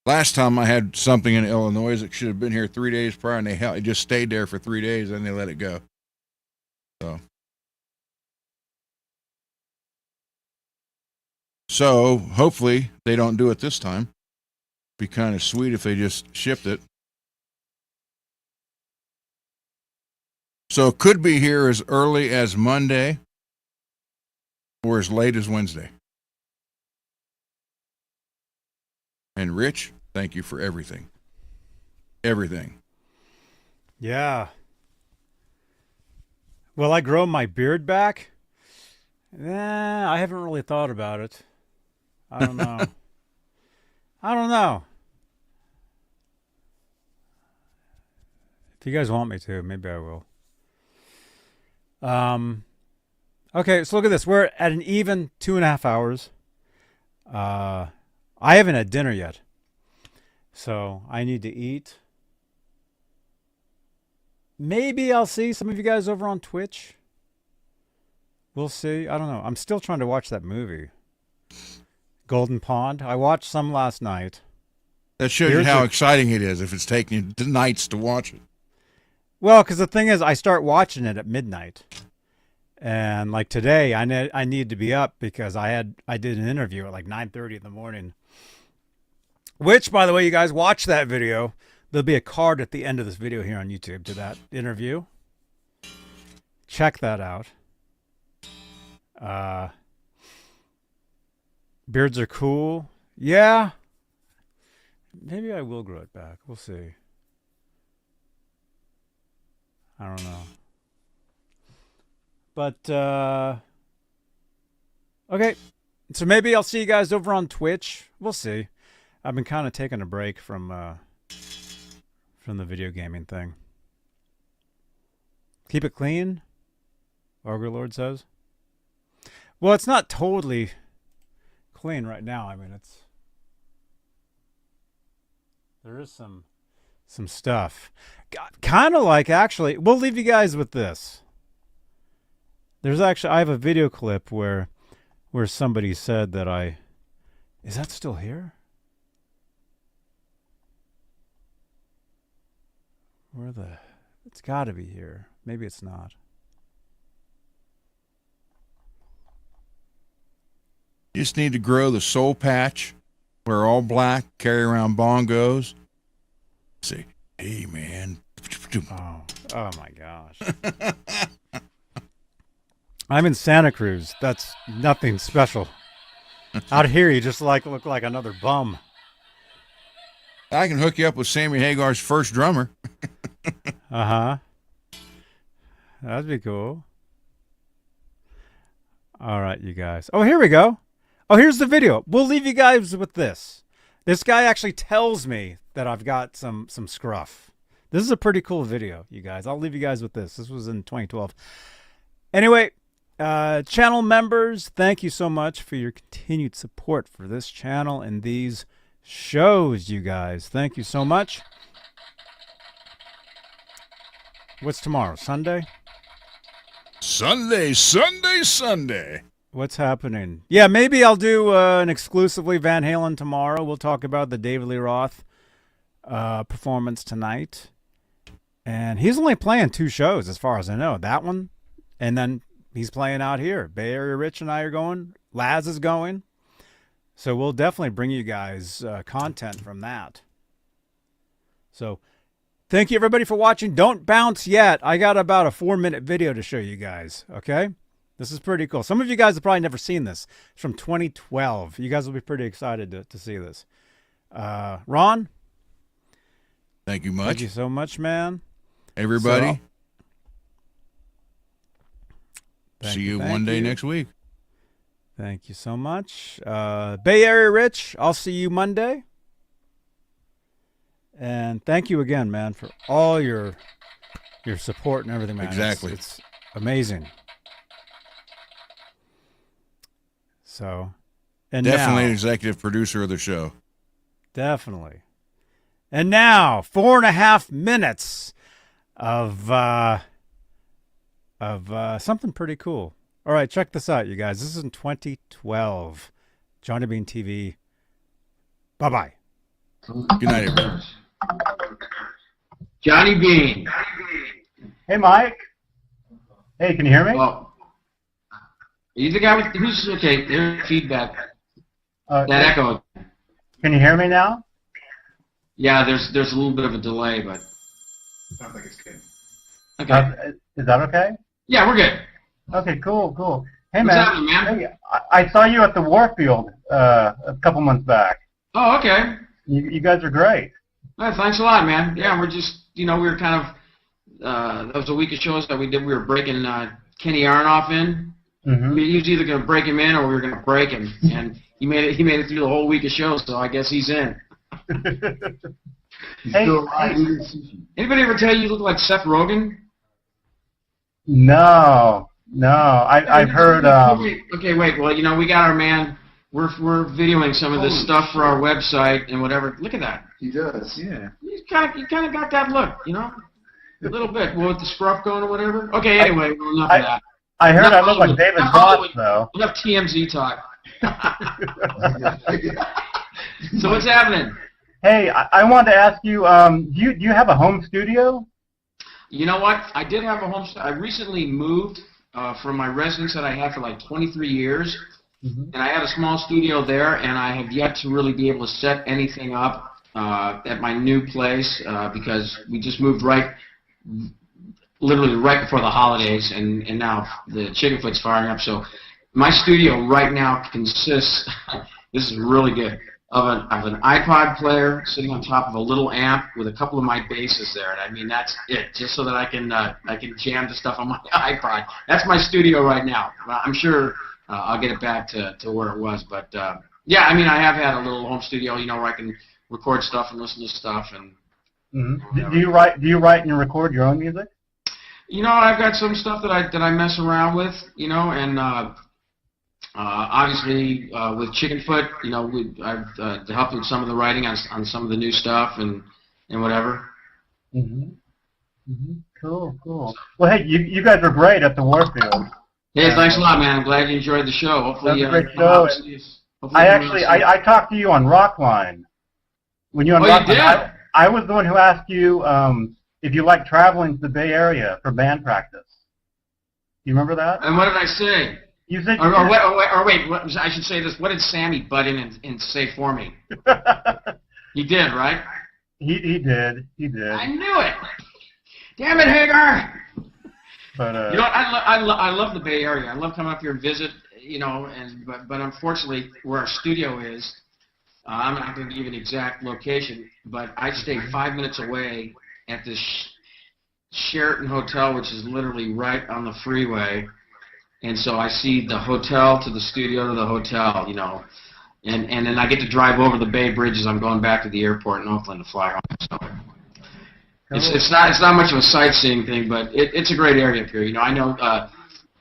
last time I had something in Illinois, it should have been here 3 days prior, and it just stayed there for 3 days, and they let it go. So hopefully they don't do it this time. Be kind of sweet if they just shipped it. So it could be here as early as Monday or as late as Wednesday. And Rich, thank you for everything. Everything. Yeah. Will I grow my beard back? I haven't really thought about it. I don't know. I don't know. If you guys want me to, maybe I will. Okay, so look at this. We're at an even 2.5 hours. I haven't had dinner yet, so I need to eat. Maybe I'll see some of you guys over on Twitch. We'll see. I don't know. I'm still trying to watch that movie, Golden Pond. I watched some last night. That shows you how exciting it is if it's taking you nights to watch it. Well, because the thing is, I start watching it at midnight. And like today, I need to be up because I did an interview at like 9:30 in the morning. Which, by the way, you guys watch that video. There'll be a card at the end of this video here on YouTube to that interview. Check that out. Beards are cool. Yeah. Maybe I will grow it back. We'll see. I don't know. But, okay. So maybe I'll see you guys over on Twitch. We'll see. I've been kind of taking a break from the video gaming thing. Keep it clean, Ogre Lord says. Well, it's not totally clean right now. I mean, there is some stuff. Kind of like, actually, we'll leave you guys with this. I have a video clip where somebody said that is that still here? It's got to be here. Maybe it's not. You just need to grow the soul patch, wear all black, carry around bongos. Say, hey, man. Oh my gosh. I'm in Santa Cruz. That's nothing special. Out here, you just look like another bum. I can hook you up with Sammy Hagar's first drummer. Uh-huh. That'd be cool. All right, you guys. Oh, here we go. Oh, here's the video. We'll leave you guys with this. This guy actually tells me that I've got some scruff. This is a pretty cool video, you guys. I'll leave you guys with this. This was in 2012. Anyway, channel members, thank you so much for your continued support for this channel and these shows, you guys. Thank you so much. What's tomorrow? Sunday? Sunday. What's happening? Yeah, maybe I'll do an exclusively Van Halen tomorrow. We'll talk about the David Lee Roth performance tonight. And he's only playing 2 shows as far as I know. That one, and then he's playing out here. Bay Area Rich and I are going. Laz is going. So we'll definitely bring you guys content from that. So thank you, everybody, for watching. Don't bounce yet. I got about a 4-minute video to show you guys, okay? This is pretty cool. Some of you guys have probably never seen this. It's from 2012. You guys will be pretty excited to see this. Ron? Thank you much. Thank you so much, man. Everybody. So, see you one day next week. Thank you so much. Bay Area Rich, I'll see you Monday. And thank you again, man, for all your support and everything, man. Exactly. It's amazing. So, and definitely now, an executive producer of the show. Definitely. And now, 4.5 minutes of something pretty cool. All right, check this out, you guys. This is in 2012. Johnny Beane TV. Bye-bye. Good night, everyone. Johnny Beane. Hey, Mike. Hey, can you hear me? Oh. Are you the guy with who's okay? There's feedback. That echo. Can you hear me now? Yeah, there's a little bit of a delay, but sounds like it's good. Okay. Is that okay? Yeah, we're good. Okay, cool. Hey, What's man. happening, man? Hey, I saw you at the Warfield a couple months back. Oh, okay. You guys are great. Well, thanks a lot, man. Yeah, we're just, we were kind of, that was a week of shows that we did. We were breaking Kenny Aronoff in. Mm-hmm. He was either going to break him in or we were going to break him, and he made it through the whole week of shows. So I guess he's in. Hey, anybody ever tell you look like Seth Rogen? No. I've heard. Okay, wait. Well, we got our man. We're videoing some of this stuff for our website and whatever. Look at that. He does, yeah. He kind of got that look, a little bit. Well, with the scruff going or whatever. Okay, anyway, enough of that. I heard I look like David Roth, though. Enough TMZ talk. So what's happening? Hey, I wanted to ask you, do you have a home studio? You know what? I did have a home studio. I recently moved from my residence that I had for like 23 years, and I had a small studio there, and I have yet to really be able to set anything up at my new place because we just moved literally right before the holidays, and now the Chickenfoot's firing up. So my studio right now consists, this is really good, of an iPod player sitting on top of a little amp with a couple of my basses there, and I mean that's it, just so that I can jam the stuff on my iPod. That's my studio right now. I'm sure I'll get it back to where it was, but yeah, I mean I have had a little home studio, where I can record stuff and listen to stuff and. Do you write and record your own music? I've got some stuff that I mess around with, and obviously with Chickenfoot, I've helped with some of the writing on some of the new stuff and whatever. Cool. Well, hey, you guys are great at the Warfield. Hey, thanks a lot, man. I'm glad you enjoyed the show. Hopefully, that's a great show. I talked to you on Rockline when you on Rockline. You did? I was the one who asked you if you like traveling to the Bay Area for band practice. You remember that? And what did I say? You said. Wait. I should say this. What did Sammy butt in and say for me? He did, right? He did. He did. I knew it. Damn it, Hagar. But you know, I love the Bay Area. I love coming up here and visit. You know, but unfortunately, where our studio is, I'm not going to give you an exact location, but I stay 5 minutes away at this Sheraton Hotel, which is literally right on the freeway. And so I see the hotel to the studio to the hotel, you know, and then I get to drive over the Bay Bridge as I'm going back to the airport in Oakland to fly home. So it's not much of a sightseeing thing, but it's a great area up here. You know, I know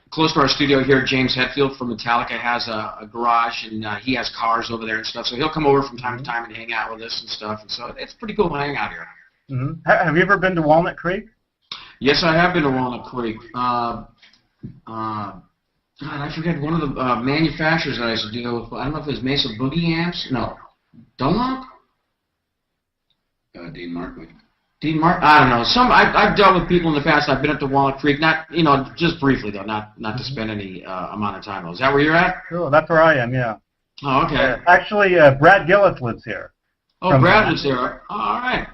close to our studio here, James Hetfield from Metallica has a garage, and he has cars over there and stuff. So he'll come over from time to time and hang out with us and stuff. And so it's pretty cool to hang out here. Mm-hmm. Have you ever been to Walnut Creek? Yes, I have been to Walnut Creek. God, I forget one of the manufacturers that I used to deal with. I don't know if it was Mesa Boogie amps. No. Dunlop? Dean Markley. Dean Mark? I don't know. I've dealt with people in the past. I've been up to Walnut Creek. Not, you know, just briefly though. Not to spend any amount of time. Is that where you're at? Cool. That's where I am. Yeah. Oh, okay. Actually, Brad Gillis lives here. Oh, Brad lives here. Oh, all right.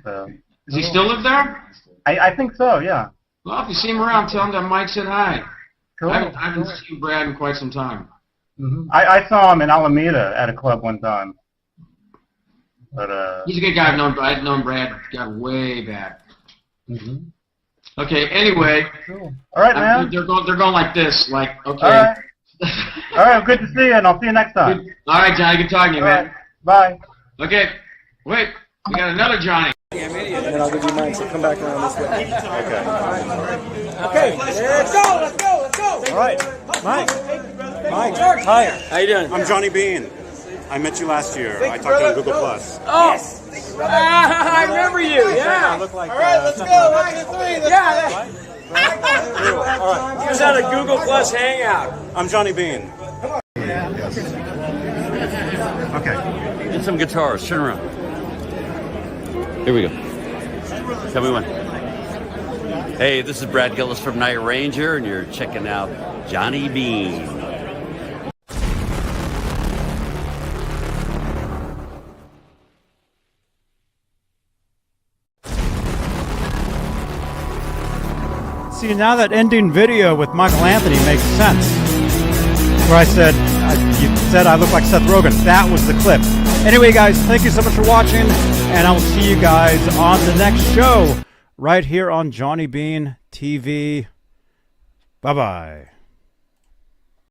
Does he still live there? I think so. Yeah. Well, if you see him around, tell him that Mike said hi. Cool. I haven't seen Brad in quite some time. Mm-hmm. I saw him in Alameda at a club one time. But he's a good guy. I've known Brad way back. Mm-hmm. Okay. Anyway. Cool. All right, man. They're going like this. Like okay. All right. All right. Good to see you, and I'll see you next time. All right, Johnny. Good talking to you, man. Bye. Okay. Wait. We got another Johnny. And then I'll give you mine, so come back around this way. Okay. Okay, let's go. All right. Mike, hi. How you doing? I'm Johnny Beane. I met you last year. I talked to you on Google+. Oh, I remember you, yeah. I look like, all right, let's go. 1, 2, 3. Yeah. All right. He was at a Google+ hangout. I'm Johnny Beane. Okay. Get some guitars. Turn around. Here we go. Tell me when. Hey, this is Brad Gillis from Night Ranger, and you're checking out Johnny Beane. See, now that ending video with Michael Anthony makes sense. Where I said, you said I look like Seth Rogen. That was the clip. Anyway, guys, thank you so much for watching, and I will see you guys on the next show right here on Johnny Beane TV. Bye-bye.